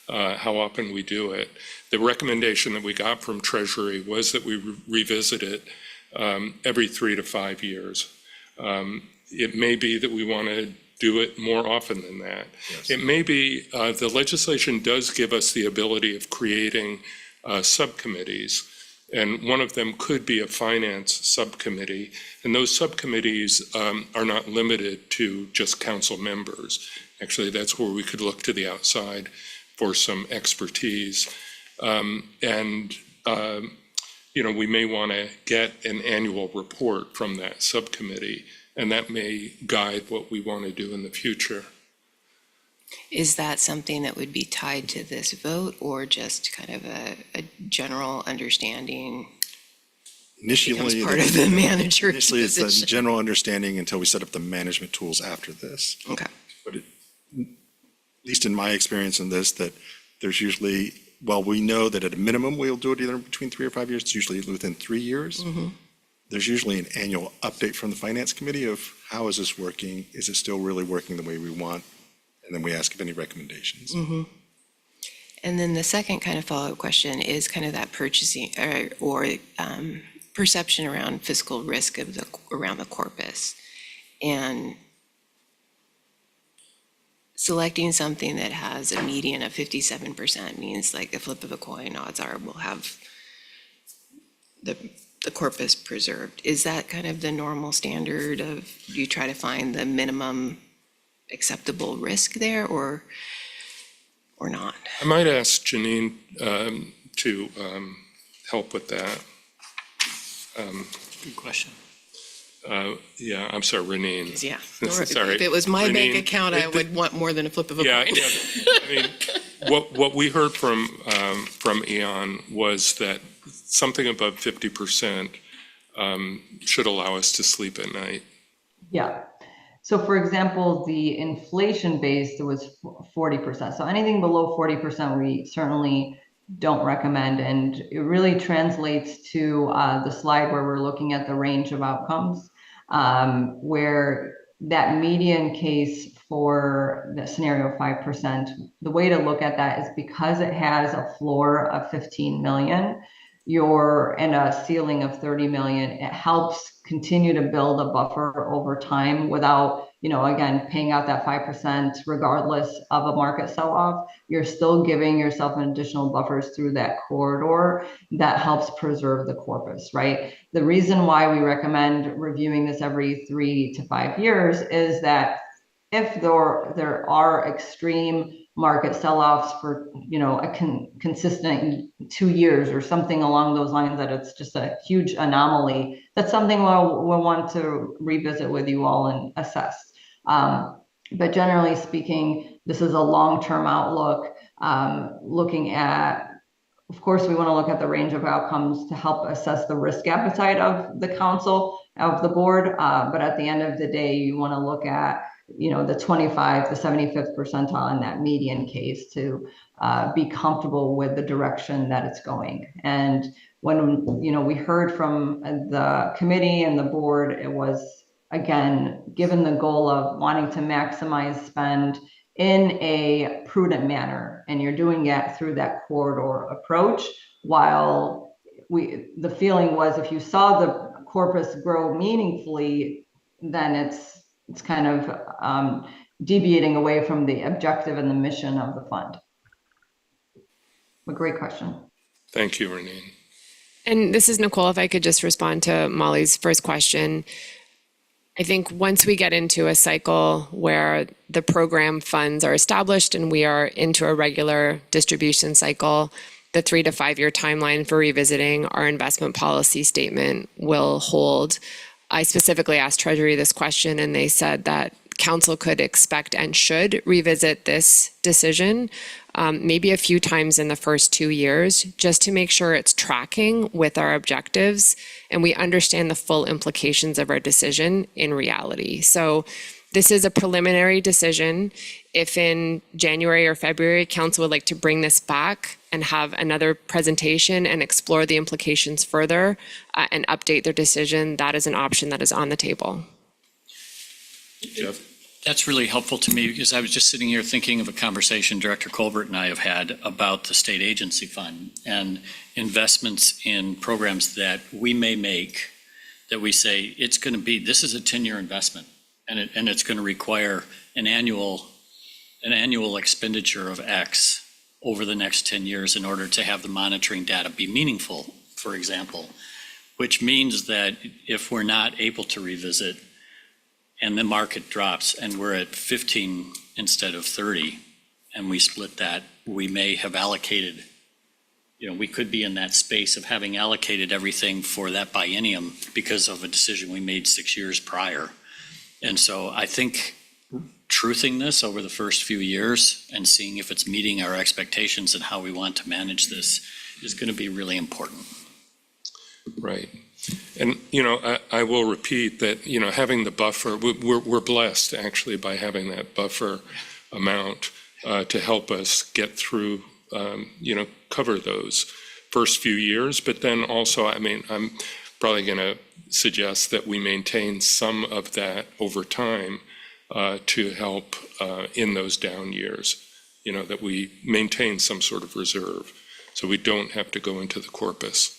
A: how often we do it. The recommendation that we got from Treasury was that we revisit it every 3 to 5 years. It may be that we want to do it more often than that. Yes. It may be, the legislation does give us the ability of creating subcommittees, and one of them could be a finance subcommittee, and those subcommittees are not limited to just council members. Actually, that's where we could look to the outside for some expertise. We may want to get an annual report from that subcommittee, and that may guide what we want to do in the future.
G: Is that something that would be tied to this vote, or just kind of a general understanding?
B: Initially,
G: part of the manager's
B: initially it's a
G: position.
B: general understanding until we set up the management tools after this.
G: Okay.
B: But at least in my experience in this, that there's usually, well, we know that at a minimum, we'll do it either between 3 or 5 years. It's usually within 3 years.
G: Mm-hmm.
B: There's usually an annual update from the finance committee of how is this working? Is it still really working the way we want? And then we ask if any recommendations.
G: Mm-hmm. And then the second kind of follow-up question is kind of that purchasing or perception around fiscal risk of around the corpus. And selecting something that has a median of 57% means, like the flip of a coin, odds are we'll have the corpus preserved. Is that kind of the normal standard of, do you try to find the minimum acceptable risk there, or not?
A: I might ask Janine to help with that.
E: Good question.
A: Yeah, I'm sorry, Renine.
G: Yeah.
A: Sorry.
G: If it was my bank
A: Renine,
G: account, I would want more than a flip of a
A: Yeah,
G: coin.
A: yeah. I mean, what we heard from Eon was that something above 50% should allow us to sleep at night.
U: Yeah. So for example, the inflation based was 40%. So anything below 40%, we certainly don't recommend. And it really translates to the slide where we're looking at the range of outcomes, where that median case for the scenario 5%, the way to look at that is because it has a floor of 15 million, and a ceiling of 30 million, it helps continue to build a buffer over time without, again, paying out that 5% regardless of a market sell-off. You're still giving yourself an additional buffers through that corridor that helps preserve the corpus, right? The reason why we recommend reviewing this every 3 to 5 years is that if there are extreme market sell-offs for a consistent 2 years or something along those lines, that it's just a huge anomaly, that's something we'll want to revisit with you all and assess. But generally speaking, this is a long-term outlook, looking at, of course, we want to look at the range of outcomes to help assess the risk appetite of the council, of the board, but at the end of the day, you want to look at the 25th, the 75th percentile in that median case to be comfortable with the direction that it's going. And when we heard from the committee and the board, it was, again, given the goal of wanting to maximize spend in a prudent manner, and you're doing it through that corridor approach, while the feeling was if you saw the corpus grow meaningfully, then it's kind of deviating away from the objective and the mission of the fund. A great question.
A: Thank you, Renine.
M: And this is Nicole, if I could just respond to Molly's first question. I think once we get into a cycle where the program funds are established and we are into a regular distribution cycle, the 3 to 5 year timeline for revisiting our investment policy statement will hold. I specifically asked Treasury this question, and they said that council could expect and should revisit this decision maybe a few times in the first 2 years, just to make sure it's tracking with our objectives and we understand the full implications of our decision in reality. So this is a preliminary decision. If in January or February, council would like to bring this back and have another presentation and explore the implications further and update their decision, that is an option that is on the table.
A: Jeff?
E: That's really helpful to me because I was just sitting here thinking of a conversation Director Colbert and I have had about the state agency fund and investments in programs that we may make that we say it's going to be, this is a 10-year investment and it's going to require an annual expenditure of X over the next 10 years in order to have the monitoring data be meaningful, for example, which means that if we're not able to revisit and the market drops and we're at 15 instead of 30, and we split that, we may have allocated, we could be in that space of having allocated everything for that biennium because of a decision we made 6 years prior. And so I think truthing this over the first few years and seeing if it's meeting our expectations and how we want to manage this is going to be really important.
A: Right. And, I will repeat that, having the buffer, we're blessed actually by having that buffer amount to help us get through, cover those first few years. But then also, I'm probably going to suggest that we maintain some of that over time to help in those down years, that we maintain some sort of reserve so we don't have to go into the corpus.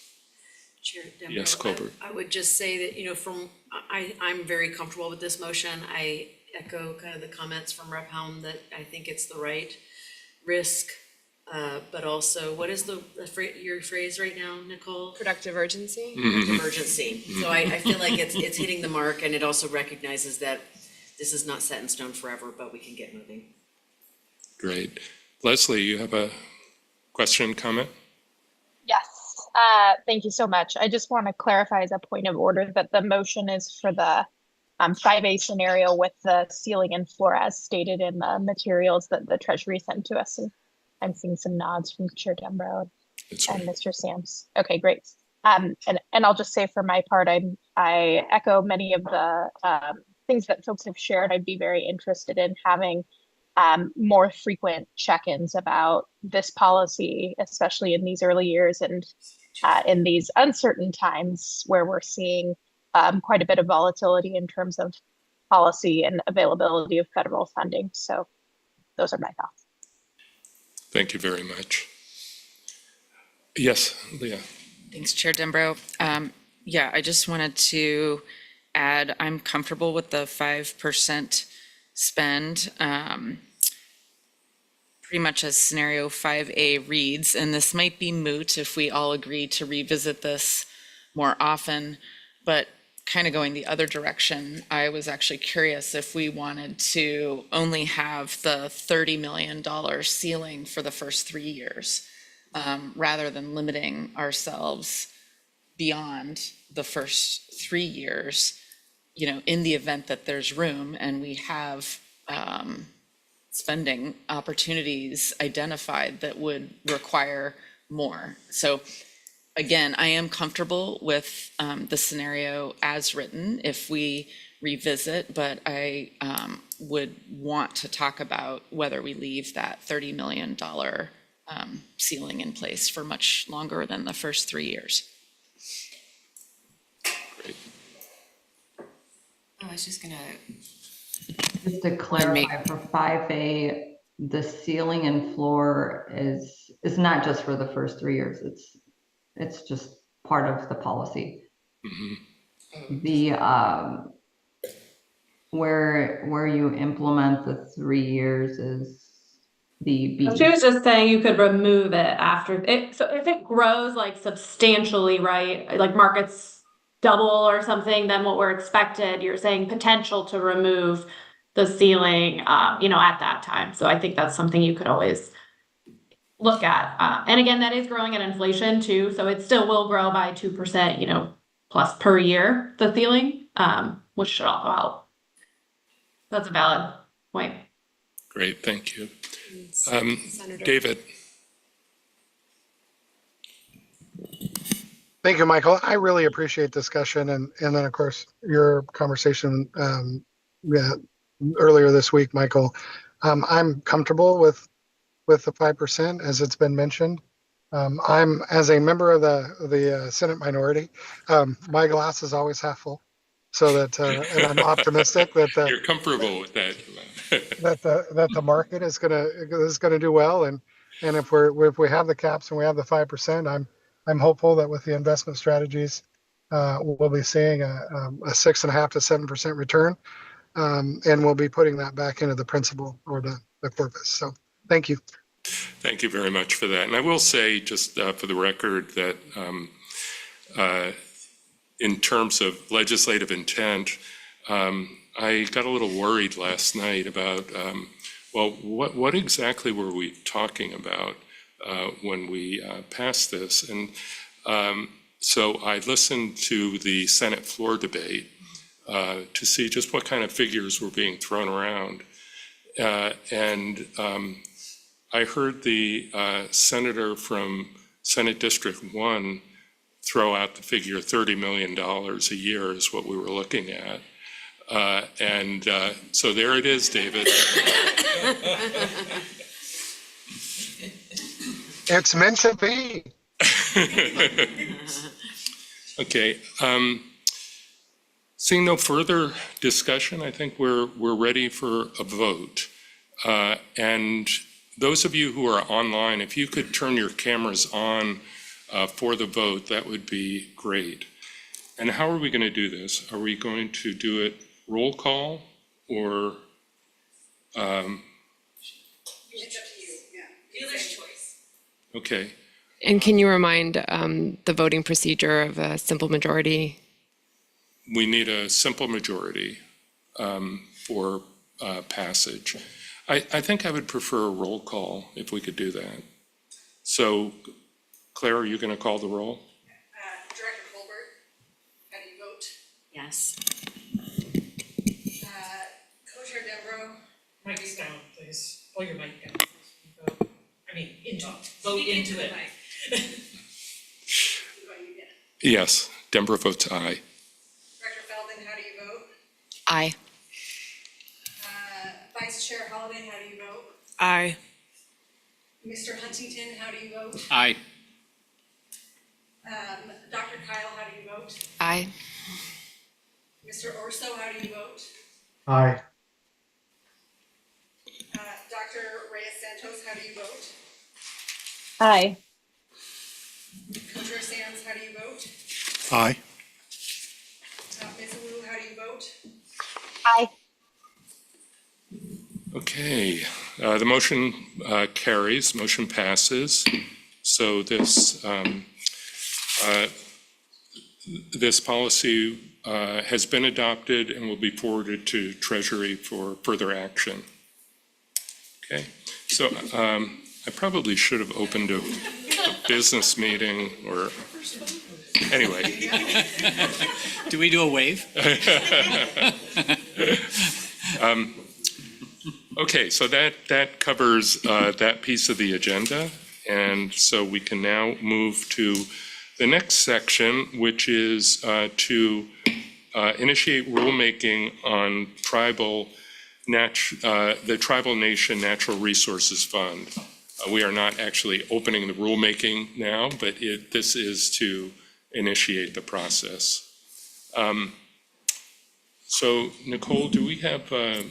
H: Chair Dembo,
A: Yes, Colbert.
H: I would just say that, I'm very comfortable with this motion. I echo kind of the comments from Rep. Helm that I think it's the right risk, but also, what is your phrase right now, Nicole?
M: Productive urgency?
H: Productive urgency. So I feel like it's hitting the mark, and it also recognizes that this is not set in stone forever, but we can get moving.
A: Great. Leslie, you have a question, comment?
K: Yes, thank you so much. I just want to clarify as a point of order that the motion is for the 5A scenario with the ceiling and floor as stated in the materials that the Treasury sent to us. And I'm seeing some nods from Chair Dembrow and Mr. Sams. Okay, great. And I'll just say for my part, I echo many of the things that folks have shared. I'd be very interested in having more frequent check-ins about this policy, especially in these early years and in these uncertain times where we're seeing quite a bit of volatility in terms of policy and availability of federal funding. So those are my thoughts.
A: Thank you very much. Yes, Leah.
F: Thanks, Chair Dembrow. Yeah, I just wanted to add, I'm comfortable with the 5% spend, pretty much as scenario 5A reads, and this might be moot if we all agree to revisit this more often, but kind of going the other direction, I was actually curious if we wanted to only have the $30 million ceiling for the first 3 years, rather than limiting ourselves beyond the first 3 years, in the event that there's room and we have spending opportunities identified that would require more. So again, I am comfortable with the scenario as written if we revisit, but I would want to talk about whether we leave that $30 million ceiling in place for much longer than the first 3 years.
A: Great.
G: I was just gonna.
U: Just to clarify, for 5A, the ceiling and floor is not just for the first 3 years. It's just part of the policy.
A: Mm-hmm.
U: The where you implement the 3 years is the B.
V: She was just saying you could remove it after it. So if it grows like substantially, right, like markets double or something than what we're expected, you're saying potential to remove the ceiling, at that time. So I think that's something you could always look at. And again, that is growing at inflation too, so it still will grow by 2%, plus per year, the ceiling, which should also help. That's a valid point.
A: Great, thank you.
M: Senator.
A: David?
L: Thank you, Michael. I really appreciate discussion and then of course your conversation yeah, earlier this week, Michael. I'm comfortable with the 5% as it's been mentioned. I'm as a member of the Senate minority, my glass is always half full. So that and I'm optimistic that
A: You're comfortable with that.
L: that the market is gonna do well, and if we have the caps and we have the 5%, I'm hopeful that with the investment strategies, we'll be seeing a 6.5 to 7% return, and we'll be putting that back into the principal or the corpus. So thank you.
A: Thank you very much for that. And I will say, just for the record, that in terms of legislative intent, I got a little worried last night about, well, what exactly were we talking about when we passed this? And so I listened to the Senate floor debate to see just what kind of figures were being thrown around. And I heard the senator from Senate District 1 throw out the figure $30 million a year is what we were looking at. And so there it is, David.
L: It's meant to be.
A: Okay. Seeing no further discussion, I think we're ready for a vote. And those of you who are online, if you could turn your cameras on for the vote, that would be great. And how are we going to do this? Are we going to do it roll call or?
N: It's up to you, yeah. Dealer's choice.
A: Okay.
M: And can you remind the voting procedure of a simple majority?
A: We need a simple majority for passage. I think I would prefer a roll call if we could do that. So, Claire, are you going to call the roll?
N: Director Colbert, how do you vote?
C: Yes.
N: Co-Chair Devereaux.
J: Mic's down, please. Pull your mic down. I mean, vote into it.
A: Yes, Denver votes aye.
N: Director Feldman, how do you vote?
M: Aye.
N: Vice Chair Holliday, how do you vote?
M: Aye.
N: Mr. Huntington, how do you vote?
E: Aye.
N: Dr. Kyle, how do you vote?
M: Aye.
N: Mr. Orso, how do you vote?
L: Aye.
N: Dr. Reyes Santos, how do you vote?
I: Aye.
N: Co-Chair Sands, how do you vote?
B: Aye.
N: Ms. Wu, how do you vote?
K: Aye.
A: Okay, the motion carries, motion passes. So this this policy has been adopted and will be forwarded to Treasury for further action. Okay, so I probably should have opened a business meeting or, anyway.
E: Do we do a wave?
A: Okay, so that covers that piece of the agenda. And so we can now move to the next section, which is to initiate rulemaking on the Tribal Nation Natural Resources Fund. We are not actually opening the rulemaking now, but this is to initiate the process. So Nicole, do we have a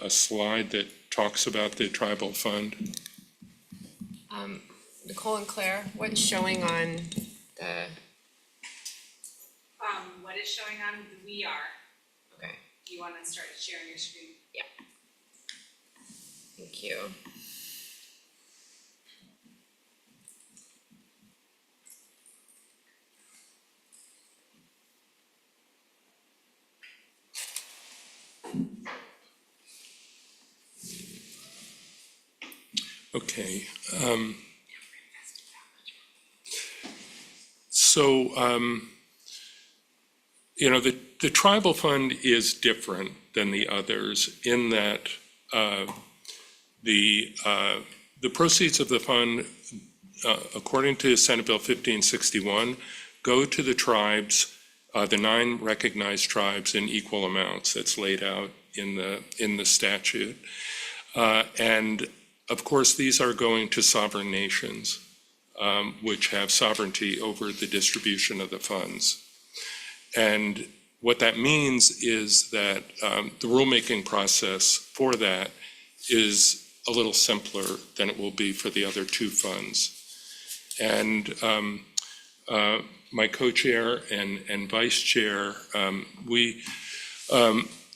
A: slide that talks about the tribal fund?
M: Nicole and Claire, what's showing on the?
N: What is showing on the VR?
M: Okay.
N: Do you want to start sharing your screen?
M: Yeah. Thank you.
A: Okay. So, the tribal fund is different than the others in that the proceeds of the fund, according to Senate Bill 1561, go to the tribes, the 9 recognized tribes in equal amounts. That's laid out in the statute. And of course, these are going to sovereign nations, which have sovereignty over the distribution of the funds. And what that means is that the rulemaking process for that is a little simpler than it will be for the other 2 funds. And my co-chair and vice chair, we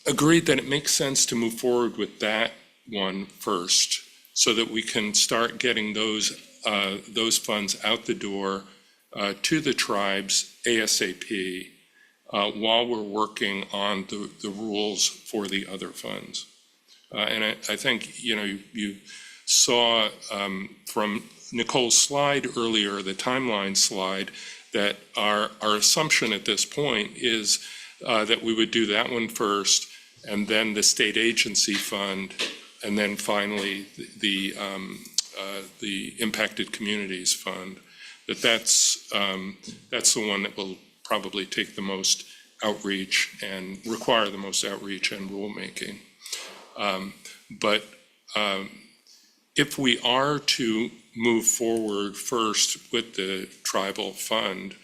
A: agreed that it makes sense to move forward with that one first, so that we can start getting those funds out the door to the tribes ASAP while we're working on the rules for the other funds. And I think, you saw from Nicole's slide earlier, the timeline slide, that our assumption at this point is that we would do that one first, and then the state agency fund, and then finally the impacted communities fund. That's the one that will probably take the most outreach and require the most outreach and rulemaking. But if we are to move forward first with the tribal fund,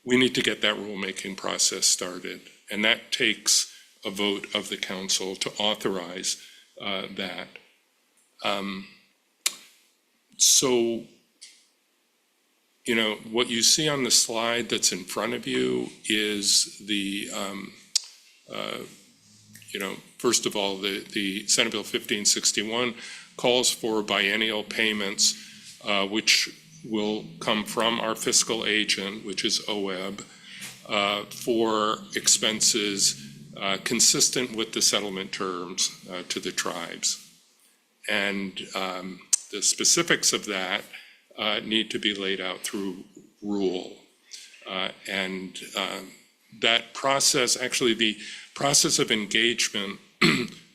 A: we need to get that rulemaking process started. And that takes a vote of the council to authorize that. So, what you see on the slide that's in front of you is the, first of all, the Senate Bill 1561 calls for biennial payments, which will come from our fiscal agent, which is OEB, for expenses consistent with the settlement terms to the tribes. And the specifics of that need to be laid out through rule. And that process, actually the process of engagement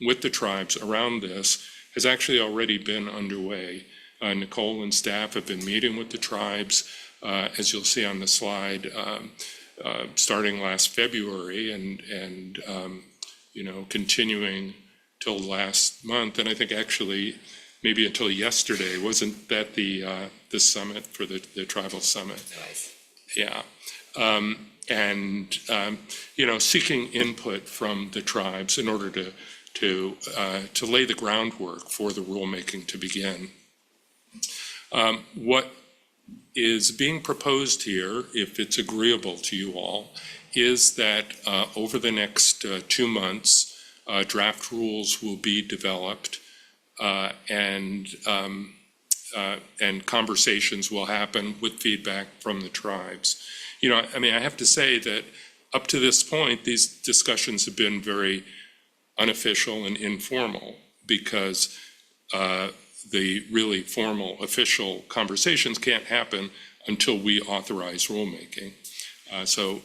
A: with the tribes around this has actually already been underway. Nicole and staff have been meeting with the tribes, as you'll see on the slide, starting last February and continuing till last month. And I think actually maybe until yesterday, wasn't that the summit for the tribal summit? Yeah. Seeking input from the tribes in order to lay the groundwork for the rulemaking to begin. What is being proposed here, if it's agreeable to you all, is that over the next 2 months, draft rules will be developed and conversations will happen with feedback from the tribes. I have to say that up to this point, these discussions have been very unofficial and informal because the really formal official conversations can't happen until we authorize rulemaking. So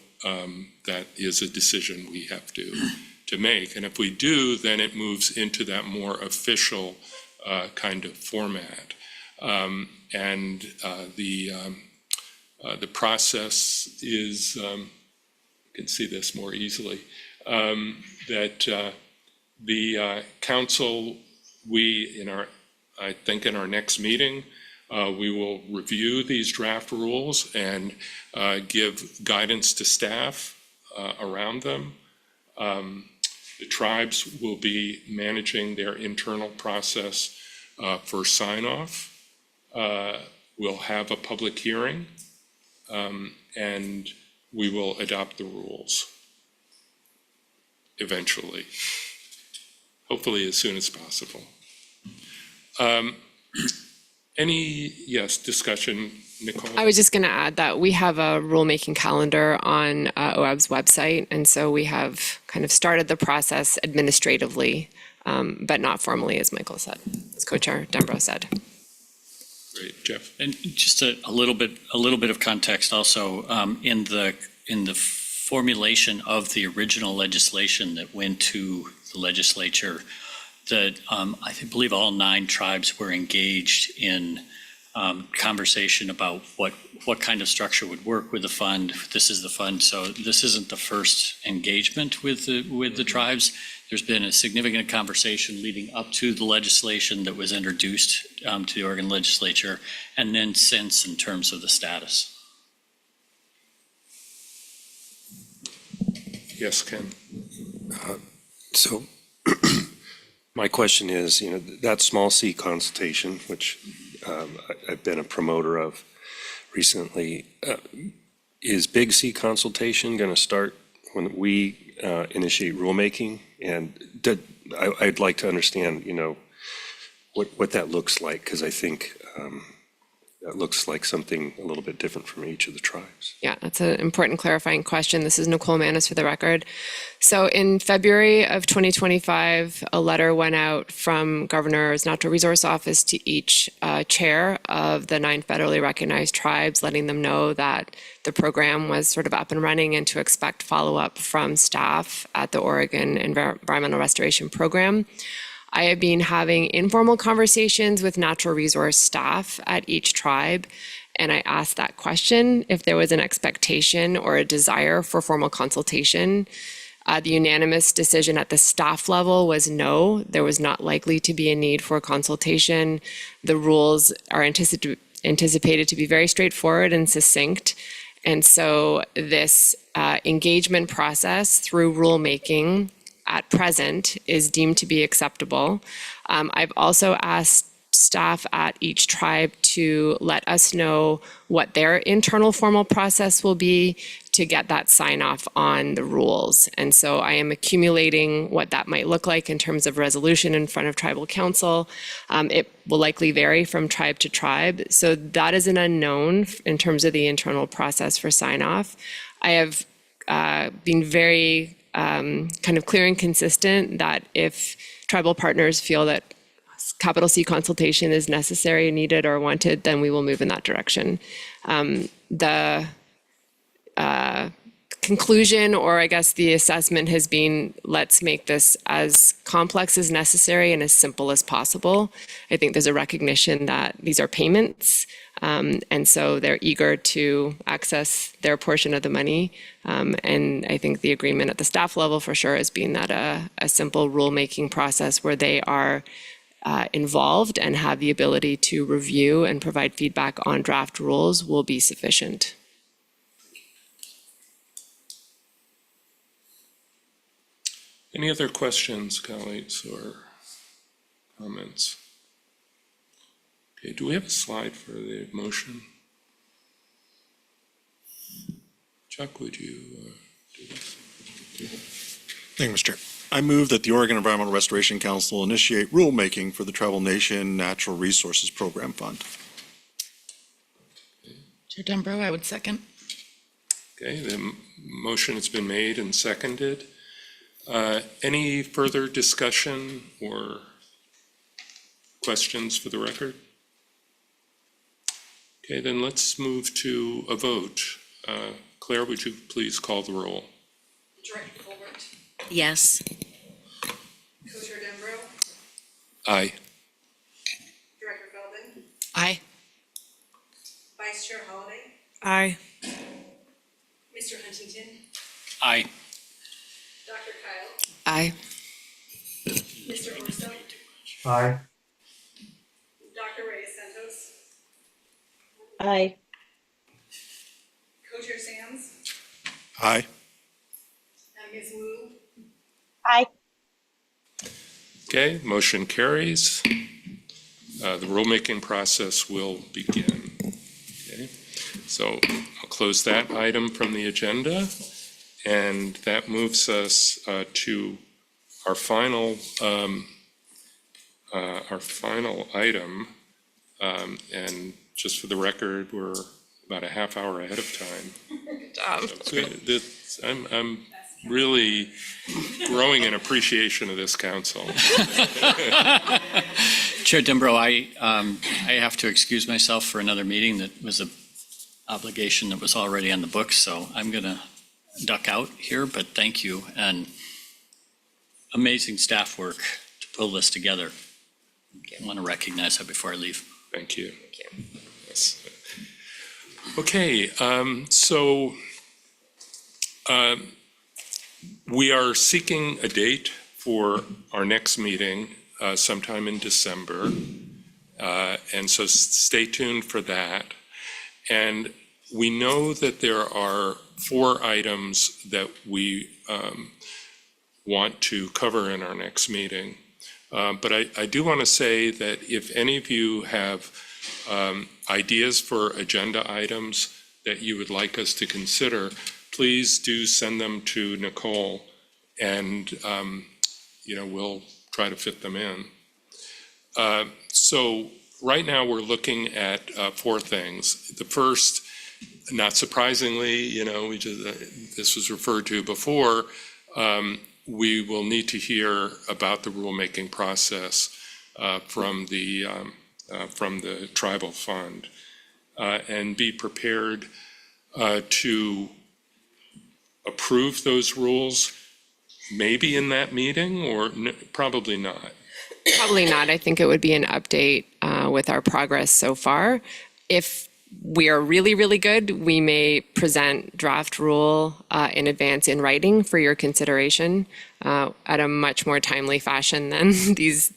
A: that is a decision we have to make. And if we do, then it moves into that more official kind of format. The process is, you can see this more easily, that the council, I think in our next meeting, we will review these draft rules and give guidance to staff around them. The tribes will be managing their internal process for sign-off. We'll have a public hearing, and we will adopt the rules eventually, hopefully as soon as possible. Yes, discussion, Nicole?
M: I was just going to add that we have a rulemaking calendar on OEB's website, and so we have kind of started the process administratively but not formally, as Michael said, as Co-Chair Dembro said.
A: Great, Jeff.
E: And just a little bit of context also, in the formulation of the original legislation that went to the legislature, that I believe all 9 tribes were engaged in conversation about what kind of structure would work with the fund. This is the fund, so this isn't the first engagement with the tribes. There's been a significant conversation leading up to the legislation that was introduced to the Oregon legislature, and then since in terms of the status.
A: Yes, Ken.
D: So my question is, that small C consultation, which I've been a promoter of recently, is big C consultation going to start when we initiate rulemaking? And I'd like to understand, what that looks like, because I think that looks like something a little bit different from each of the tribes.
M: Yeah, that's an important clarifying question. This is Nicole Manis for the record. So in February of 2025, a letter went out from Governor's Natural Resource Office to each chair of the 9 federally recognized tribes, letting them know that the program was sort of up and running and to expect follow-up from staff at the Oregon Environmental Restoration Program. I have been having informal conversations with natural resource staff at each tribe, and I asked that question if there was an expectation or a desire for formal consultation. The unanimous decision at the staff level was no, there was not likely to be a need for consultation. The rules are anticipated to be very straightforward and succinct. And so this engagement process through rulemaking at present is deemed to be acceptable. I've also asked staff at each tribe to let us know what their internal formal process will be to get that sign off on the rules. And so I am accumulating what that might look like in terms of resolution in front of tribal council. It will likely vary from tribe to tribe. So that is an unknown in terms of the internal process for sign off. I have been very kind of clear and consistent that if tribal partners feel that capital C consultation is necessary, needed, or wanted, then we will move in that direction. The conclusion, or I guess the assessment, has been, let's make this as complex as necessary and as simple as possible. I think there's a recognition that these are payments, and so they're eager to access their portion of the money. And I think the agreement at the staff level for sure has been that a simple rulemaking process where they are involved and have the ability to review and provide feedback on draft rules will be sufficient.
A: Any other questions, colleagues, or comments? Okay, do we have a slide for the motion? Chuck, would you do this?
B: Thank you, Mr. Chair. I move that the Oregon Environmental Restoration Council initiate rulemaking for the Tribal Nation Natural Resources Program Fund.
F: Chair Dembro, I would second.
A: Okay, the motion has been made and seconded. Any further discussion or questions for the record? Okay, then let's move to a vote. Claire, would you please call the roll?
V: Director Colbert,
C: Yes.
V: Co-Chair Dembro,
A: Aye.
V: Director Feldman,
F: Aye.
V: Vice Chair Holliday,
F: Aye.
V: Mr. Huntington,
E: Aye.
V: Dr. Kyle,
F: Aye.
V: Mr. Orso,
L: Aye.
V: Dr. Reyes Santos,
I: Aye.
V: Co-Chair Sams,
B: Aye.
V: and Ms. Wu.
K: Aye.
A: Okay, motion carries. The rulemaking process will begin. Okay, so I'll close that item from the agenda, and that moves us to our final item. And just for the record, we're about a half hour ahead of time.
F: Good job.
A: So, really growing an appreciation of this council.
E: Chair Dimbro, I have to excuse myself for another meeting that was an obligation that was already on the books, so I'm going to duck out here, but thank you, and amazing staff work to pull this together. I want to recognize that before I leave.
A: Thank you. Yes. Okay, so we are seeking a date for our next meeting sometime in December. And so stay tuned for that. And we know that there are 4 items that we want to cover in our next meeting. But I do want to say that if any of you have ideas for agenda items that you would like us to consider, please do send them to Nicole, and we'll try to fit them in. So right now we're looking at 4 things. The first, not surprisingly, this was referred to before, we will need to hear about the rulemaking process from the tribal fund, and be prepared to approve those rules, maybe in that meeting, or probably not.
M: Probably not. I think it would be an update with our progress so far. If we are really, really good, we may present draft rule in advance in writing for your consideration at a much more timely fashion than these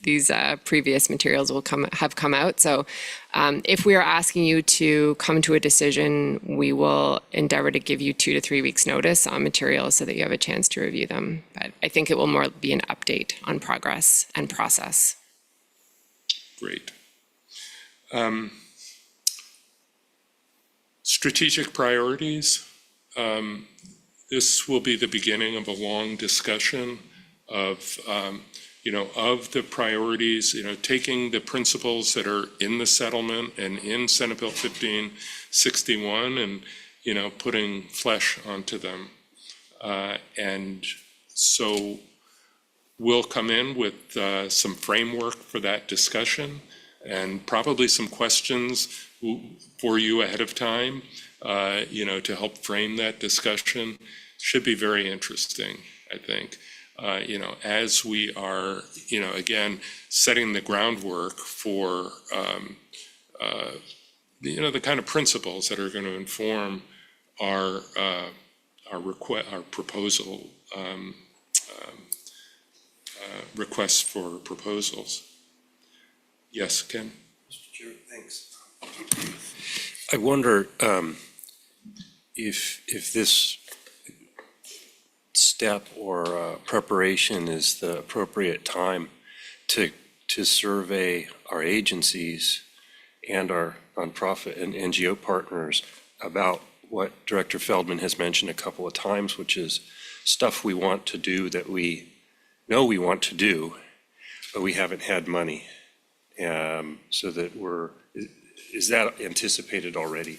M: previous materials have come out. So if we are asking you to come to a decision, we will endeavor to give you 2 to 3 weeks notice on materials so that you have a chance to review them. But I think it will more be an update on progress and process.
A: Great. Strategic priorities. This will be the beginning of a long discussion of the priorities, taking the principles that are in the settlement and in Senate Bill 1561 and, putting flesh onto them. And so we'll come in with some framework for that discussion and probably some questions for you ahead of time, to help frame that discussion. Should be very interesting, I think. As we are, again, setting the groundwork for, the kind of principles that are going to inform our proposal, requests for proposals. Yes, Ken?
D: Mr. Chair, thanks. I wonder if this step or preparation is the appropriate time to survey our agencies and our nonprofit and NGO partners about what Director Feldman has mentioned a couple of times, which is stuff we want to do that we know we want to do, but we haven't had money. So that is that anticipated already?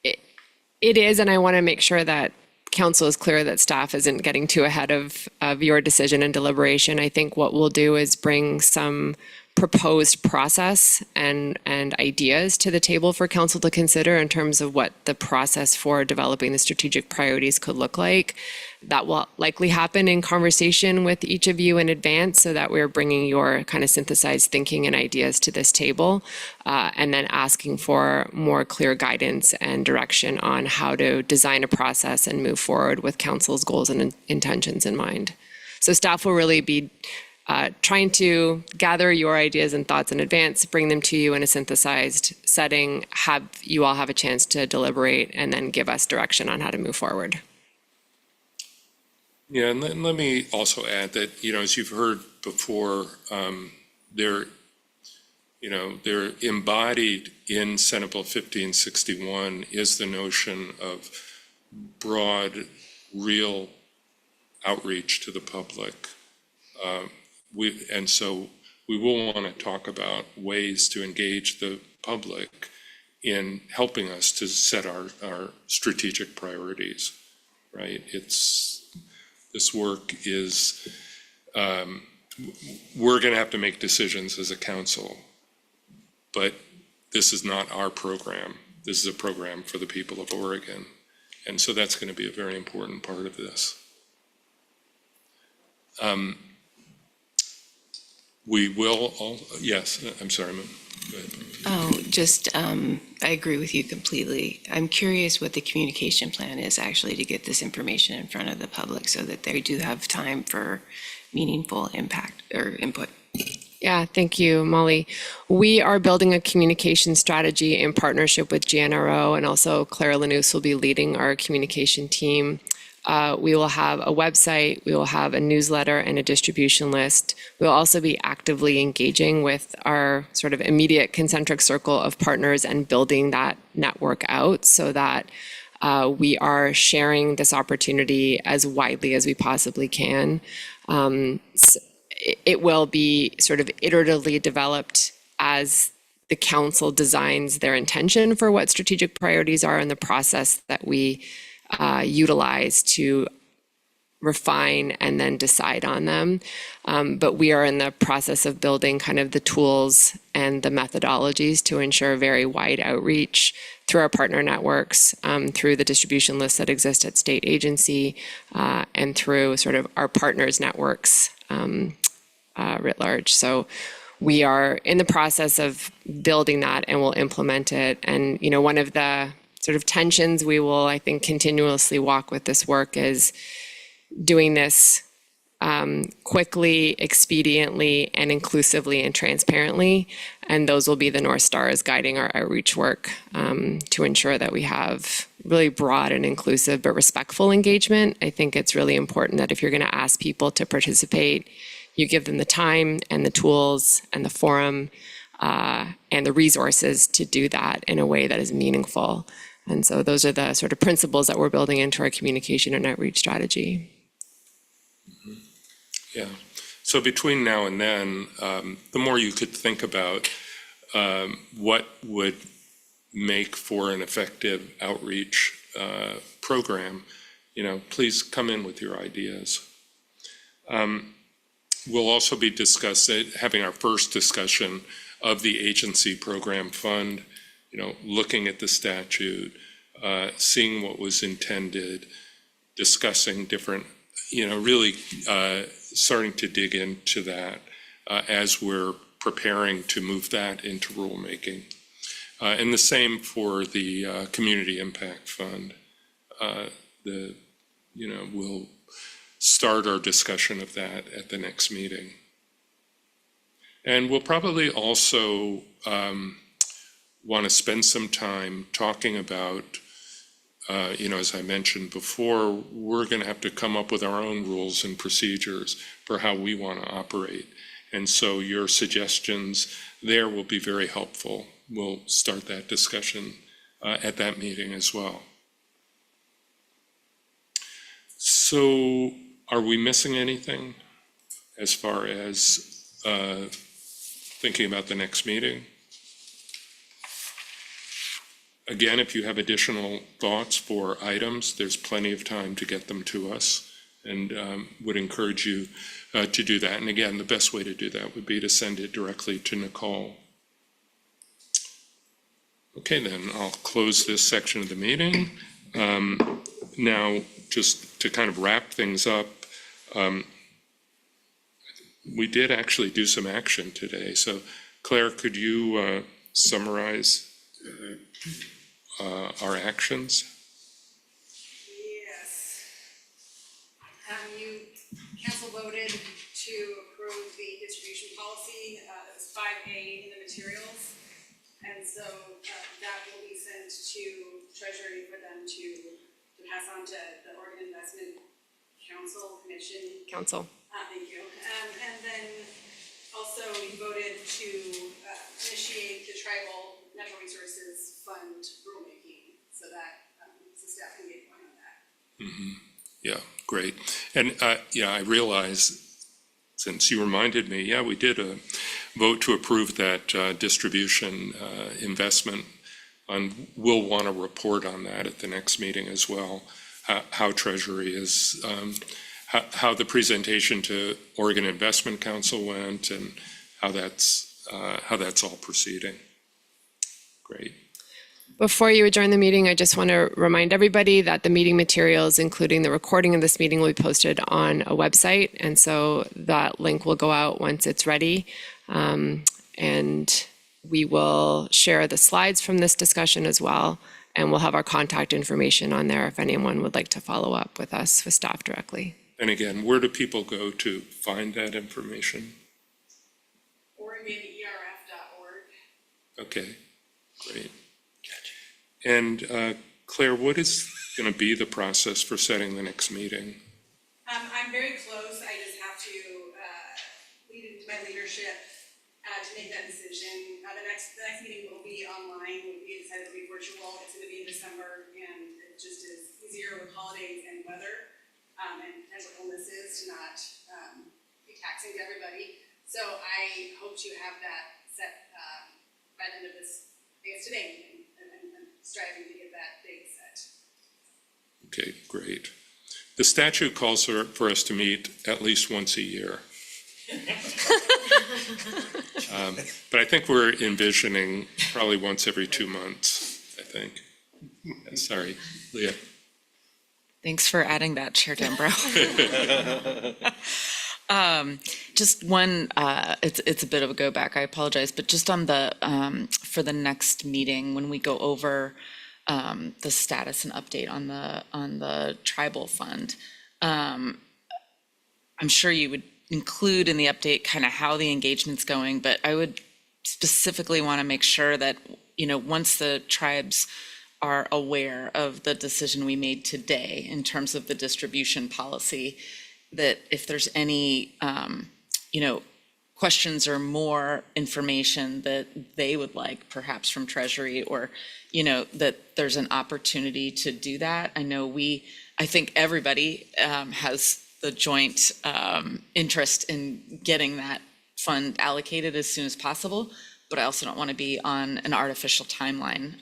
M: It is, and I want to make sure that council is clear that staff isn't getting too ahead of your decision and deliberation. I think what we'll do is bring some proposed process and ideas to the table for council to consider in terms of what the process for developing the strategic priorities could look like. That will likely happen in conversation with each of you in advance so that we're bringing your kind of synthesized thinking and ideas to this table, and then asking for more clear guidance and direction on how to design a process and move forward with council's goals and intentions in mind. So staff will really be trying to gather your ideas and thoughts in advance, bring them to you in a synthesized setting, have you all have a chance to deliberate, and then give us direction on how to move forward.
A: Yeah, and let me also add that, as you've heard before, they're embodied in Senate Bill 1561 is the notion of broad, real outreach to the public. And so we will want to talk about ways to engage the public in helping us to set our strategic priorities, right? This work is, we're going to have to make decisions as a council, but this is not our program. This is a program for the people of Oregon. And so that's going to be a very important part of this. We will all, yes, I'm sorry, ma'am. Go ahead.
G: Oh, just, I agree with you completely. I'm curious what the communication plan is actually to get this information in front of the public so that they do have time for meaningful impact or input.
M: Yeah, thank you, Molly. We are building a communication strategy in partnership with GNRO, and also Clara Lanous will be leading our communication team. We will have a website, we will have a newsletter and a distribution list. We'll also be actively engaging with our sort of immediate concentric circle of partners and building that network out so that we are sharing this opportunity as widely as we possibly can. It will be sort of iteratively developed as the council designs their intention for what strategic priorities are in the process that we utilize to refine and then decide on them. But we are in the process of building kind of the tools and the methodologies to ensure very wide outreach through our partner networks, through the distribution lists that exist at state agency, and through sort of our partners networks writ large. So we are in the process of building that and we'll implement it. And, you know, one of the sort of tensions we will, I think, continuously walk with this work is doing this quickly, expediently, and inclusively and transparently. And those will be the North Stars guiding our outreach work to ensure that we have really broad and inclusive but respectful engagement. I think it's really important that if you're going to ask people to participate, you give them the time and the tools and the forum and the resources to do that in a way that is meaningful. And so those are the sort of principles that we're building into our communication and outreach strategy.
A: Yeah. So between now and then, the more you could think about what would make for an effective outreach program, you know, please come in with your ideas. We'll also be having our first discussion of the agency program fund, you know, looking at the statute, seeing what was intended, discussing different, you know, really starting to dig into that as we're preparing to move that into rulemaking. And the same for the Community Impact Fund. You know, we'll start our discussion of that at the next meeting. And we'll probably also want to spend some time talking about, you know, as I mentioned before, we're going to have to come up with our own rules and procedures for how we want to operate. And so your suggestions there will be very helpful. We'll start that discussion at that meeting as well. So are we missing anything as far as thinking about the next meeting? Again, if you have additional thoughts for items, there's plenty of time to get them to us, and would encourage you to do that. And again, the best way to do that would be to send it directly to Nicole. Okay, then I'll close this section of the meeting. Now, just to kind of wrap things up, we did actually do some action today. So Claire, could you summarize our actions?
N: Yes. You council voted to approve the distribution policy, it was 5A in the materials. And so that will be sent to Treasury for them to pass on to the Oregon Investment Commission. Thank you. And then also you voted to initiate the Tribal Natural Resources Fund rulemaking, so that so staff can get going on that.
A: Mm-hmm. Yeah, great. And yeah, I realize, since you reminded me, yeah, we did vote to approve that distribution investment, and we'll want to report on that at the next meeting as well. how Treasury is, how the presentation to Oregon Investment Council went and how that's all proceeding. Great.
M: Before you adjourn the meeting, I just want to remind everybody that the meeting materials, including the recording of this meeting, will be posted on a website. And so that link will go out once it's ready. And we will share the slides from this discussion as well. And we'll have our contact information on there if anyone would like to follow up with us, with staff directly.
A: And again, where do people go to find that information?
N: OregonERF.org.
A: Okay, great. And Claire, what is going to be the process for setting the next meeting?
N: I'm very close. I just have to lead into my leadership to make that decision. The next meeting will be online. We decided to be virtual. It's going to be in December, and it just is easier with holidays and weather and potential illnesses to not be taxing to everybody. So I hope to have that set by the end of this, I guess today, and striving to get that date set.
A: Okay, great. The statute calls for us to meet at least once a year. But I think we're envisioning probably once every 2 months, I think. Sorry, Leah.
F: Thanks for adding that, Chair Dembro. Just one, it's a bit of a go back, I apologize, but just on the, for the next meeting, when we go over the status and update on the tribal fund, I'm sure you would include in the update kind of how the engagement's going, but I would specifically want to make sure that, once the tribes are aware of the decision we made today in terms of the distribution policy, that if there's any, questions or more information that they would like perhaps from Treasury, or, that there's an opportunity to do that. I think everybody has the joint interest in getting that fund allocated as soon as possible, but I also don't want to be on an artificial timeline,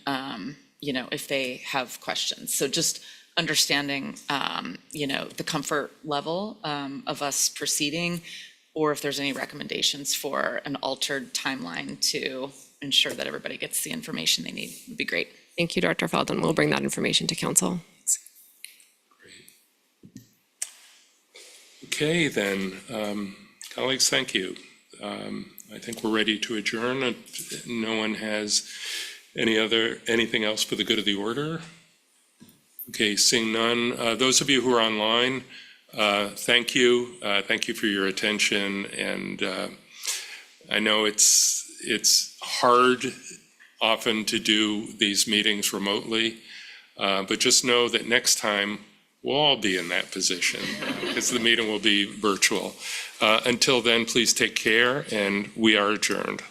F: if they have questions. So just understanding, the comfort level of us proceeding, or if there's any recommendations for an altered timeline to ensure that everybody gets the information they need would be great.
M: Thank you, Dr. Feldon. We'll bring that information to council.
A: Okay, then, colleagues, thank you. I think we're ready to adjourn. If no one has anything else for the good of the order? Okay, seeing none. Those of you who are online, thank you. Thank you for your attention. And I know it's hard often to do these meetings remotely, but just know that next time we'll all be in that position because the meeting will be virtual. Until then, please take care, and we are adjourned.